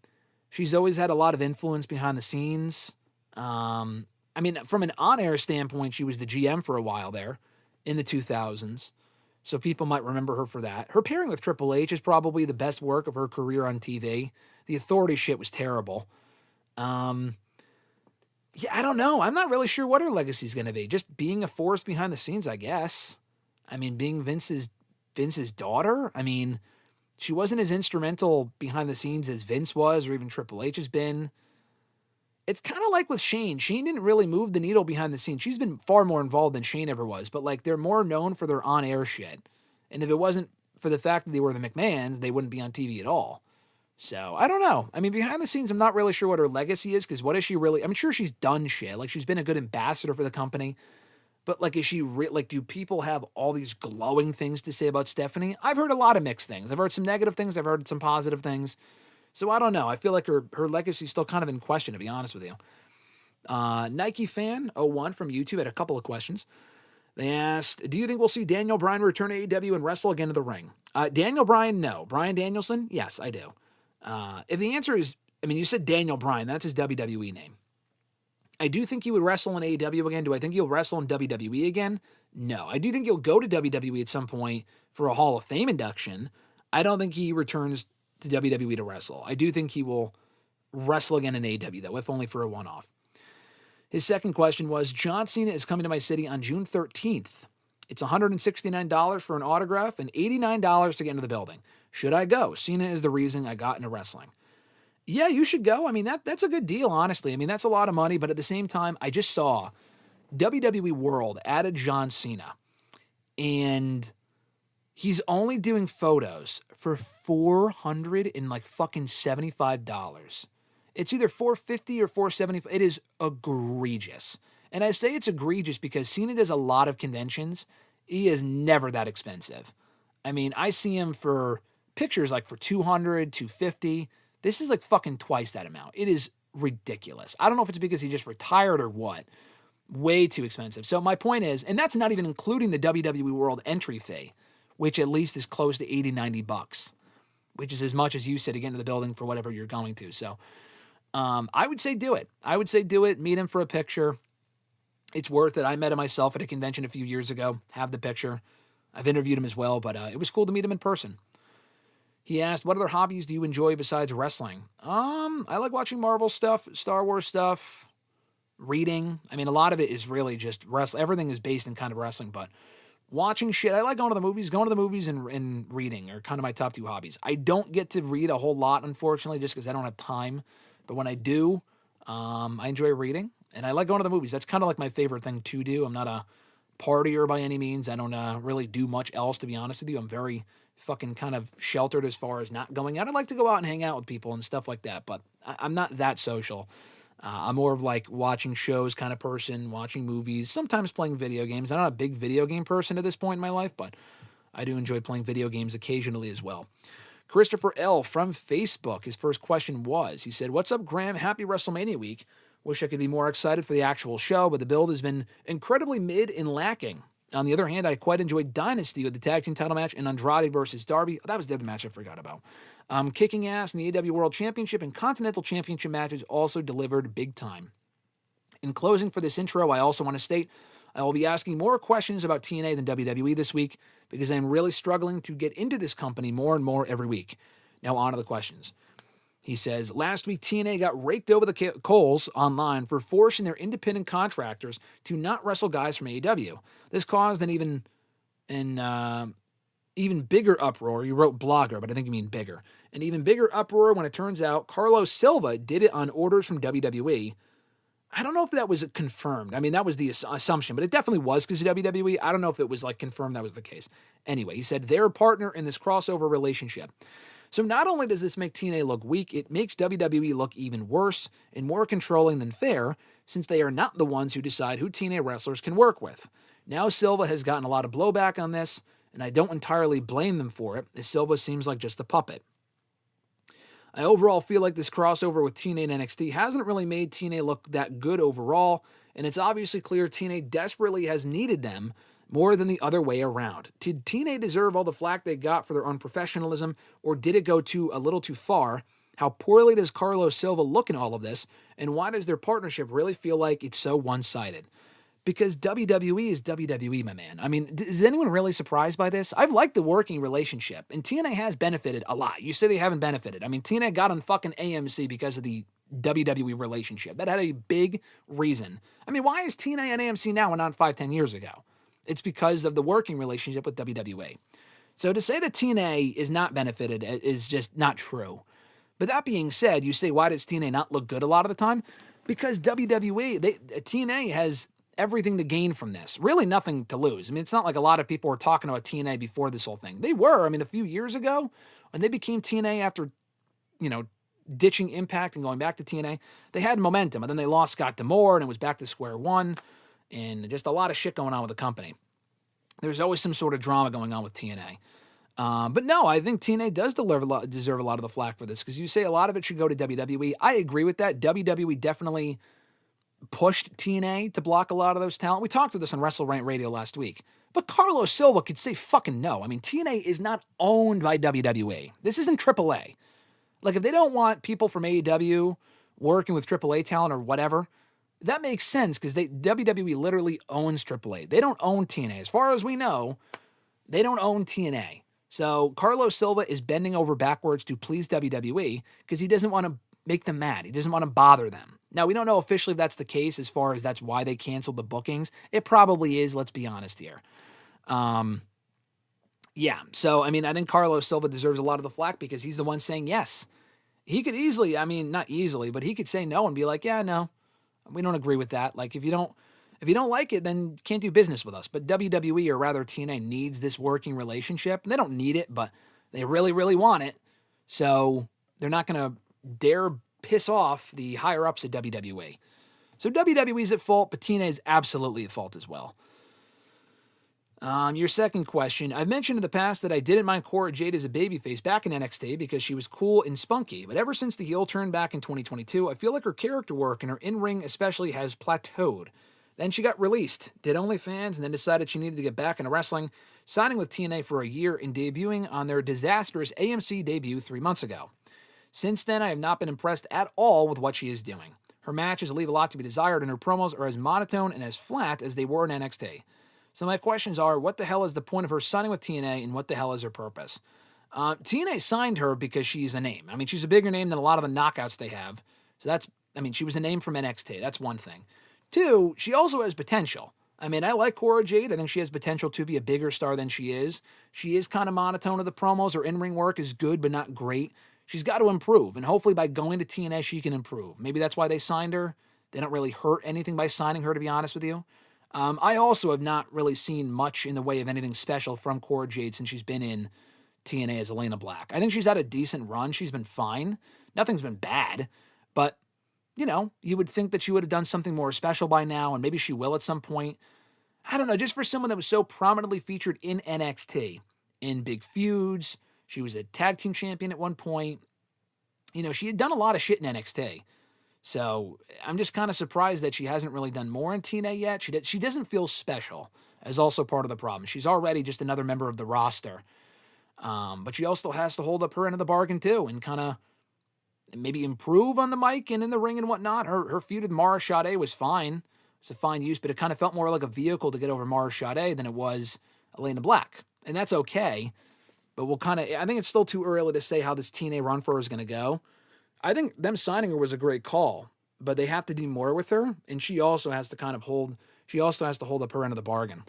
she's always had a lot of influence behind the scenes. I mean, from an on-air standpoint, she was the GM for a while there in the 2000s. So people might remember her for that. Her pairing with Triple H is probably the best work of her career on TV. The Authority shit was terrible. Yeah, I don't know. I'm not really sure what her legacy is going to be. Just being a force behind the scenes, I guess. I mean, being Vince's daughter. I mean, she wasn't as instrumental behind the scenes as Vince was or even Triple H has been. It's kind of like with Shane. Shane didn't really move the needle behind the scenes. She's been far more involved than Shane ever was. But, like, they're more known for their on-air shit. And if it wasn't for the fact that they were the McMahons, they wouldn't be on TV at all. So, I don't know. I mean, behind the scenes, I'm not really sure what her legacy is, because what is she really... I'm sure she's done shit. Like, she's been a good ambassador for the company. But, like, is she... like, do people have all these glowing things to say about Stephanie? I've heard a lot of mixed things. I've heard some negative things. I've heard some positive things. So, I don't know. I feel like her legacy is still kind of in question, to be honest with you. Nike Fan 01 from YouTube had a couple of questions. They asked, do you think we'll see Daniel Bryan return to AEW and wrestle again to the ring? Daniel Bryan, no. Bryan Danielson, yes, I do. If the answer is, I mean, you said Daniel Bryan, that's his WWE name. I do think he would wrestle in AEW again. Do I think he'll wrestle in WWE again? No. I do think he'll go to WWE at some point for a Hall of Fame induction. I don't think he returns to WWE to wrestle. I do think he will wrestle again in AEW, though, if only for a one-off. His second question was, John Cena is coming to my city on June 13th. It's $169 for an autograph and $89 to get into the building. Should I go? Cena is the reason I got into wrestling. Yeah, you should go. I mean, that's a good deal, honestly. I mean, that's a lot of money, but at the same time, I just saw WWE World added John Cena, and he's only doing photos for $475. It's either $450 or $475. It is egregious. And I say it's egregious because Cena does a lot of conventions. He is never that expensive. I mean, I see him for pictures like for $200, $250. This is like fucking twice that amount. It is ridiculous. I don't know if it's because he just retired or what. Way too expensive. So my point is, and that's not even including the WWE World entry fee, which at least is close to $80, $90, which is as much as you said to get into the building for whatever you're going to. So I would say do it. I would say do it. Meet him for a picture. It's worth it. I met him myself at a convention a few years ago. Have the picture. I've interviewed him as well, but it was cool to meet him in person. He asked, what other hobbies do you enjoy besides wrestling? I like watching Marvel stuff, Star Wars stuff, reading. I mean, a lot of it is really just wrestling. Everything is based in kind of wrestling, but watching shit. I like going to the movies. Going to the movies and reading are kind of my top two hobbies. I don't get to read a whole lot, unfortunately, just because I don't have time. But when I do, I enjoy reading. And I like going to the movies. That's kind of like my favorite thing to do. I'm not a partier by any means. I don't really do much else, to be honest with you. I'm very fucking kind of sheltered as far as not going out. I like to go out and hang out with people and stuff like that, but I'm not that social. I'm more of like watching shows kind of person, watching movies, sometimes playing video games. I'm not a big video game person at this point in my life, but I do enjoy playing video games occasionally as well. Christopher L. from Facebook, his first question was, he said, "What's up, Graham? Happy WrestleMania week. Wish I could be more excited for the actual show, but the build has been incredibly mid and lacking. On the other hand, I quite enjoyed Dynasty with the tag team title match and Andrade versus Darby. That was the other match I forgot about. Kicking ass in the AEW World Championship and Continental Championship matches also delivered big time. In closing for this intro, I also want to state I will be asking more questions about TNA than WWE this week because I'm really struggling to get into this company more and more every week. Now on to the questions." He says, "Last week, TNA got raked over the coals online for forcing their independent contractors to not wrestle guys from AEW. This caused an even bigger uproar." You wrote blogger, but I think you mean bigger. "An even bigger uproar when it turns out Carlos Silva did it on orders from WWE. I don't know if that was confirmed. I mean, that was the assumption, but it definitely was because of WWE. I don't know if it was like confirmed that was the case. Anyway, he said they're a partner in this crossover relationship. So not only does this make TNA look weak, it makes WWE look even worse and more controlling than fair, since they are not the ones who decide who TNA wrestlers can work with. Now Silva has gotten a lot of blowback on this, and I don't entirely blame them for it, as Silva seems like just a puppet. I overall feel like this crossover with TNA and NXT hasn't really made TNA look that good overall, and it's obviously clear TNA desperately has needed them more than the other way around. Did TNA deserve all the flack they got for their unprofessionalism, or did it go a little too far? How poorly does Carlos Silva look in all of this, and why does their partnership really feel like it's so one-sided? Because WWE is WWE, my man. I mean, is anyone really surprised by this? I've liked the working relationship, and TNA has benefited a lot. You say they haven't benefited. I mean, TNA got on fucking AMC because of the WWE relationship. That had a big reason. I mean, why is TNA and AMC now and not 5-10 years ago? It's because of the working relationship with WWE. So to say that TNA is not benefited is just not true. But that being said, you say, why does TNA not look good a lot of the time? Because TNA has everything to gain from this. Really nothing to lose. I mean, it's not like a lot of people were talking about TNA before this whole thing. They were. I mean, a few years ago, when they became TNA after, ditching Impact and going back to TNA, they had momentum. And then they lost Scott D'Amore, and it was back to square one. And just a lot of shit going on with the company. There's always some sort of drama going on with TNA. But no, I think TNA does deserve a lot of the flack for this, because you say a lot of it should go to WWE. I agree with that. WWE definitely pushed TNA to block a lot of those talent. We talked about this on WrestleRant Radio last week. But Carlos Silva could say fucking no. I mean, TNA is not owned by WWE. This isn't AAA. Like, if they don't want people from AEW working with AAA talent or whatever, that makes sense, because WWE literally owns AAA. They don't own TNA. As far as we know, they don't own TNA. So Carlos Silva is bending over backwards to please WWE because he doesn't want to make them mad. He doesn't want to bother them. Now, we don't know officially if that's the case, as far as that's why they canceled the bookings. It probably is, let's be honest here. Yeah, so, I mean, I think Carlos Silva deserves a lot of the flack because he's the one saying yes. He could easily, I mean, not easily, but he could say no and be like, yeah, no, we don't agree with that. Like, if you don't like it, then you can't do business with us. But WWE, or rather TNA, needs this working relationship. And they don't need it, but they really, really want it. So they're not going to dare piss off the higher-ups at WWE. So WWE's at fault, but TNA is absolutely at fault as well. Your second question. I've mentioned in the past that I didn't mind Cora Jade as a babyface back in NXT because she was cool and spunky, but ever since the heel turn back in 2022, I feel like her character work and her in-ring especially has plateaued. Then she got released, did OnlyFans, and then decided she needed to get back into wrestling, signing with TNA for a year and debuting on their disastrous AMC debut 3 months ago. Since then, I have not been impressed at all with what she is doing. Her matches leave a lot to be desired, and her promos are as monotone and as flat as they were in NXT. So my questions are, what the hell is the point of her signing with TNA, and what the hell is her purpose? TNA signed her because she's a name. I mean, she's a bigger name than a lot of the knockouts they have. So she was a name from NXT. That's one thing. 2, she also has potential. I mean, I like Cora Jade. I think she has potential to be a bigger star than she is. She is kind of monotone of the promos. Her in-ring work is good, but not great. She's got to improve, and hopefully by going to TNA, she can improve. Maybe that's why they signed her. They don't really hurt anything by signing her, to be honest with you. I also have not really seen much in the way of anything special from Cora Jade since she's been in TNA as Elena Black. I think she's had a decent run. She's been fine. Nothing's been bad, but you would think that she would have done something more special by now, and maybe she will at some point. I don't know, just for someone that was so prominently featured in NXT, in big feuds, she was a tag team champion at one point. She had done a lot of shit in NXT. So I'm just kind of surprised that she hasn't really done more in TNA yet. She doesn't feel special, as also part of the problem. She's already just another member of the roster. But she also has to hold up her end of the bargain too, and kind of maybe improve on the mic and in the ring and whatnot. Her feud with Marceau was fine. It was a fine use, but it kind of felt more like a vehicle to get over Marceau than it was Elena Black. And that's okay. But I think it's still too early to say how this TNA run for her is going to go. I think them signing her was a great call, but they have to do more with her, and she also has to hold up her end of the bargain.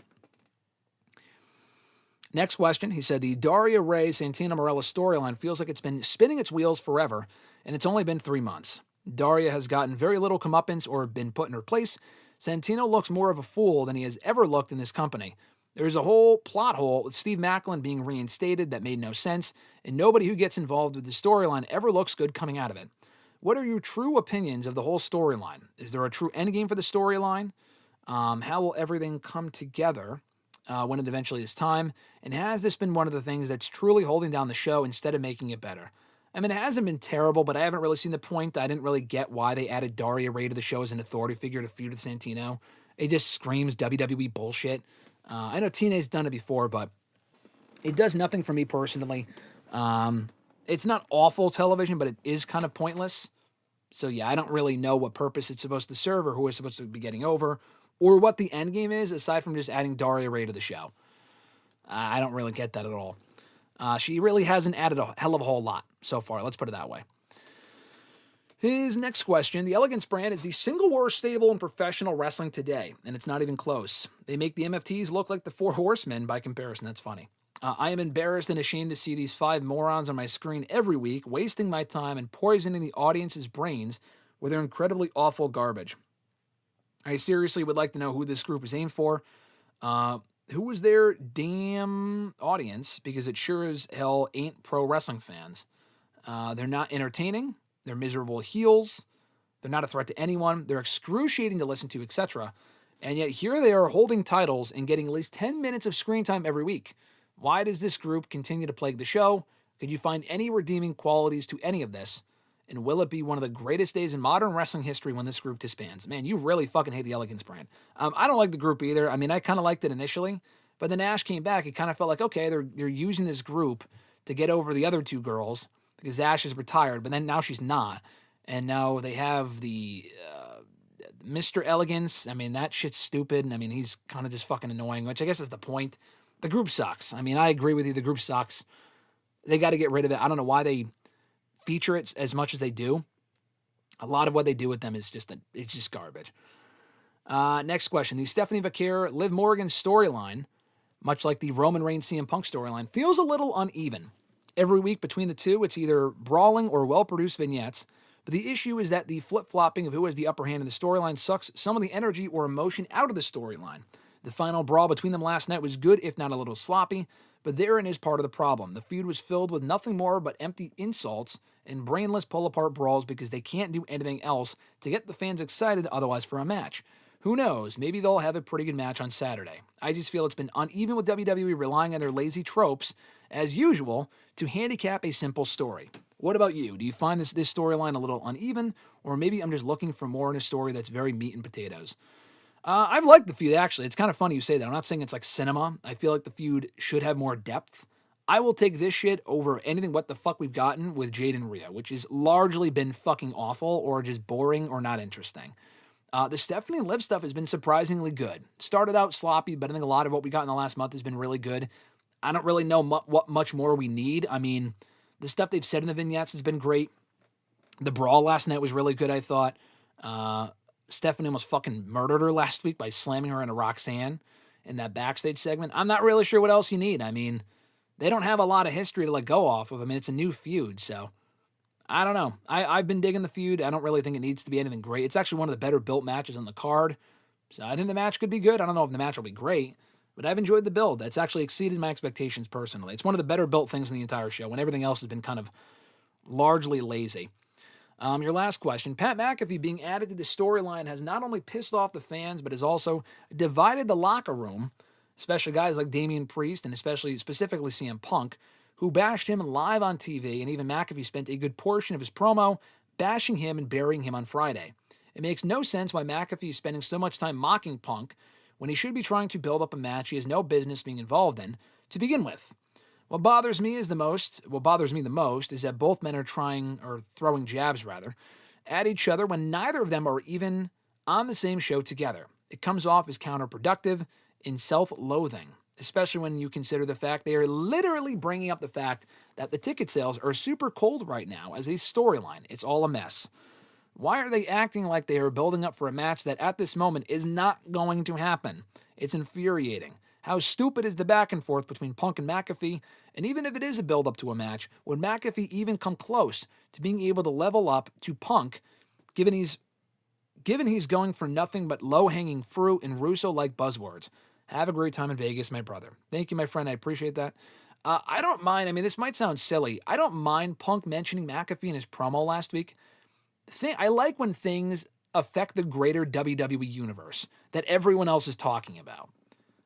Next question, he said, the Daria Ray Santina Morella storyline feels like it's been spinning its wheels forever, and it's only been 3 months. Daria has gotten very little comeuppance or been put in her place. Santino looks more of a fool than he has ever looked in this company. There's a whole plot hole with Steve Macklin being reinstated that made no sense, and nobody who gets involved with the storyline ever looks good coming out of it. What are your true opinions of the whole storyline? Is there a true endgame for the storyline? How will everything come together when it eventually is time? And has this been one of the things that's truly holding down the show instead of making it better? I mean, it hasn't been terrible, but I haven't really seen the point. I didn't really get why they added Daria Ray to the show as an authority figure to feud with Santino. It just screams WWE bullshit. I know TNA's done it before, but it does nothing for me personally. It's not awful television, but it is kind of pointless. So yeah, I don't really know what purpose it's supposed to serve or who it's supposed to be getting over or what the end game is aside from just adding Daria Ray to the show. I don't really get that at all. She really hasn't added a hell of a whole lot so far. Let's put it that way. His next question, the Elegance brand is the single worst stable in professional wrestling today, and it's not even close. They make the MFTs look like the Four Horsemen by comparison. That's funny. I am embarrassed and ashamed to see these 5 morons on my screen every week, wasting my time and poisoning the audience's brains with their incredibly awful garbage. I seriously would like to know who this group is aimed for. Who is their damn audience? Because it sure as hell ain't pro wrestling fans. They're not entertaining. They're miserable heels. They're not a threat to anyone. They're excruciating to listen to, etc. And yet here they are holding titles and getting at least 10 minutes of screen time every week. Why does this group continue to plague the show? Could you find any redeeming qualities to any of this? And will it be one of the greatest days in modern wrestling history when this group disbands? Man, you really fucking hate the Elegance brand. I don't like the group either. I mean, I kind of liked it initially, but then Ash came back. It kind of felt like, okay, they're using this group to get over the other 2 girls because Ash is retired, but then now she's not. And now they have the Mr. Elegance. I mean, that shit's stupid. I mean, he's kind of just fucking annoying, which I guess is the point. The group sucks. I mean, I agree with you. The group sucks. They got to get rid of it. I don't know why they feature it as much as they do. A lot of what they do with them is it's just garbage. Next question. The Stephanie Vaquer, Liv Morgan storyline, much like the Roman Reigns CM Punk storyline, feels a little uneven. Every week between the two, it's either brawling or well-produced vignettes, but the issue is that the flip-flopping of who has the upper hand in the storyline sucks some of the energy or emotion out of the storyline. The final brawl between them last night was good, if not a little sloppy, but therein is part of the problem. The feud was filled with nothing more but empty insults and brainless pull-apart brawls because they can't do anything else to get the fans excited otherwise for a match. Who knows? Maybe they'll have a pretty good match on Saturday. I just feel it's been uneven with WWE relying on their lazy tropes, as usual, to handicap a simple story. What about you? Do you find this storyline a little uneven, or maybe I'm just looking for more in a story that's very meat and potatoes? I've liked the feud, actually. It's kind of funny you say that. I'm not saying it's like cinema. I feel like the feud should have more depth. I will take this shit over anything what the fuck we've gotten with Jade and Rhea, which has largely been fucking awful or just boring or not interesting. The Stephanie and Liv stuff has been surprisingly good. Started out sloppy, but I think a lot of what we got in the last month has been really good. I don't really know what much more we need. I mean, the stuff they've said in the vignettes has been great. The brawl last night was really good, I thought. Stephanie almost fucking murdered her last week by slamming her into Roxanne in that backstage segment. I'm not really sure what else you need. I mean, they don't have a lot of history to go off of. I mean, it's a new feud, so I don't know. I've been digging the feud. I don't really think it needs to be anything great. It's actually one of the better built matches on the card, so I think the match could be good. I don't know if the match will be great, but I've enjoyed the build. That's actually exceeded my expectations personally. It's one of the better built things in the entire show when everything else has been kind of largely lazy. Your last question. Pat McAfee being added to the storyline has not only pissed off the fans, but has also divided the locker room, especially guys like Damian Priest and specifically CM Punk, who bashed him live on TV, and even McAfee spent a good portion of his promo bashing him and burying him on Friday. It makes no sense why McAfee is spending so much time mocking Punk when he should be trying to build up a match he has no business being involved in to begin with. What bothers me the most is that both men are throwing jabs at each other when neither of them are even on the same show together. It comes off as counterproductive and self-loathing, especially when you consider the fact they are literally bringing up the fact that the ticket sales are super cold right now as a storyline. It's all a mess. Why are they acting like they are building up for a match that at this moment is not going to happen? It's infuriating. How stupid is the back and forth between Punk and McAfee? And even if it is a build-up to a match, would McAfee even come close to being able to level up to Punk, given he's going for nothing but low-hanging fruit and Russo-like buzzwords? Have a great time in Vegas, my brother. Thank you, my friend. I appreciate that. I don't mind. I mean, this might sound silly. I don't mind Punk mentioning McAfee in his promo last week. I like when things affect the greater WWE universe that everyone else is talking about.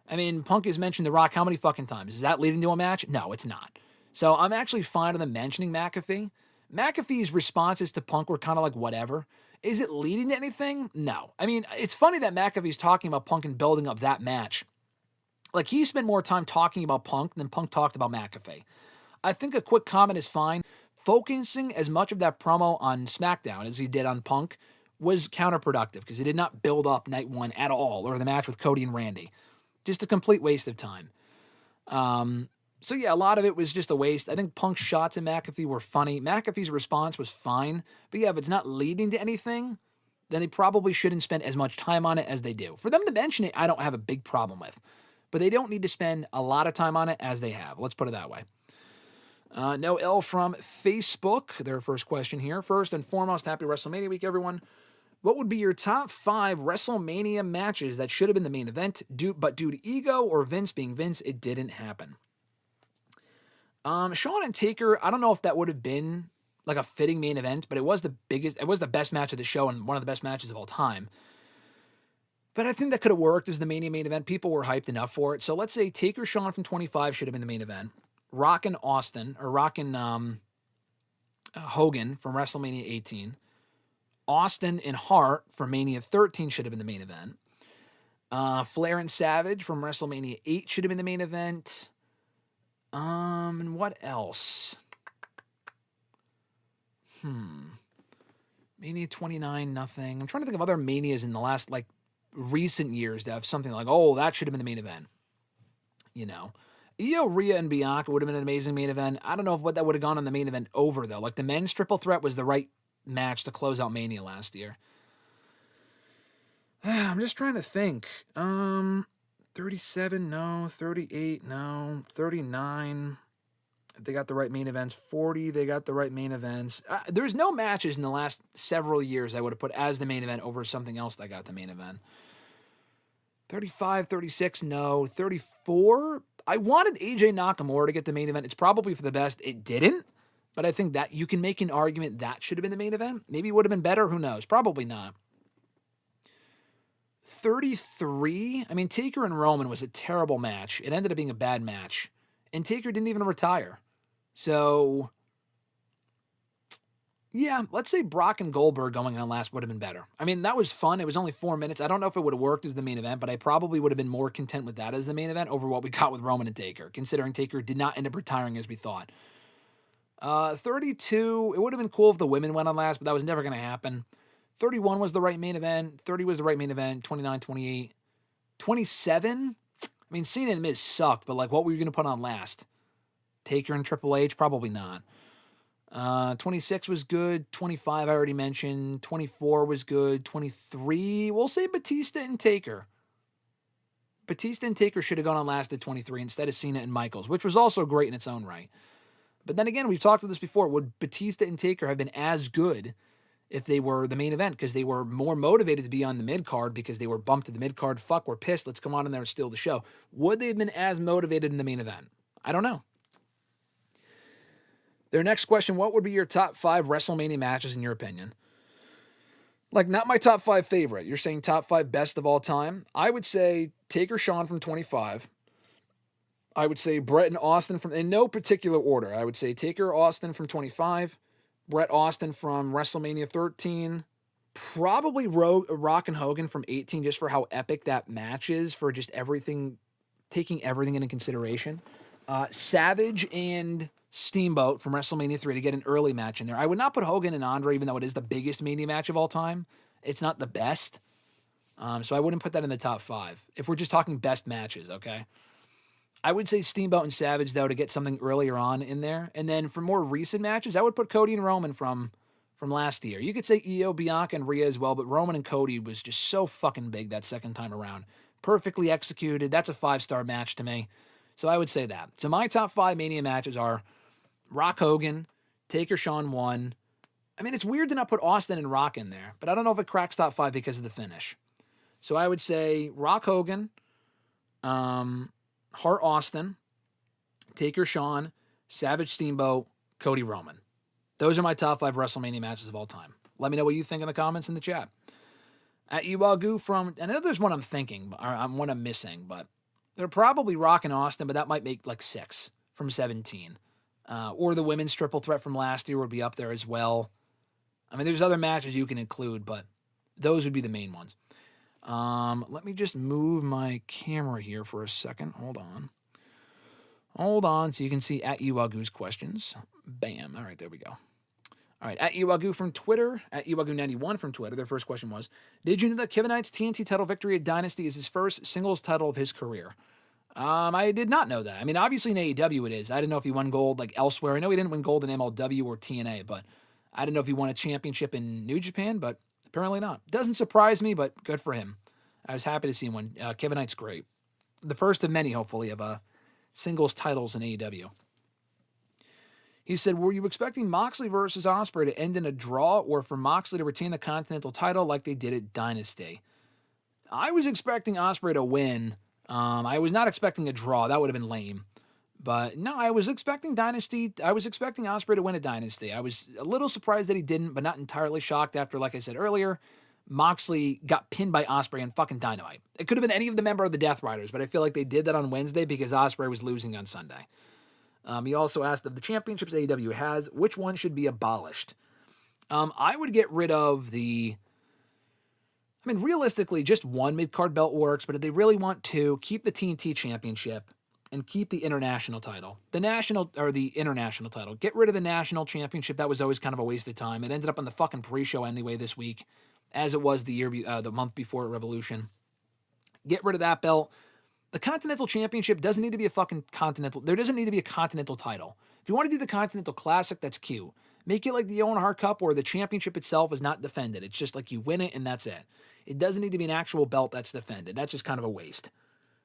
I mean, Punk has mentioned The Rock how many fucking times? Is that leading to a match? No, it's not. So I'm actually fine with them mentioning McAfee. McAfee's responses to Punk were kind of like whatever. Is it leading to anything? No. I mean, it's funny that McAfee's talking about Punk and building up that match. Like, he spent more time talking about Punk than Punk talked about McAfee. I think a quick comment is fine. Focusing as much of that promo on SmackDown as he did on Punk was counterproductive because he did not build up night one at all, or the match with Cody and Randy. Just a complete waste of time. So yeah, a lot of it was just a waste. I think Punk's shots at McAfee were funny. McAfee's response was fine. But yeah, if it's not leading to anything, then they probably shouldn't spend as much time on it as they do. For them to mention it, I don't have a big problem with. But they don't need to spend a lot of time on it as they have. Let's put it that way. No L from Facebook. Their first question here. First and foremost, happy WrestleMania week, everyone. What would be your top 5 WrestleMania matches that should have been the main event, but due to ego or Vince being Vince, it didn't happen? Shawn and Taker, I don't know if that would have been like a fitting main event, but it was the best match of the show and one of the best matches of all time. But I think that could have worked as the main event. People were hyped enough for it. So let's say Taker Shawn from 25 should have been the main event. Rock and Hogan from WrestleMania 18. Austin and Hart from Mania 13 should have been the main event. Flair and Savage from WrestleMania 8 should have been the main event. And what else? Mania 29, nothing. I'm trying to think of other Manias in the last, recent years that have something like, oh, that should have been the main event. You know. Io, Rhea, and Bianca would have been an amazing main event. I don't know what that would have gone on the main event over, though. Like, the men's triple threat was the right match to close out Mania last year. I'm just trying to think. 37, no. 38, no. 39, they got the right main events. 40, they got the right main events. There's no matches in the last several years I would have put as the main event over something else that got the main event. 35, 36, no. 34, I wanted AJ Nakamura to get the main event. It's probably for the best. It didn't. But I think that you can make an argument that should have been the main event. Maybe it would have been better. Who knows? Probably not. 33. I mean, Taker and Roman was a terrible match. It ended up being a bad match. And Taker didn't even retire. So, yeah, let's say Brock and Goldberg going on last would have been better. I mean, that was fun. It was only 4 minutes. I don't know if it would have worked as the main event, but I probably would have been more content with that as the main event over what we got with Roman and Taker, considering Taker did not end up retiring as we thought. 32, it would have been cool if the women went on last, but that was never going to happen. 31 was the right main event. 30 was the right main event. 29, 28. 27, I mean, Cena and Miz sucked, but what were you going to put on last? Taker and Triple H? Probably not. 26 was good. 25, I already mentioned. 24 was good. 23, we'll say Batista and Taker. Batista and Taker should have gone on last at 23 instead of Cena and Michaels, which was also great in its own right. But then again, we've talked about this before. Would Batista and Taker have been as good if they were the main event? Because they were more motivated to be on the mid-card because they were bumped to the mid-card. Fuck, we're pissed. Let's come on in there and steal the show. Would they have been as motivated in the main event? I don't know. Their next question, what would be your top 5 WrestleMania matches in your opinion? Like, not my top 5 favorite. You're saying top 5 best of all time? I would say Taker Shawn from 25. I would say Brett and Austin from, in no particular order. I would say Taker Austin from 25, Brett Austin from WrestleMania 13, probably Rock and Hogan from 18, just for how epic that match is, for just everything, taking everything into consideration. Savage and Steamboat from WrestleMania 3 to get an early match in there. I would not put Hogan and Andre, even though it is the biggest Mania match of all time. It's not the best. So I wouldn't put that in the top 5. If we're just talking best matches, okay? I would say Steamboat and Savage, though, to get something earlier on in there. And then for more recent matches, I would put Cody and Roman from last year. You could say Io, Bianca, and Rhea as well, but Roman and Cody was just so fucking big that second time around. Perfectly executed. That's a 5-star match to me. So I would say that. So my top 5 Mania matches are Rock Hogan, Taker Shawn 1. I mean, it's weird to not put Austin and Rock in there, but I don't know if it cracks top 5 because of the finish. So I would say Rock Hogan, Hart Austin, Taker Shawn, Savage Steamboat, Cody Roman. Those are my top 5 WrestleMania matches of all time. Let me know what you think in the comments in the chat. At Iwagu from, I know there's one I'm thinking, or one I'm missing, but they're probably Rock and Austin, but that might make like 6 from 17. Or the women's triple threat from last year would be up there as well. I mean, there's other matches you can include, but those would be the main ones. Let me just move my camera here for a second. Hold on so you can see at Iwagu's questions. Bam. All right, there we go. All right, at Iwagu from Twitter, at Iwagu91 from Twitter, their first question was, did you know that Kevin Knight's TNT title victory at Dynasty is his first singles title of his career? I did not know that. I mean, obviously in AEW it is. I didn't know if he won gold like elsewhere. I know he didn't win gold in MLW or TNA, but I didn't know if he won a championship in New Japan, but apparently not. Doesn't surprise me, but good for him. I was happy to see him win. Kevin Knight's great. The first of many, hopefully, of singles titles in AEW. He said, were you expecting Moxley versus Ospreay to end in a draw or for Moxley to retain the Continental title like they did at Dynasty? I was expecting Ospreay to win. I was not expecting a draw. That would have been lame. But no, I was expecting Dynasty. I was expecting Ospreay to win a Dynasty. I was a little surprised that he didn't, but not entirely shocked after, like I said earlier, Moxley got pinned by Ospreay on fucking Dynamite. It could have been any of the member of the Death Riders, but I feel like they did that on Wednesday because Ospreay was losing on Sunday. He also asked, of the championships AEW has, which one should be abolished? I would get rid of realistically, just one mid-card belt works, but if they really want to, keep the TNT championship and keep the international title. The national, or the international title. Get rid of the national championship. That was always kind of a waste of time. It ended up on the fucking pre-show anyway this week, as it was the month before at Revolution. Get rid of that belt. The Continental Championship doesn't need to be a fucking Continental. There doesn't need to be a Continental title. If you want to do the Continental Classic, that's cute. Make it like the Owen Hart Cup where the championship itself is not defended. It's just like you win it and that's it. It doesn't need to be an actual belt that's defended. That's just kind of a waste.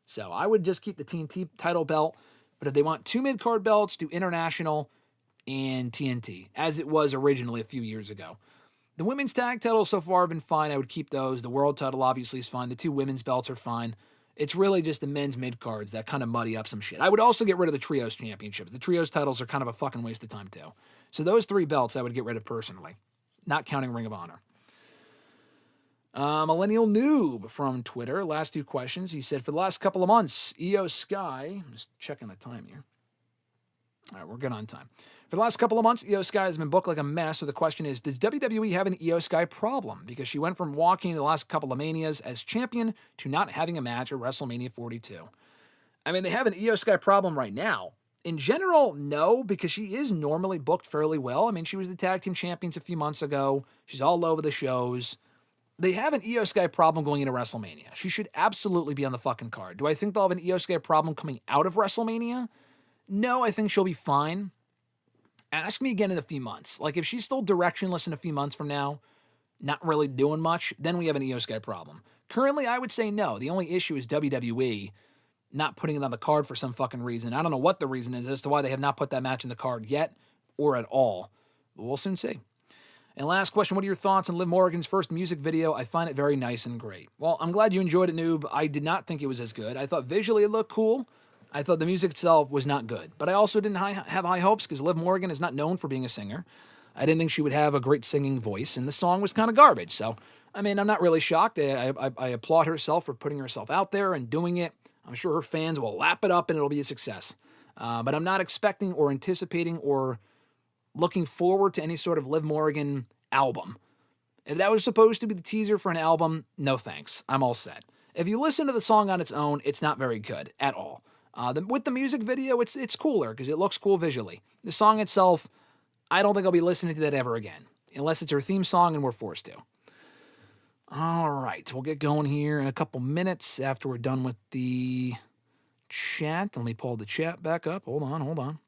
So I would just keep the TNT title belt. But if they want 2 mid-card belts, do International and TNT, as it was originally a few years ago. The women's tag titles so far have been fine. I would keep those. The world title obviously is fine. The 2 women's belts are fine. It's really just the men's mid-cards that kind of muddy up some shit. I would also get rid of the Trios championships. The Trios titles are kind of a fucking waste of time, too. So those 3 belts I would get rid of personally, not counting Ring of Honor. Millennial Noob from Twitter, last 2 questions. He said, for the last couple of months, Io Sky, I'm just checking the time here. All right, we're good on time. For the last couple of months, Io Sky has been booked like a mess. So the question is, does WWE have an Io Sky problem? Because she went from walking the last couple of Manias as champion to not having a match at WrestleMania 42. I mean, they have an Io Sky problem right now. In general, no, because she is normally booked fairly well. I mean, she was the tag team champions a few months ago. She's all over the shows. They have an Io Sky problem going into WrestleMania. She should absolutely be on the fucking card. Do I think they'll have an Io Sky problem coming out of WrestleMania? No, I think she'll be fine. Ask me again in a few months. Like, if she's still directionless in a few months from now, not really doing much, then we have an Io Sky problem. Currently, I would say no. The only issue is WWE not putting it on the card for some fucking reason. I don't know what the reason is as to why they have not put that match in the card yet or at all. But we'll soon see. And last question, what are your thoughts on Liv Morgan's first music video? I find it very nice and great. Well, I'm glad you enjoyed it, Noob. I did not think it was as good. I thought visually it looked cool. I thought the music itself was not good, but I also didn't have high hopes because Liv Morgan is not known for being a singer. I didn't think she would have a great singing voice, and the song was kind of garbage. So, I mean, I'm not really shocked. I applaud herself for putting herself out there and doing it. I'm sure her fans will lap it up and it'll be a success. But I'm not expecting or anticipating or looking forward to any sort of Liv Morgan album. If that was supposed to be the teaser for an album, no thanks. I'm all set. If you listen to the song on its own, it's not very good at all. With the music video, it's cooler because it looks cool visually. The song itself, I don't think I'll be listening to that ever again, unless it's her theme song and we're forced to. All right, we'll get going here in a couple minutes after we're done with the chat. Let me pull the chat back up. Hold on.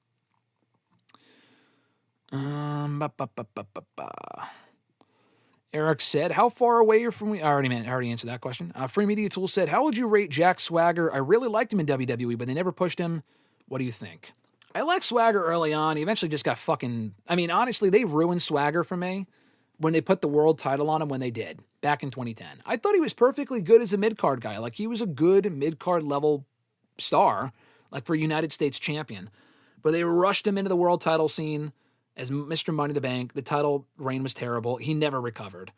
Eric said, how far away are from we? I already answered that question. Free Media Tool said, how would you rate Jack Swagger? I really liked him in WWE, but they never pushed him. What do you think? I liked Swagger early on. He eventually just got fucking... I mean, honestly, they ruined Swagger for me when they put the world title on him when they did, back in 2010. I thought he was perfectly good as a mid-card guy. Like, he was a good mid-card level star, like for United States champion. But they rushed him into the world title scene as Mr. Money in the Bank. The title reign was terrible. He never recovered.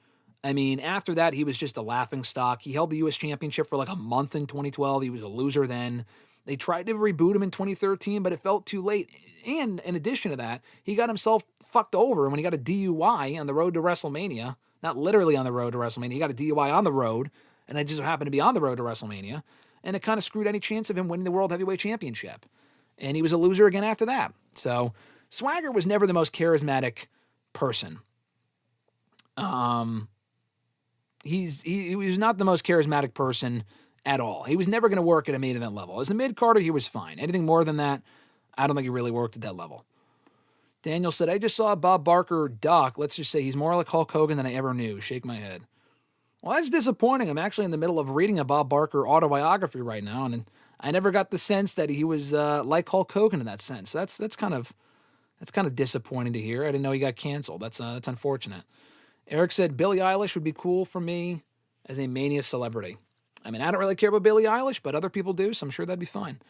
I mean, after that, he was just a laughing stock. He held the U.S. Championship for like a month in 2012. He was a loser then. They tried to reboot him in 2013, but it felt too late. And in addition to that, he got himself fucked over when he got a DUI on the road to WrestleMania. Not literally on the road to WrestleMania. He got a DUI on the road, and it just happened to be on the road to WrestleMania. And it kind of screwed any chance of him winning the World Heavyweight Championship. And he was a loser again after that. So Swagger was never the most charismatic person. He was not the most charismatic person at all. He was never going to work at a main event level. As a mid-carder, he was fine. Anything more than that, I don't think he really worked at that level. Daniel said, I just saw Bob Barker doc. Let's just say he's more like Hulk Hogan than I ever knew. Shake my head. Well, that's disappointing. I'm actually in the middle of reading a Bob Barker autobiography right now, and I never got the sense that he was like Hulk Hogan in that sense. That's kind of disappointing to hear. I didn't know he got canceled. That's unfortunate. Eric said Billie Eilish would be cool for me as a Mania celebrity. I mean, I don't really care about Billie Eilish, but other people do, so I'm sure that'd be fine.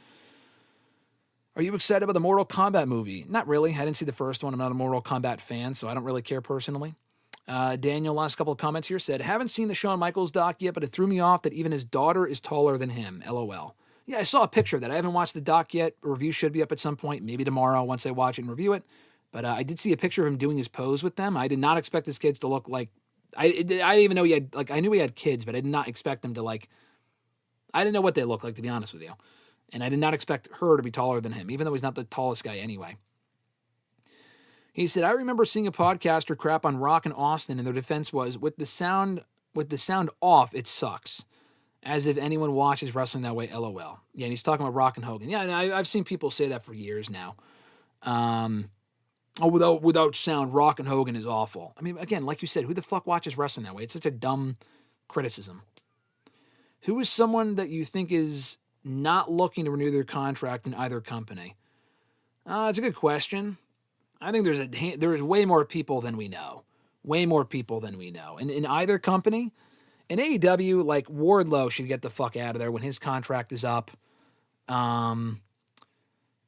Are you excited about the Mortal Kombat movie? Not really. I didn't see the first one. I'm not a Mortal Kombat fan, so I don't really care personally. Daniel, last couple of comments here, said, haven't seen the Shawn Michaels doc yet, but it threw me off that even his daughter is taller than him. LOL. Yeah, I saw a picture of that. I haven't watched the doc yet. A review should be up at some point, maybe tomorrow once I watch it and review it. But I did see a picture of him doing his pose with them. I did not expect his kids to look like... I didn't even know he had... Like, I knew he had kids, but I did not expect them to, like... I didn't know what they looked like, to be honest with you. And I did not expect her to be taller than him, even though he's not the tallest guy anyway. He said, I remember seeing a podcaster crap on Rock and Austin, and their defense was, with the sound off, it sucks. As if anyone watches wrestling that way, LOL. Yeah, and he's talking about Rock and Hogan. Yeah, and I've seen people say that for years now. Without sound, Rock and Hogan is awful. I mean, again, like you said, who the fuck watches wrestling that way? It's such a dumb criticism. Who is someone that you think is not looking to renew their contract in either company? It's a good question. I think there's way more people than we know. Way more people than we know. And in either company, in AEW, like Wardlow should get the fuck out of there when his contract is up.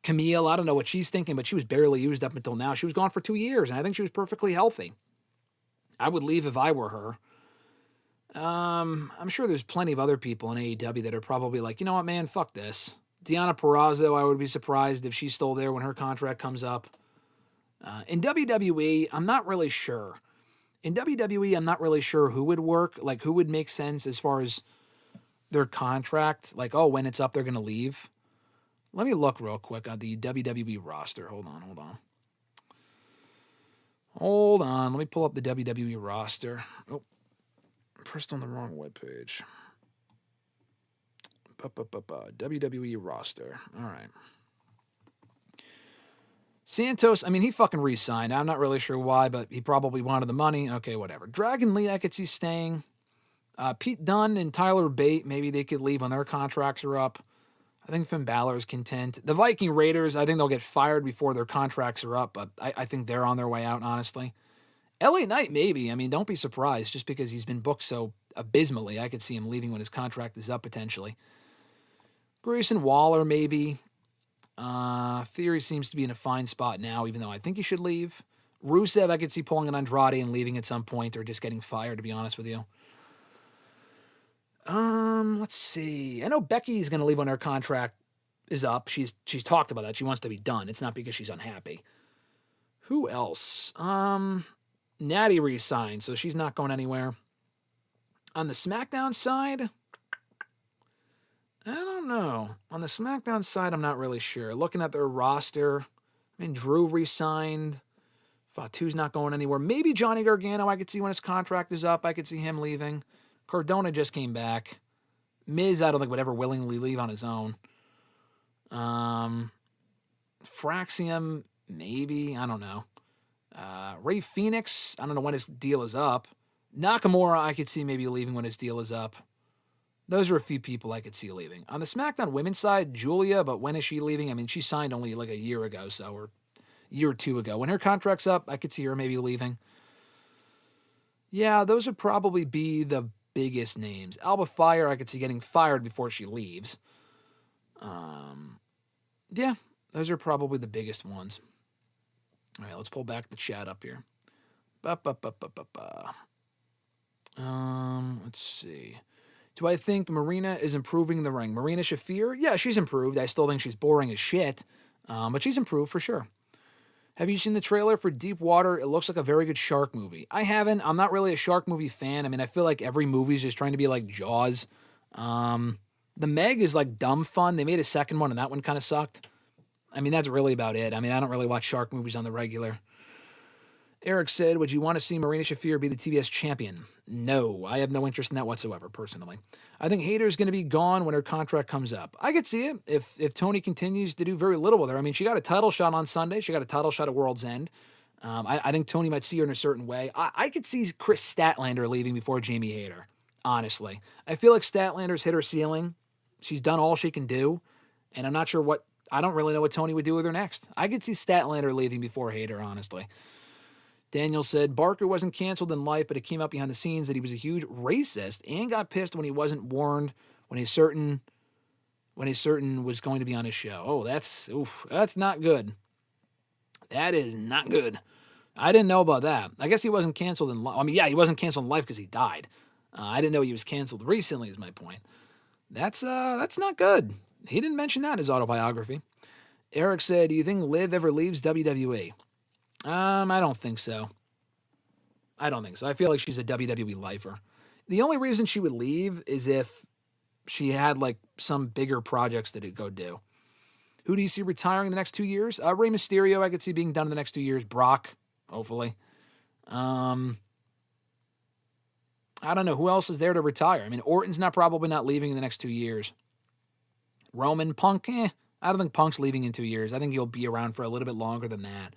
Camille, I don't know what she's thinking, but she was barely used up until now. She was gone for 2 years, and I think she was perfectly healthy. I would leave if I were her. I'm sure there's plenty of other people in AEW that are probably like, you know what, man, fuck this. Deonna Purrazzo, I would be surprised if she's still there when her contract comes up. In WWE, I'm not really sure. In WWE, I'm not really sure who would work, like who would make sense as far as their contract. Like, oh, when it's up, they're going to leave. Let me look real quick at the WWE roster. Hold on. Let me pull up the WWE roster. Oh, pressed on the wrong webpage. WWE roster. All right. Santos, I mean, he fucking re-signed. I'm not really sure why, but he probably wanted the money. Okay, whatever. Dragon Lee, I could see staying. Pete Dunne and Tyler Bate, maybe they could leave when their contracts are up. I think Finn Balor is content. The Viking Raiders, I think they'll get fired before their contracts are up, but I think they're on their way out, honestly. LA Knight, maybe. I mean, don't be surprised. Just because he's been booked so abysmally, I could see him leaving when his contract is up, potentially. Grayson Waller, maybe. Theory seems to be in a fine spot now, even though I think he should leave. Rusev, I could see pulling an Andrade and leaving at some point, or just getting fired, to be honest with you. Let's see. I know Becky's going to leave when her contract is up. She's talked about that. She wants to be done. It's not because she's unhappy. Who else? Natty re-signed, so she's not going anywhere. On the SmackDown side, I don't know. On the SmackDown side, I'm not really sure. Looking at their roster, I mean, Drew re-signed. Fatu's not going anywhere. Maybe Johnny Gargano, I could see when his contract is up. I could see him leaving. Cardona just came back. Miz, I don't think would ever willingly leave on his own. Fraxium, maybe. I don't know. Ray Phoenix, I don't know when his deal is up. Nakamura, I could see maybe leaving when his deal is up. Those are a few people I could see leaving. On the SmackDown women's side, Julia, but when is she leaving? I mean, she signed only like a year ago, or a year or two ago. When her contract's up, I could see her maybe leaving. Yeah, those would probably be the biggest names. Alba Fire, I could see getting fired before she leaves. Yeah, those are probably the biggest ones. All right, let's pull back the chat up here. Let's see. Do I think Marina is improving in the ring? Marina Shafir? Yeah, she's improved. I still think she's boring as shit, but she's improved for sure. Have you seen the trailer for Deep Water? It looks like a very good shark movie. I haven't. I'm not really a shark movie fan. I mean, I feel like every movie is just trying to be like Jaws. The Meg is like dumb fun. They made a second one, and that one kind of sucked. I mean, that's really about it. I mean, I don't really watch shark movies on the regular. Eric said, would you want to see Marina Shafir be the TBS champion? No, I have no interest in that whatsoever, personally. I think Hayter's going to be gone when her contract comes up. I could see it if Tony continues to do very little with her. I mean, she got a title shot on Sunday. She got a title shot at World's End. I think Tony might see her in a certain way. I could see Chris Statlander leaving before Jamie Hayter, honestly. I feel like Statlander's hit her ceiling. She's done all she can do, and I'm not sure I don't really know what Tony would do with her next. I could see Statlander leaving before Hayter, honestly. Daniel said, Barker wasn't canceled in life, but it came out behind the scenes that he was a huge racist and got pissed when he wasn't warned when he's certain was going to be on his show. Oh, that's not good. That is not good. I didn't know about that. I guess he wasn't canceled in life. I mean, yeah, he wasn't canceled in life because he died. I didn't know he was canceled recently is my point. That's not good. He didn't mention that in his autobiography. Eric said, do you think Liv ever leaves WWE? I don't think so. I feel like she's a WWE lifer. The only reason she would leave is if she had like some bigger projects to go do. Who do you see retiring in the next 2 years? Rey Mysterio, I could see being done in the next 2 years. Brock, hopefully. I don't know. Who else is there to retire? I mean, Orton's probably not leaving in the next 2 years. Roman, Punk, I don't think Punk's leaving in 2 years. I think he'll be around for a little bit longer than that.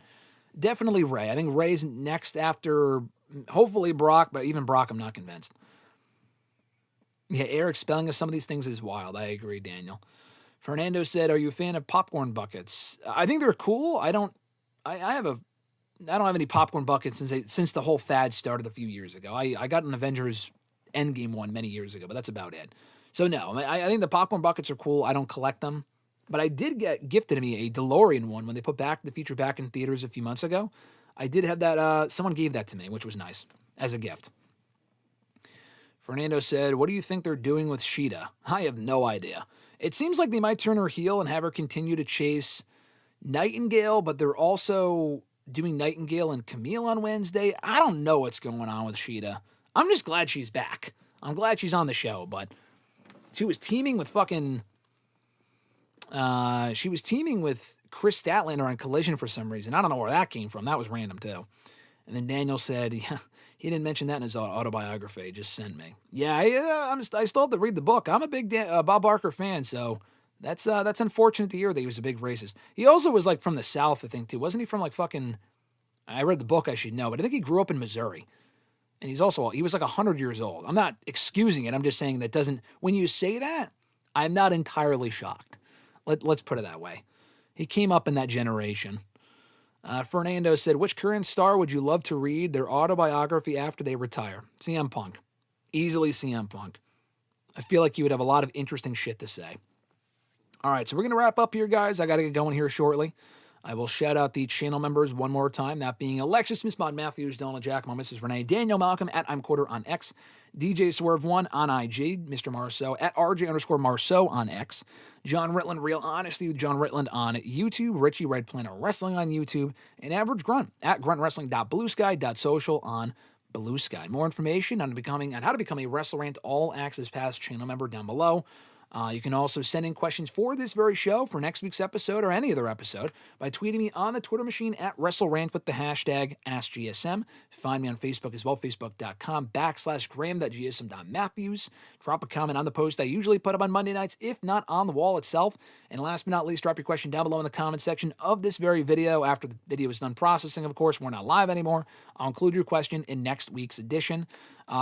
Definitely Rey. I think Rey's next after, hopefully Brock, but even Brock, I'm not convinced. Yeah, Eric's spelling of some of these things is wild. I agree, Daniel. Fernando said, are you a fan of popcorn buckets? I think they're cool. I don't have any popcorn buckets since the whole fad started a few years ago. I got an Avengers Endgame one many years ago, but that's about it. So no, I think the popcorn buckets are cool. I don't collect them. But I did get gifted to me a DeLorean one when they put the feature back in theaters a few months ago. I did have that. Someone gave that to me, which was nice, as a gift. Fernando said, what do you think they're doing with Sheeta? I have no idea. It seems like they might turn her heel and have her continue to chase Nightingale, but they're also doing Nightingale and Camille on Wednesday. I don't know what's going on with Sheeta. I'm just glad she's back. I'm glad she's on the show, but she was teaming with Chris Statlander on Collision for some reason. I don't know where that came from. That was random, too. And then Daniel said, yeah, he didn't mention that in his autobiography. He just sent me. Yeah, I still have to read the book. I'm a big Bob Barker fan, so that's unfortunate to hear that he was a big racist. He also was, like, from the South, I think, too. Wasn't he from, like, I read the book, I should know, but I think he grew up in Missouri. And he was, like, 100 years old. I'm not excusing it. I'm just saying when you say that, I'm not entirely shocked. Let's put it that way. He came up in that generation. Fernando said, which current star would you love to read their autobiography after they retire? CM Punk. Easily CM Punk. I feel like you would have a lot of interesting shit to say. All right, so we're going to wrap up here, guys. I got to get going here shortly. I will shout out the channel members one more time, that being Alexis, Miss Mod Matthews, Dillon, DiGiacomo, Mrs. Renee, Daniel Malcolm at I'm Quarter on X, DJ Swerve1 on IG, Mr. Marceau at RJ_Marceau on X, John Ritland, Real Honesty with John Ritland on YouTube, Richie Red Planet Wrestling on YouTube, and Average Grunt at gruntwrestling.bluesky.social on Blue Sky. More information on how to become a WrestleRant All Access Pass channel member down below. You can also send in questions for this very show, for next week's episode, or any other episode, by tweeting me on the Twitter machine at WrestleRant with the hashtag AskGSM. Find me on Facebook as well, facebook.com/graham.gsm.matthews. Drop a comment on the post I usually put up on Monday nights, if not on the wall itself. And last but not least, drop your question down below in the comment section of this very video. After the video is done processing, of course, we're not live anymore. I'll include your question in next week's edition.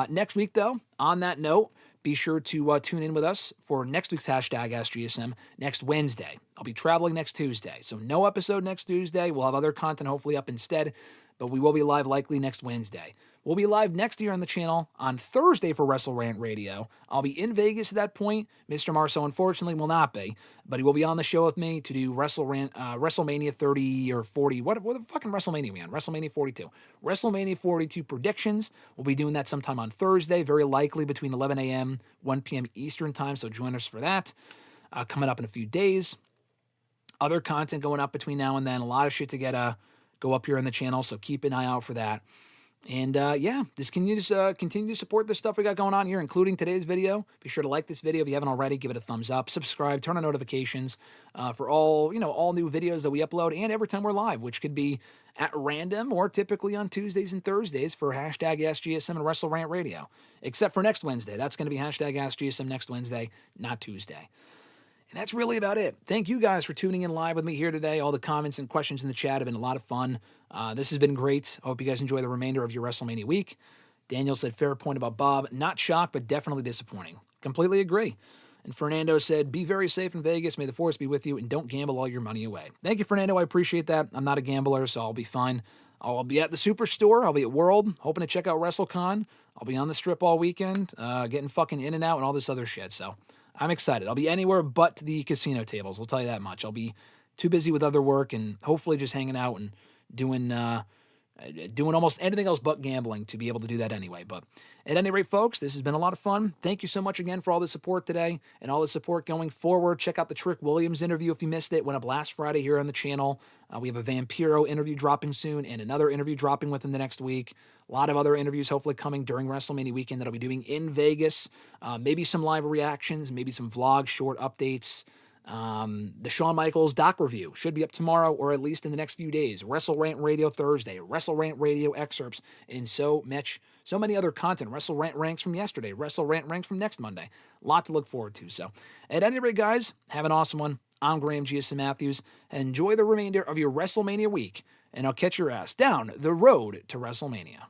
Next week, though, on that note, be sure to tune in with us for next week's hashtag AskGSM next Wednesday. I'll be traveling next Tuesday, so no episode next Tuesday. We'll have other content hopefully up instead, but we will be live likely next Wednesday. We'll be live next year on the channel on Thursday for WrestleRant Radio. I'll be in Vegas at that point. Mr. Marceau, unfortunately, will not be, but he will be on the show with me to do WrestleMania 30 or 40. What the fucking WrestleMania are we on? WrestleMania 42. WrestleMania 42 predictions. We'll be doing that sometime on Thursday, very likely between 11 a.m., 1 p.m. Eastern time, so join us for that. Coming up in a few days. Other content going up between now and then. A lot of shit to go up here on the channel, so keep an eye out for that. And yeah, just continue to support the stuff we got going on here, including today's video. Be sure to like this video if you haven't already. Give it a thumbs up, subscribe, turn on notifications for all new videos that we upload and every time we're live, which could be at random or typically on Tuesdays and Thursdays for hashtag AskGSM and WrestleRant Radio. Except for next Wednesday. That's going to be hashtag AskGSM next Wednesday, not Tuesday. And that's really about it. Thank you guys for tuning in live with me here today. All the comments and questions in the chat have been a lot of fun. This has been great. I hope you guys enjoy the remainder of your WrestleMania week. Daniel said, fair point about Bob. Not shocked, but definitely disappointing. Completely agree. And Fernando said, be very safe in Vegas. May the force be with you, and don't gamble all your money away. Thank you, Fernando. I appreciate that. I'm not a gambler, so I'll be fine. I'll be at the Superstore. I'll be at World, hoping to check out WrestleCon. I'll be on the Strip all weekend, getting fucking in and out and all this other shit. So I'm excited. I'll be anywhere but the casino tables. I'll tell you that much. I'll be too busy with other work and hopefully just hanging out and doing almost anything else but gambling to be able to do that anyway. But at any rate, folks, this has been a lot of fun. Thank you so much again for all the support today and all the support going forward. Check out the Trick Williams interview if you missed it. Went up last Friday here on the channel. We have a Vampiro interview dropping soon and another interview dropping within the next week. A lot of other interviews hopefully coming during WrestleMania weekend that I'll be doing in Vegas. Maybe some live reactions, maybe some vlogs, short updates. The Shawn Michaels doc review should be up tomorrow or at least in the next few days. WrestleRant Radio Thursday, WrestleRant Radio excerpts, and so many other content. WrestleRant ranks from yesterday, WrestleRant ranks from next Monday. A lot to look forward to. So at any rate, guys, have an awesome one. I'm Graham GSM Matthews. Enjoy the remainder of your WrestleMania week, and I'll catch your ass down the road to WrestleMania.